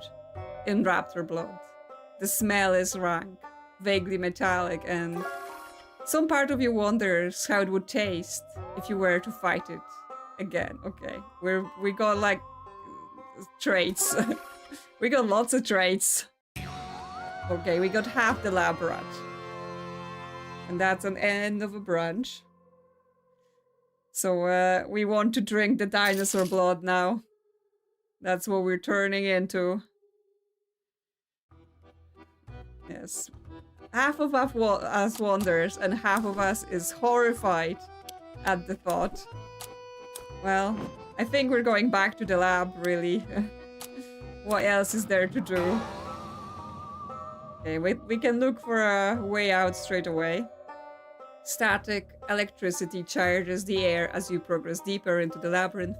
in raptor blood. The smell is rank, vaguely metallic, and some part of you wonders how it would taste if you were to fight it again. Okay, we got like traits. We got lots of traits. Okay, we got half the lab rat. And that's an end of a branch. So we want to drink the dinosaur blood now. That's what we're turning into. Yes. Half of us wonders and half of us is horrified at the thought. Well, I think we're going back to the lab, really. What else is there to do? Okay, we can look for a way out straight away. Static electricity charges the air as you progress deeper into the labyrinth.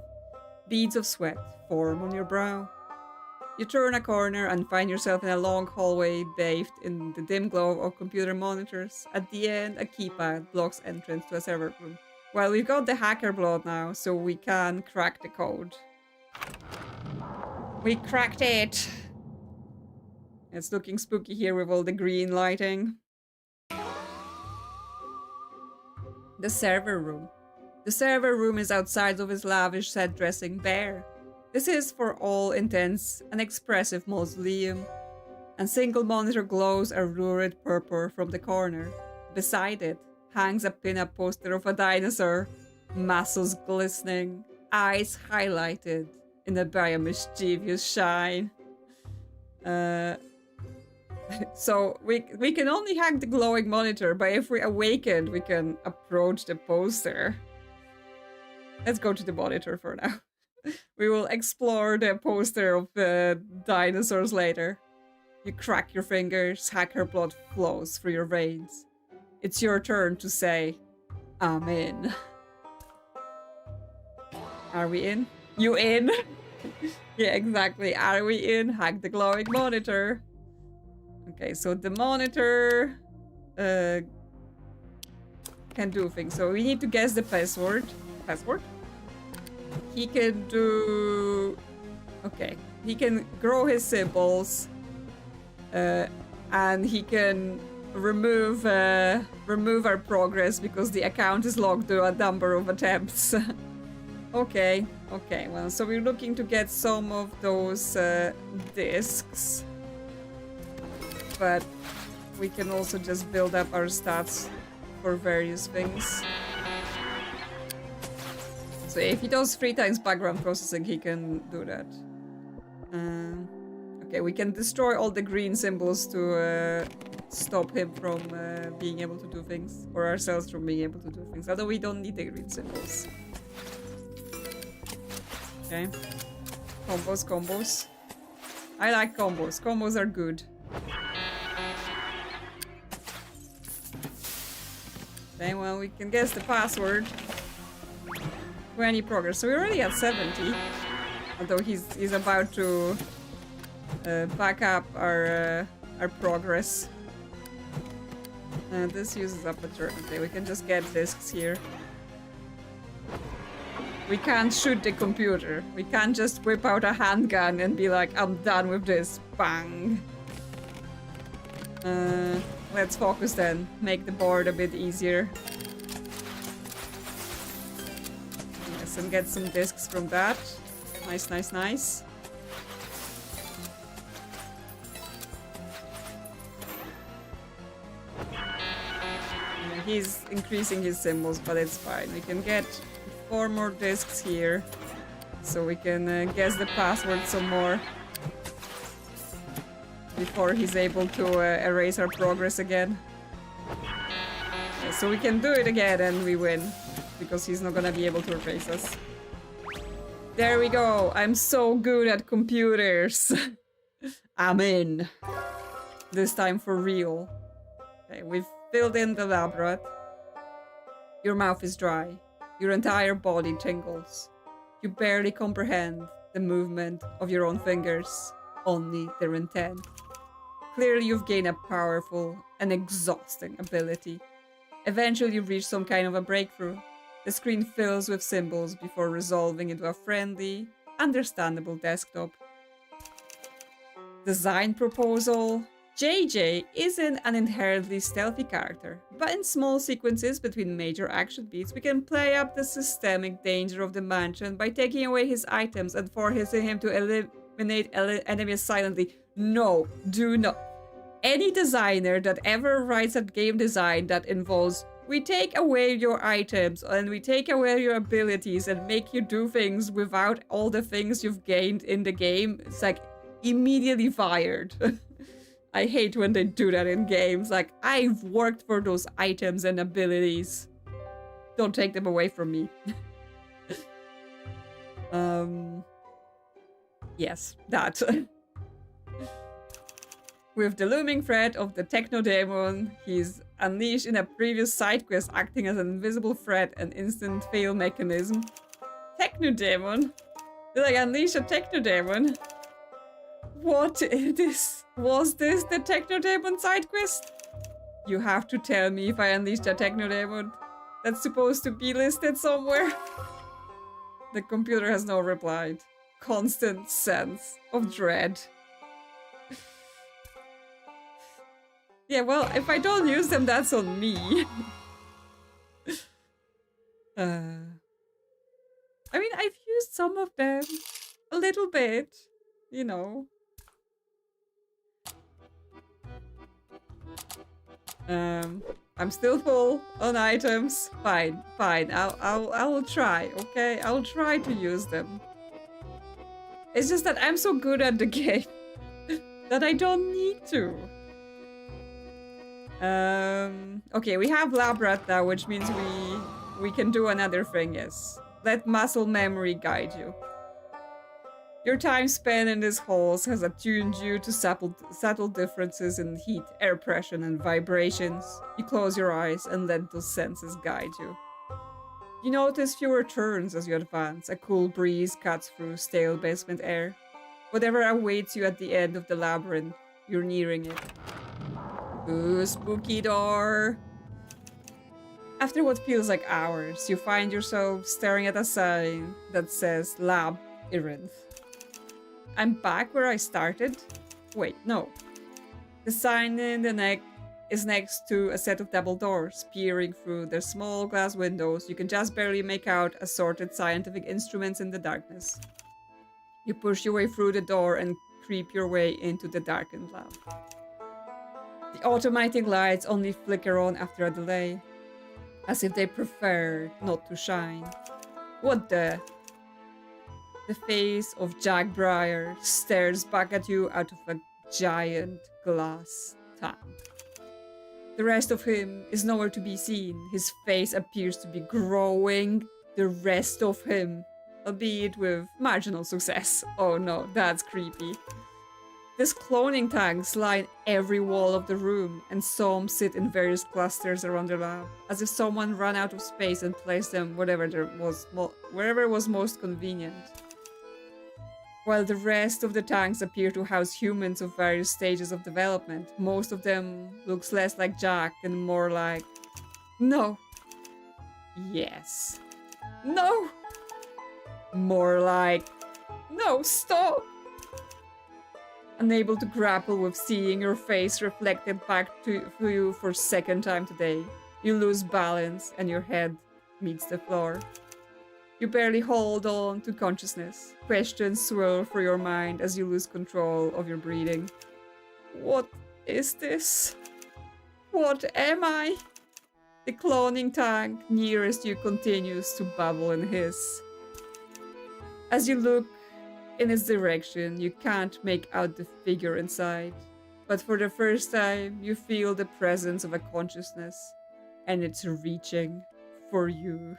Beads of sweat form on your brow. You turn a corner and find yourself in a long hallway bathed in the dim glow of computer monitors. At the end, a keypad blocks entrance to a server room. Well, we've got the hacker blood now, so we can crack the code. We cracked it! It's looking spooky here with all the green lighting. The server room. The server room is outside of his lavish set dressing bare. This is, for all intents, an expressive mausoleum, and single monitor glows a lurid purple from the corner. Beside it hangs a pin-up poster of a dinosaur, muscles glistening, eyes highlighted by a mischievous shine. So we can only hack the glowing monitor, but if we're awakened, we can approach the poster. Let's go to the monitor for now. We will explore the poster of the dinosaurs later. You crack your fingers, hacker blood flows through your veins. It's your turn to say, I'm in. Are we in? You in? Yeah, exactly. Are we in? Hack the glowing monitor. Okay, so the monitor can do things. So we need to guess the password. Password? He can do... Okay. He can grow his symbols. And he can remove our progress because the account is logged to a number of attempts. Okay. Okay, well, so we're looking to get some of those discs. But we can also just build up our stats for various things. So if he does 3 times background processing, he can do that. Okay, we can destroy all the green symbols to stop him from being able to do things, or ourselves from being able to do things. Although we don't need the green symbols. Okay. Combos, combos. I like combos. Combos are good. Okay, well, we can guess the password. 20 progress. So we're already at 70. Although he's about to back up our progress. This uses up a turn. Okay, we can just get discs here. We can't shoot the computer. We can't just whip out a handgun and be like, I'm done with this. Bang. Let's focus then. Make the board a bit easier. Yes, and get some discs from that. Nice, nice, nice. Yeah, he's increasing his symbols, but it's fine. We can get 4 more discs here, so we can guess the password some more before he's able to erase our progress again. Yeah, so we can do it again and we win, because he's not gonna be able to erase us. There we go. I'm so good at computers. I'm in. This time for real. Okay, we've filled in the lab rat. Your mouth is dry. Your entire body tingles. You barely comprehend the movement of your own fingers, only their intent. Clearly you've gained a powerful and exhausting ability. Eventually you reach some kind of a breakthrough. The screen fills with symbols before resolving into a friendly, understandable desktop. Design proposal. JJ isn't an inherently stealthy character, but in small sequences between major action beats, we can play up the systemic danger of the mansion by taking away his items and forcing him to eliminate enemies silently. No, do not. Any designer that ever writes a game design that involves we take away your items and we take away your abilities and make you do things without all the things you've gained in the game, it's like immediately fired. I hate when they do that in games. Like, I've worked for those items and abilities. Don't take them away from me. Yes, that. With the looming threat of the Techno-Demon, he's unleashed in a previous side quest acting as an invisible threat and instant fail mechanism. Techno-Demon? Did I unleash a Techno-Demon? What is this? Was this the Techno-Demon side quest? You have to tell me if I unleashed a Techno-Demon. That's supposed to be listed somewhere. The computer has no replied. Constant sense of dread. Yeah, well, if I don't use them, that's on me. I mean, I've used some of them. A little bit. You know. I'm still full on items. Fine, fine. I'll try, okay? I'll try to use them. It's just that I'm so good at the game that I don't need to. Okay, we have lab rat now, which means we can do another thing, yes. Let muscle memory guide you. Your time spent in these halls has attuned you to subtle differences in heat, air pressure, and vibrations. You close your eyes and let those senses guide you. You notice fewer turns as you advance. A cool breeze cuts through stale basement air. Whatever awaits you at the end of the labyrinth, you're nearing it. Ooh, spooky door! After what feels like hours, you find yourself staring at a sign that says Labyrinth. I'm back where I started? Wait, no. The sign in the neck is next to a set of double doors. Peering through their small glass windows, you can just barely make out assorted scientific instruments in the darkness. You push your way through the door and creep your way into the darkened lab. The automatic lights only flicker on after a delay, as if they prefer not to shine. What the? The face of Jack Briar stares back at you out of a giant glass tank. The rest of him is nowhere to be seen. His face appears to be growing. The rest of him, albeit with marginal success. Oh no, that's creepy. These cloning tanks line every wall of the room, and some sit in various clusters around the lab, as if someone ran out of space and placed them wherever was most convenient. While the rest of the tanks appear to house humans of various stages of development, most of them looks less like Jack and more like... No. Yes. No. More like... No, stop. Unable to grapple with seeing your face reflected back to you for a second time today, you lose balance and your head meets the floor. You barely hold on to consciousness. Questions swirl through your mind as you lose control of your breathing. What is this? What am I? The cloning tank nearest you continues to bubble and hiss. As you look in its direction, you can't make out the figure inside. But for the first time, you feel the presence of a consciousness, and it's reaching for you.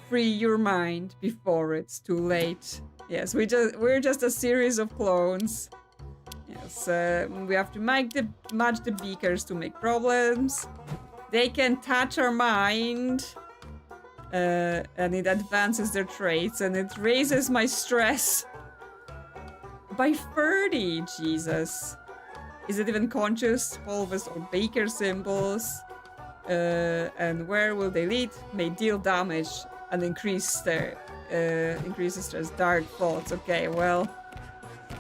Free your mind before it's too late. Yes, we're just a series of clones. Yes, we have to match the beakers to make problems. They can touch our mind, and it advances their traits, and it raises my stress by 30. Jesus, is it even conscious? Pulvers or beaker symbols, and where will they lead? May deal damage and increases stress. Dark thoughts. Okay, well,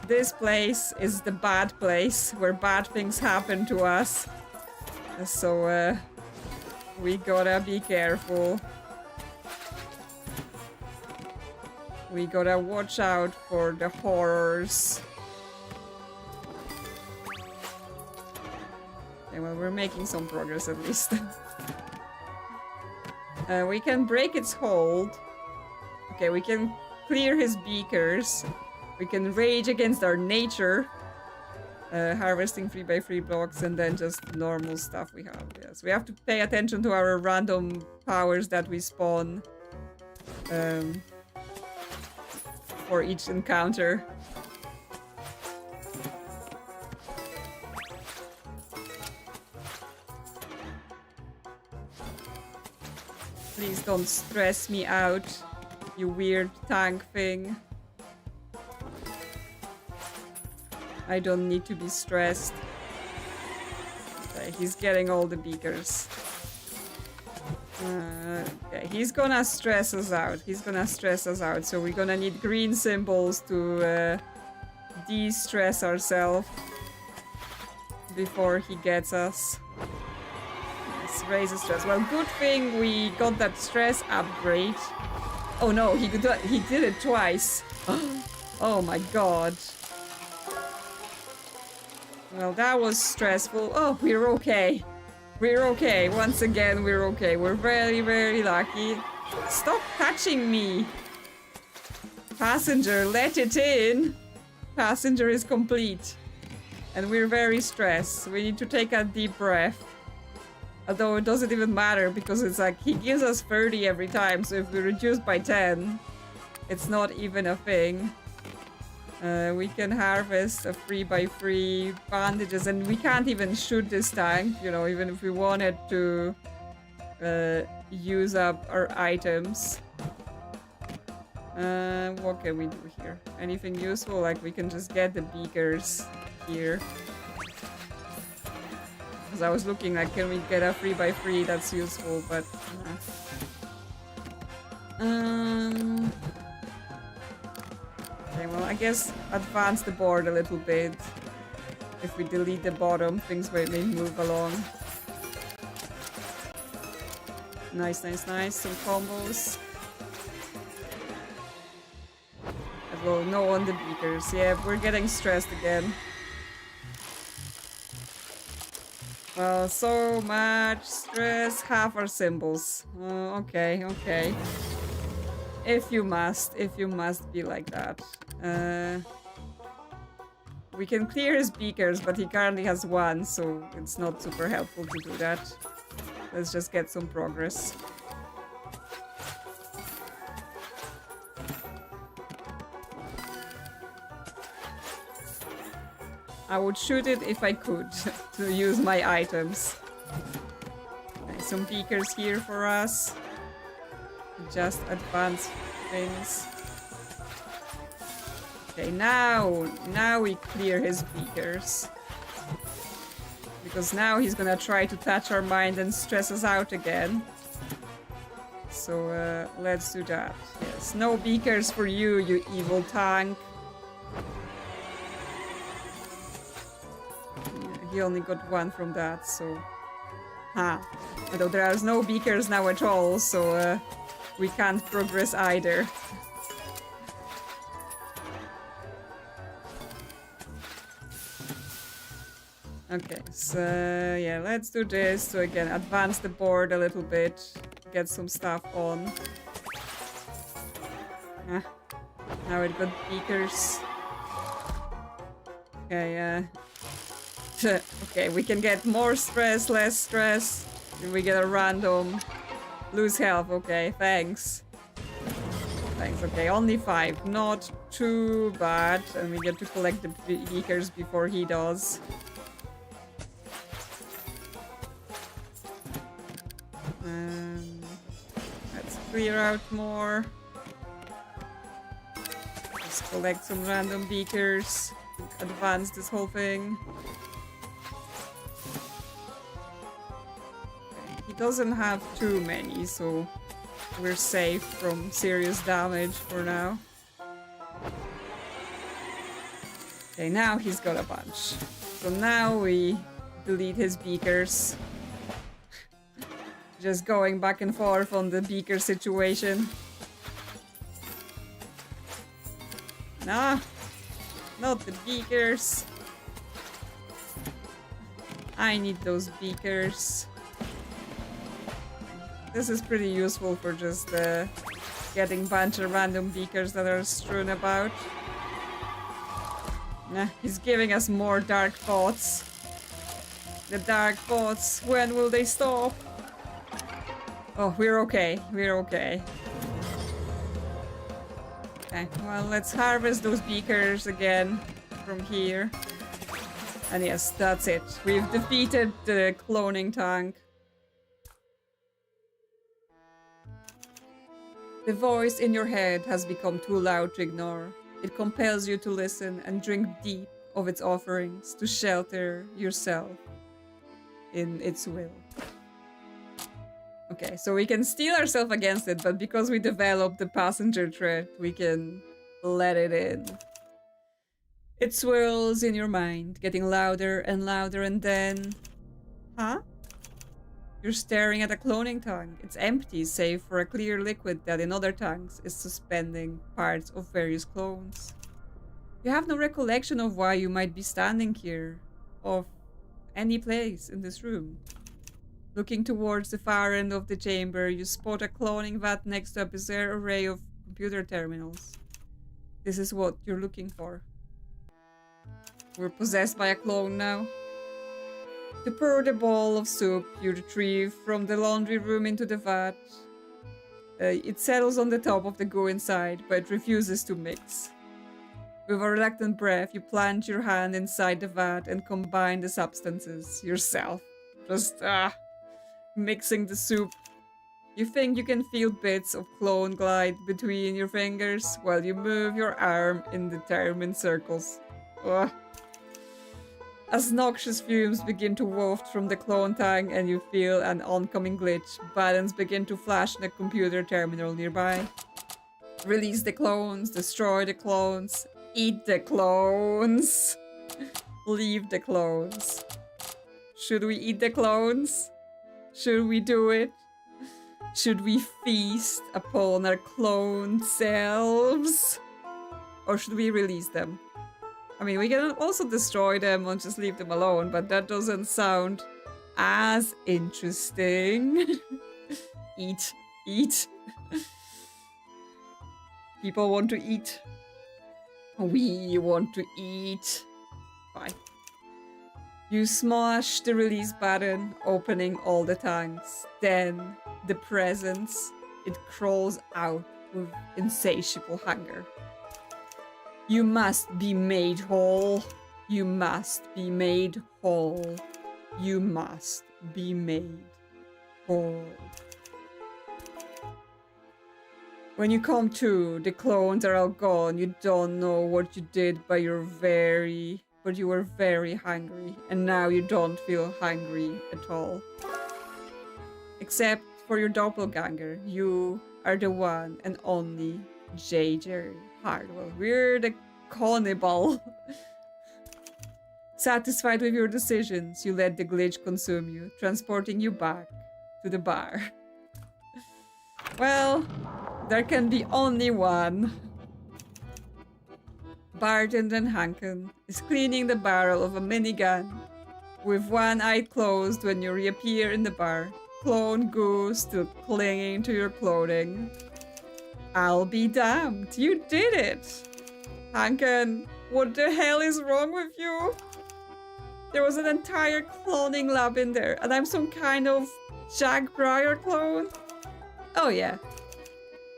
this place is the bad place where bad things happen to us. So we gotta be careful. We gotta watch out for the horrors. Okay, well, we're making some progress at least. We can break its hold. Okay, we can clear his beakers. We can rage against our nature. Harvesting 3x3 blocks, and then just normal stuff we have. Yes, we have to pay attention to our random powers that we spawn for each encounter. Please don't stress me out, you weird tank thing. I don't need to be stressed. Okay, he's getting all the beakers. Okay, he's gonna stress us out. He's gonna stress us out. So we're gonna need green symbols to de-stress ourselves before he gets us. Yes, raises stress. Well, good thing we got that stress upgrade. Oh no, he did it twice. Oh my god. Well, that was stressful. Oh, we're okay. We're okay. Once again, we're okay. We're very, very lucky. Stop touching me. Passenger, let it in. Passenger is complete. And we're very stressed. We need to take a deep breath. Although it doesn't even matter because it's like he gives us 30 every time. So if we reduce by 10, it's not even a thing. We can harvest a 3x3 bandages, and we can't even shoot this tank, you know, even if we wanted to use up our items. What can we do here? Anything useful? Like, we can just get the beakers here. Because I was looking like, can we get a 3x3 that's useful, but... Okay, well, I guess advance the board a little bit. If we delete the bottom, things may move along. Nice, nice, nice. Some combos. Well, no on the beakers. Yeah, we're getting stressed again. Well, so much stress, half our symbols. Okay, okay. If you must be like that. We can clear his beakers, but he currently has one, so it's not super helpful to do that. Let's just get some progress. I would shoot it if I could, to use my items. Okay, some beakers here for us. Just advance things. Okay, now we clear his beakers. Because now he's gonna try to touch our mind and stress us out again. So let's do that. Yes, no beakers for you, you evil tank. He only got one from that, so... Although there are no beakers now at all, so we can't progress either. Okay, so yeah, let's do this to again advance the board a little bit, get some stuff on. Now it got beakers. Okay, okay, we can get more stress, less stress. We get a random lose health. Okay, thanks. Thanks. Okay, only 5, not too bad, and we get to collect the beakers before he does. Let's clear out more. Just collect some random beakers. Advance this whole thing. He doesn't have too many, so we're safe from serious damage for now. Okay, now he's got a bunch. So now we delete his beakers. Just going back and forth on the beaker situation. Nah, not the beakers. I need those beakers. This is pretty useful for just getting a bunch of random beakers that are strewn about. Nah, he's giving us more dark thoughts. The dark thoughts, when will they stop? Oh, we're okay. We're okay. Okay, well, let's harvest those beakers again from here. And yes, that's it. We've defeated the cloning tank. The voice in your head has become too loud to ignore. It compels you to listen and drink deep of its offerings to shelter yourself in its will. Okay, so we can steel ourselves against it, but because we developed the passenger threat, we can let it in. It swirls in your mind, getting louder and louder, and then... Huh? You're staring at a cloning tank. It's empty, save for a clear liquid that in other tanks is suspending parts of various clones. You have no recollection of why you might be standing here, of any place in this room. Looking towards the far end of the chamber, you spot a cloning vat next to a bizarre array of computer terminals. This is what you're looking for. We're possessed by a clone now. To pour the bowl of soup you retrieve from the laundry room into the vat. It settles on the top of the goo inside, but it refuses to mix. With a reluctant breath, you plunge your hand inside the vat and combine the substances yourself. Just, mixing the soup. You think you can feel bits of clone glide between your fingers while you move your arm in determined circles. Ugh. As noxious fumes begin to waft from the clone tank and you feel an oncoming glitch, buttons begin to flash in a computer terminal nearby. Release the clones, destroy the clones, eat the clones, leave the clones. Should we eat the clones? Should we do it? Should we feast upon our cloned selves? Or should we release them? I mean, we can also destroy them or just leave them alone, but that doesn't sound as interesting. Eat, eat. People want to eat. We want to eat. Bye. You smash the release button, opening all the tanks. Then the presence, it crawls out with insatiable hunger. You must be made whole. You must be made whole. You must be made whole. When you come to, the clones are all gone. You don't know what you did, but you were very hungry. And now you don't feel hungry at all. Except for your doppelganger. You are the one and only JJ Hardwell. We're the cannibal. Satisfied with your decisions, you let the glitch consume you, transporting you back to the bar. Well, there can be only one. Bartender Hanken is cleaning the barrel of a minigun with one eye closed when you reappear in the bar. Clone goo still clinging to your clothing. I'll be damned, you did it! Hanken, what the hell is wrong with you? There was an entire cloning lab in there, and I'm some kind of Jack Briar clone? Oh yeah.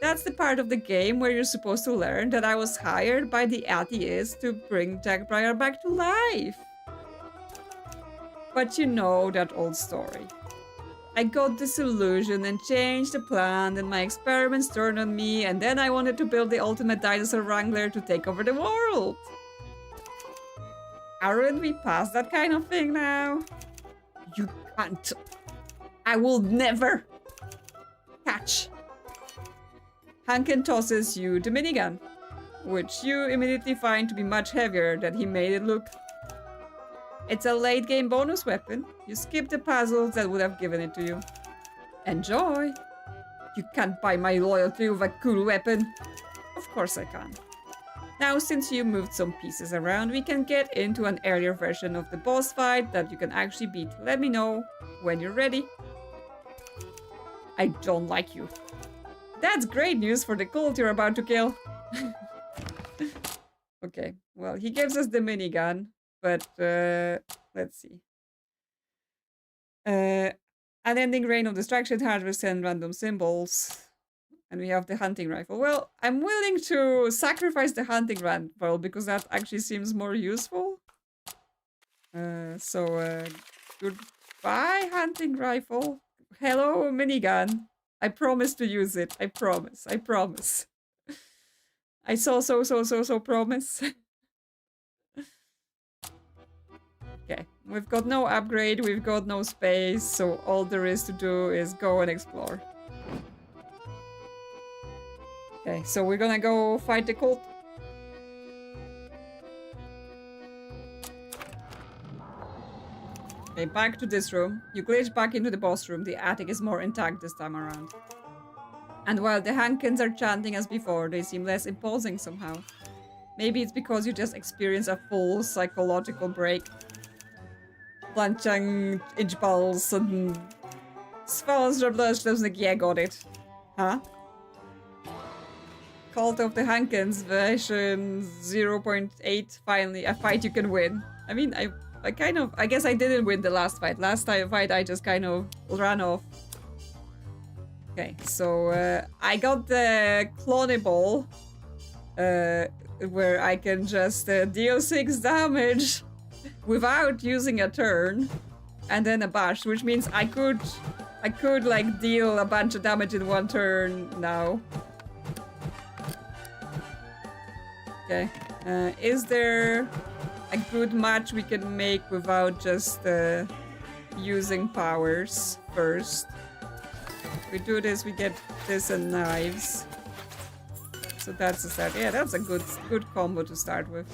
That's the part of the game where you're supposed to learn that I was hired by the atheists to bring Jack Briar back to life. But you know that old story. I got disillusioned and changed the plan, and my experiments turned on me, and then I wanted to build the ultimate dinosaur wrangler to take over the world. Aren't we past that kind of thing now? You can't. I will never catch. Hanken tosses you the minigun, which you immediately find to be much heavier than he made it look. It's a late game bonus weapon. You skip the puzzles that would have given it to you. Enjoy! You can't buy my loyalty with a cool weapon. Of course I can. Now, since you moved some pieces around, we can get into an earlier version of the boss fight that you can actually beat. Let me know when you're ready. I don't like you. That's great news for the cult you're about to kill. Okay, well, he gives us the minigun, but let's see. Unending rain of distraction, harvest and random symbols. And we have the hunting rifle. Well, I'm willing to sacrifice the hunting rifle because that actually seems more useful. Goodbye, hunting rifle. Hello, minigun. I promise to use it. I promise. I promise. I so promise. Okay, we've got no upgrade, we've got no space, so all there is to do is go and explore. Okay, so we're gonna go fight the cult. Okay, back to this room. You glitch back into the boss room. The attic is more intact this time around. And while the Hankins are chanting as before, they seem less imposing somehow. Maybe it's because you just experienced a full psychological break. Planchang, Idgeballs, and Svalsdrablush, like, yeah, got it. Huh? Cult of the Hankins version 0.8, finally, a fight you can win. I mean, I guess I didn't win the last fight. Last fight I just kind of ran off. Okay, so I got the clonable, where I can just deal 6 damage without using a turn, and then a bash, which means I could like deal a bunch of damage in 1 turn now. Okay, is there a good match we can make without just using powers first? We do this, we get this and knives. So that's a start. Yeah, that's a good combo to start with.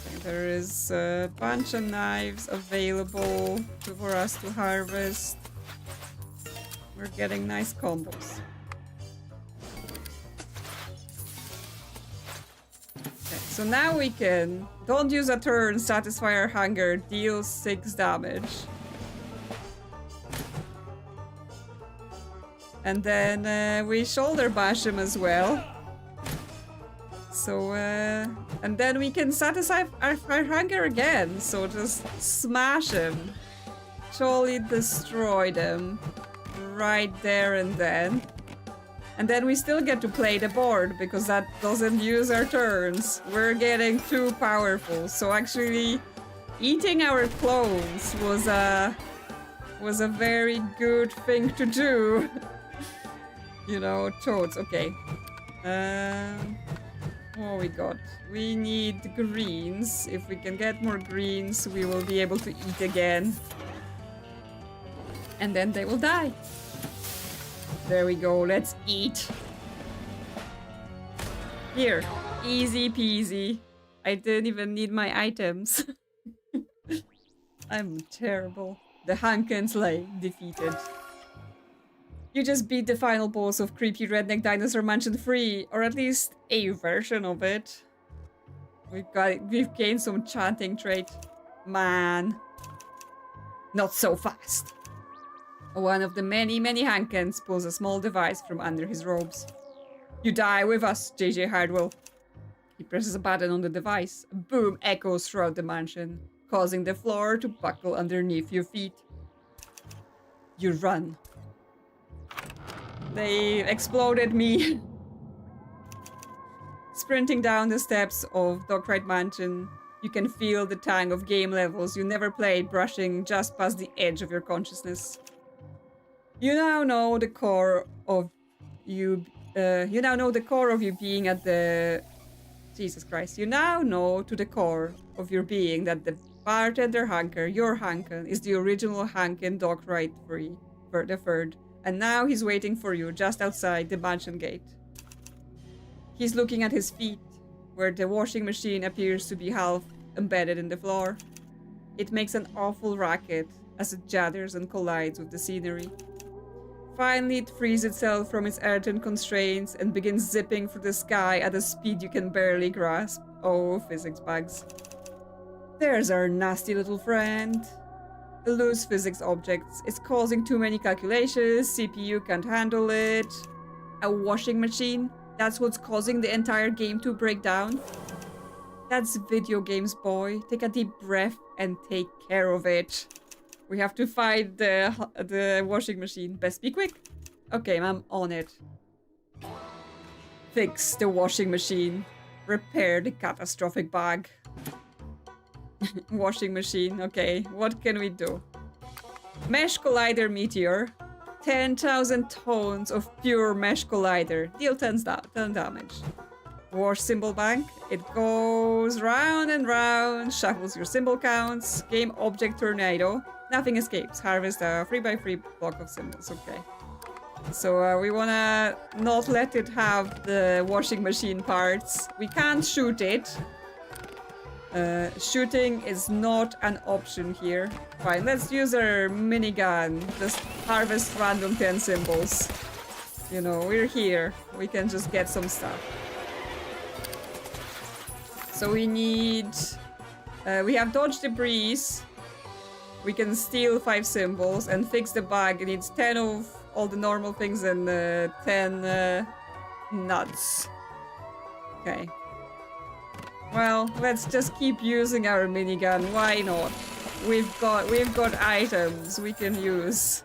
Okay, there is a bunch of knives available for us to harvest. We're getting nice combos. Okay, So now we can... Don't use a turn, satisfy our hunger, deal 6 damage. And then we shoulder bash him as well. So, and then we can satisfy our hunger again. So just smash him. Totally destroy them. Right there and then. And then we still get to play the board because that doesn't use our turns. We're getting too powerful. So actually, eating our clones was a very good thing to do. You know, toads. Okay. What we got? We need greens. If we can get more greens, we will be able to eat again. And then they will die. There we go, let's eat. Here, easy peasy. I didn't even need my items. I'm terrible. The Hankens lay defeated. You just beat the final boss of creepy Redneck Dinosaur Mansion 3, or at least a version of it. We've gained some chanting trait. Man. Not so fast. One of the many Hankens pulls a small device from under his robes. You die with us, JJ Hardwell. He presses a button on the device. A boom echoes throughout the mansion, causing the floor to buckle underneath your feet. You run. They exploded me. Sprinting down the steps of Dockrite Mansion, you can feel the tang of game levels you never played brushing just past the edge of your consciousness. You now know the core of you. You now know the core of you being at the. Jesus Christ! You now know to the core of your being that the bartender Hanker, your Hanken, is the original Hanken Dockrite for the third, and now he's waiting for you just outside the mansion gate. He's looking at his feet, where the washing machine appears to be half embedded in the floor. It makes an awful racket as it jatters and collides with the scenery. Finally, it frees itself from its earthen constraints and begins zipping through the sky at a speed you can barely grasp. Oh, physics bugs. There's our nasty little friend. The loose physics objects. It's causing too many calculations, CPU can't handle it. A washing machine? That's what's causing the entire game to break down? That's video games, boy. Take a deep breath and take care of it. We have to fight the washing machine. Best be quick. Okay, I'm on it. Fix the washing machine. Repair the catastrophic bug. Washing machine. Okay, what can we do? Mesh Collider Meteor. 10,000 tons of pure Mesh Collider. Deal 10 damage. Wash Symbol Bank. It goes round and round. Shuffles your symbol counts. Game Object Tornado. Nothing escapes. Harvest a 3x3 block of symbols. Okay. So we wanna not let it have the washing machine parts. We can't shoot it. Shooting is not an option here. Fine, let's use our minigun. Just harvest random 10 symbols. You know, we're here. We can just get some stuff. So we need... we have dodge debris. We can steal 5 symbols and fix the bug. It needs 10 of all the normal things and 10 nuts. Okay. Well, let's just keep using our minigun. Why not? We've got items we can use.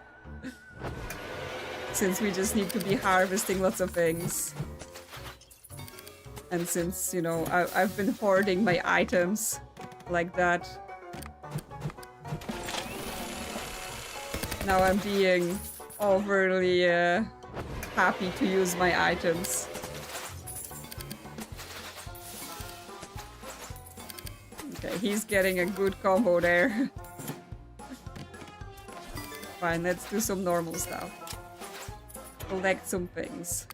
Since we just need to be harvesting lots of things. And since, you know, I've been hoarding my items like that. Now I'm being overly happy to use my items. Okay, he's getting a good combo there. Fine, let's do some normal stuff. Collect some things.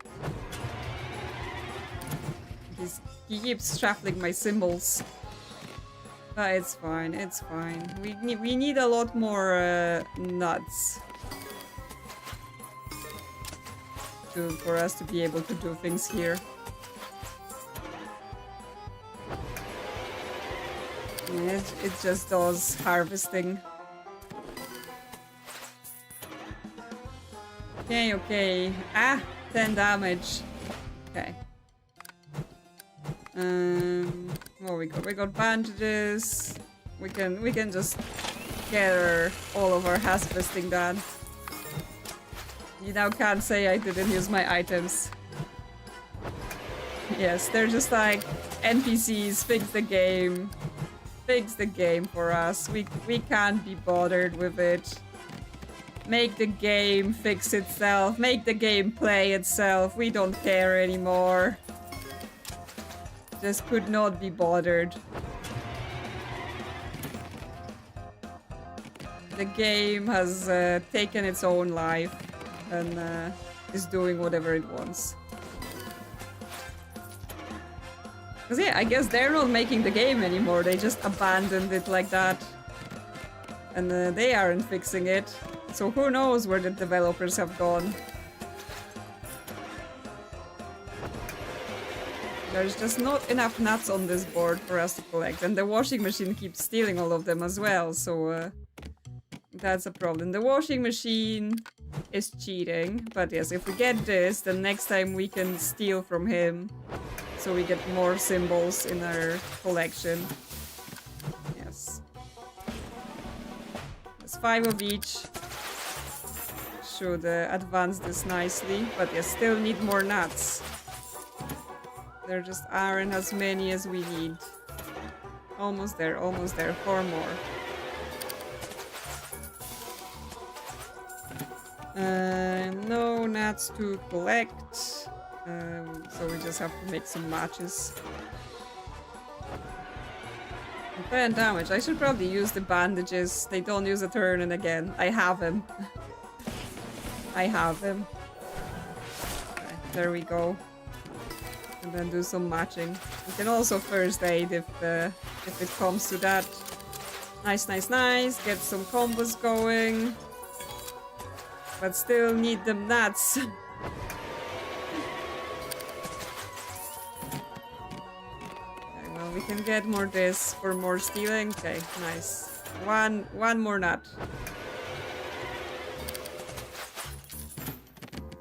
He keeps shuffling my symbols. It's fine, it's fine. We need a lot more nuts for us to be able to do things here. It just does harvesting. Okay, okay. Ah, 10 damage. Okay. What we got? We got bandages. We can just gather all of our harvesting done. You now can't say I didn't use my items. Yes, they're just like NPCs. Fix the game. Fix the game for us. We can't be bothered with it. Make the game fix itself. Make the game play itself. We don't care anymore. Just could not be bothered. The game has taken its own life and is doing whatever it wants. Because yeah, I guess they're not making the game anymore. They just abandoned it like that. And they aren't fixing it. So who knows where the developers have gone. There's just not enough nuts on this board for us to collect. And the washing machine keeps stealing all of them as well, so that's a problem. The washing machine is cheating, but yes, if we get this, then next time we can steal from him. So we get more symbols in our collection. Yes. There's 5 of each. Should advance this nicely, but yes, still need more nuts. There just aren't as many as we need. Almost there, 4 more. No nuts to collect, so we just have to make some matches. 10 damage. I should probably use the bandages. They don't use a turn, and again, I have him. I have him. Okay, there we go. And then do some matching. We can also first aid if it comes to that. Nice, nice, nice. Get some combos going. But still need them nuts. Okay, well, we can get more this for more stealing. Okay, nice. One more nut.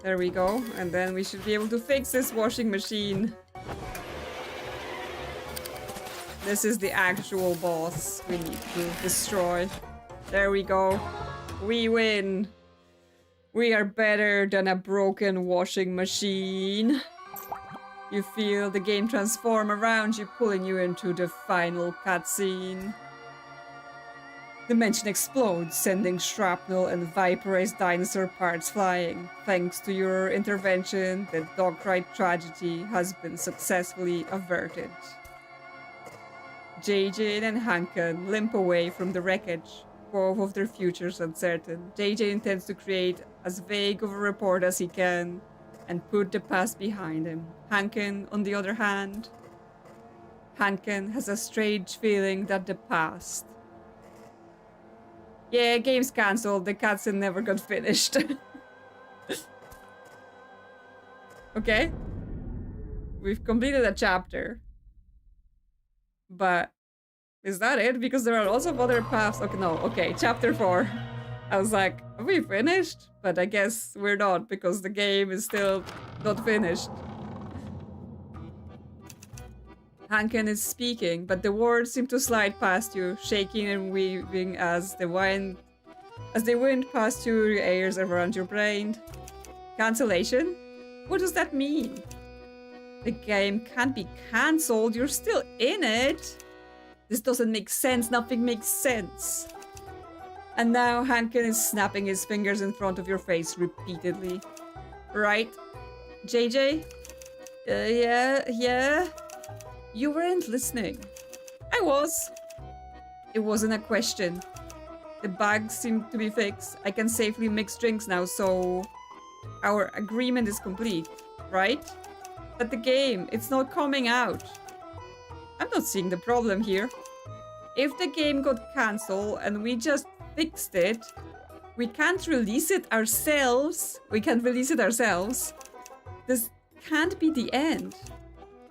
There we go, and then we should be able to fix this washing machine. This is the actual boss we need to destroy. There we go. We win. We are better than a broken washing machine. You feel the game transform around you, pulling you into the final cutscene. The mansion explodes, sending shrapnel and vaporized dinosaur parts flying. Thanks to your intervention, the dog-ride tragedy has been successfully averted. JJ and Hanken limp away from the wreckage, both of their futures uncertain. JJ intends to create as vague of a report as he can and put the past behind him. Hanken, on the other hand, Hanken has a strange feeling that the past... Yeah, game's cancelled. The cutscene never got finished. Okay. We've completed a chapter. But is that it? Because there are lots of other paths. Okay, no. Okay, chapter 4. I was like, are we finished? But I guess we're not, because the game is still not finished. Hanken is speaking, but the words seem to slide past you, shaking and weaving as the wind passes through your ears around your brain. Cancellation? What does that mean? The game can't be cancelled. You're still in it. This doesn't make sense. Nothing makes sense. And now Hanken is snapping his fingers in front of your face repeatedly. Right? JJ? Yeah? You weren't listening. I was. It wasn't a question. The bugs seem to be fixed. I can safely mix drinks now, so our agreement is complete, right? But the game, it's not coming out. I'm not seeing the problem here. If the game got cancelled and we just fixed it, we can't release it ourselves. This can't be the end.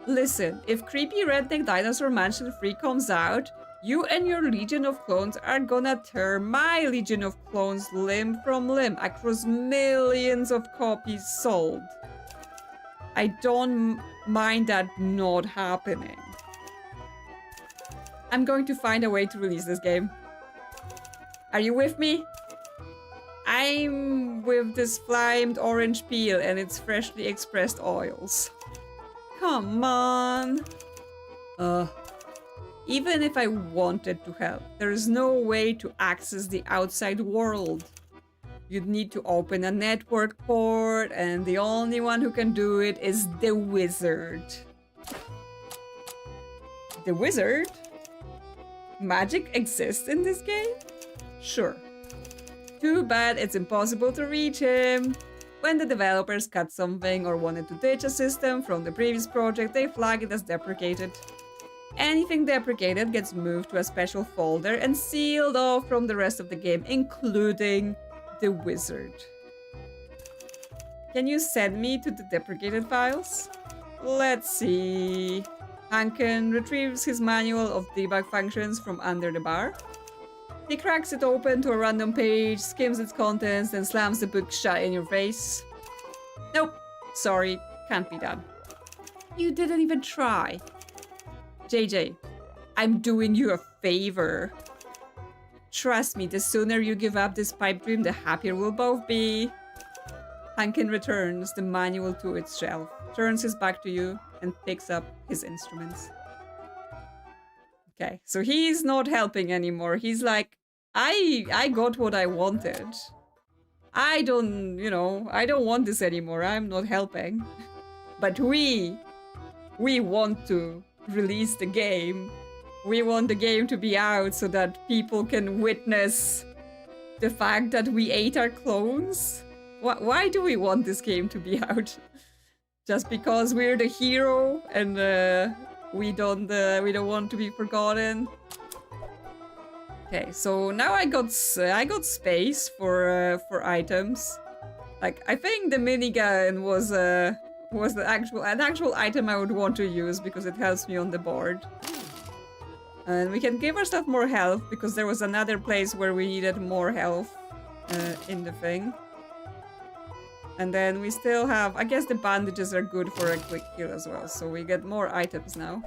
Listen, if creepy Redneck Dinosaur Mansion 3 comes out, You and your legion of clones are gonna tear my legion of clones limb from limb across millions of copies sold. I don't mind that not happening. I'm going to find a way to release this game. Are you with me? I'm with this flamed orange peel and its freshly expressed oils. Come on. Even if I wanted to help, there is no way to access the outside world. You'd need to open a network port, and the only one who can do it is the wizard. The wizard? Magic exists in this game? Sure. Too bad it's impossible to reach him. When the developers cut something or wanted to ditch a system from the previous project, they flag it as deprecated. Anything deprecated gets moved to a special folder and sealed off from the rest of the game, including the wizard. Can you send me to the deprecated files? Let's see. Hanken retrieves his manual of debug functions from under the bar. He cracks it open to a random page, skims its contents, then slams the book shut in your face. Nope. Sorry, can't be done. You didn't even try. JJ, I'm doing you a favor. Trust me, the sooner you give up this pipe dream, the happier we'll both be. Hankin returns the manual to its shelf, turns his back to you, and picks up his instruments. Okay, so he's not helping anymore. He's like, I got what I wanted. I don't want this anymore. I'm not helping. But we want to release the game. We want the game to be out so that people can witness the fact that we ate our clones. Why do we want this game to be out? Just because we're the hero and we don't want to be forgotten. Okay, so now I got space for items. Like, I think the minigun was an actual item I would want to use because it helps me on the board. And we can give ourselves more health because there was another place where we needed more health in the thing. And then we still have, I guess the bandages are good for a quick heal as well, so we get more items now.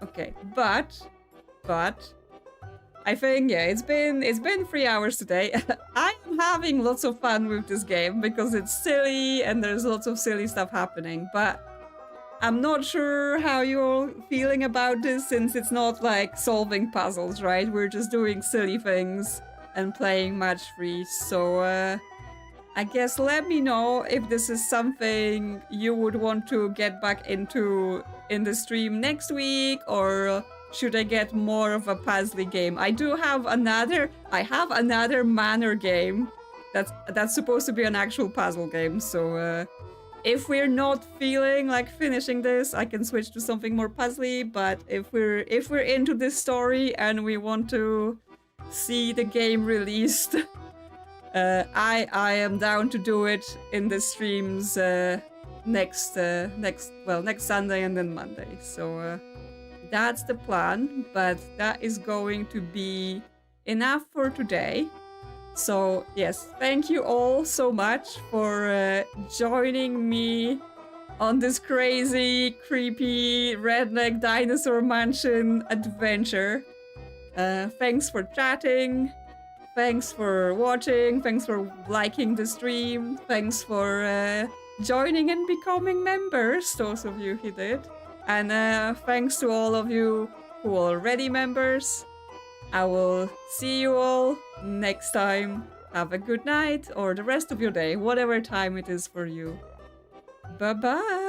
Okay, but I think, yeah, it's been 3 hours today. I'm having lots of fun with this game because it's silly and there's lots of silly stuff happening, but I'm not sure how you're feeling about this since it's not like solving puzzles, right? We're just doing silly things and playing match-free, so I guess let me know if this is something you would want to get back into in the stream next week, or should I get more of a puzzly game? I have another manor game that's supposed to be an actual puzzle game, so if we're not feeling like finishing this, I can switch to something more puzzly, but if we're into this story and we want to see the game released, I am down to do it in the streams next Sunday and then Monday. So that's the plan, but that is going to be enough for today. So yes, thank you all so much for joining me on this crazy, creepy Redneck Dinosaur Mansion adventure. Thanks for chatting. Thanks for watching, thanks for liking the stream, thanks for joining and becoming members, those of you who did. And thanks to all of you who are already members. I will see you all next time. Have a good night or the rest of your day, whatever time it is for you. Bye-bye!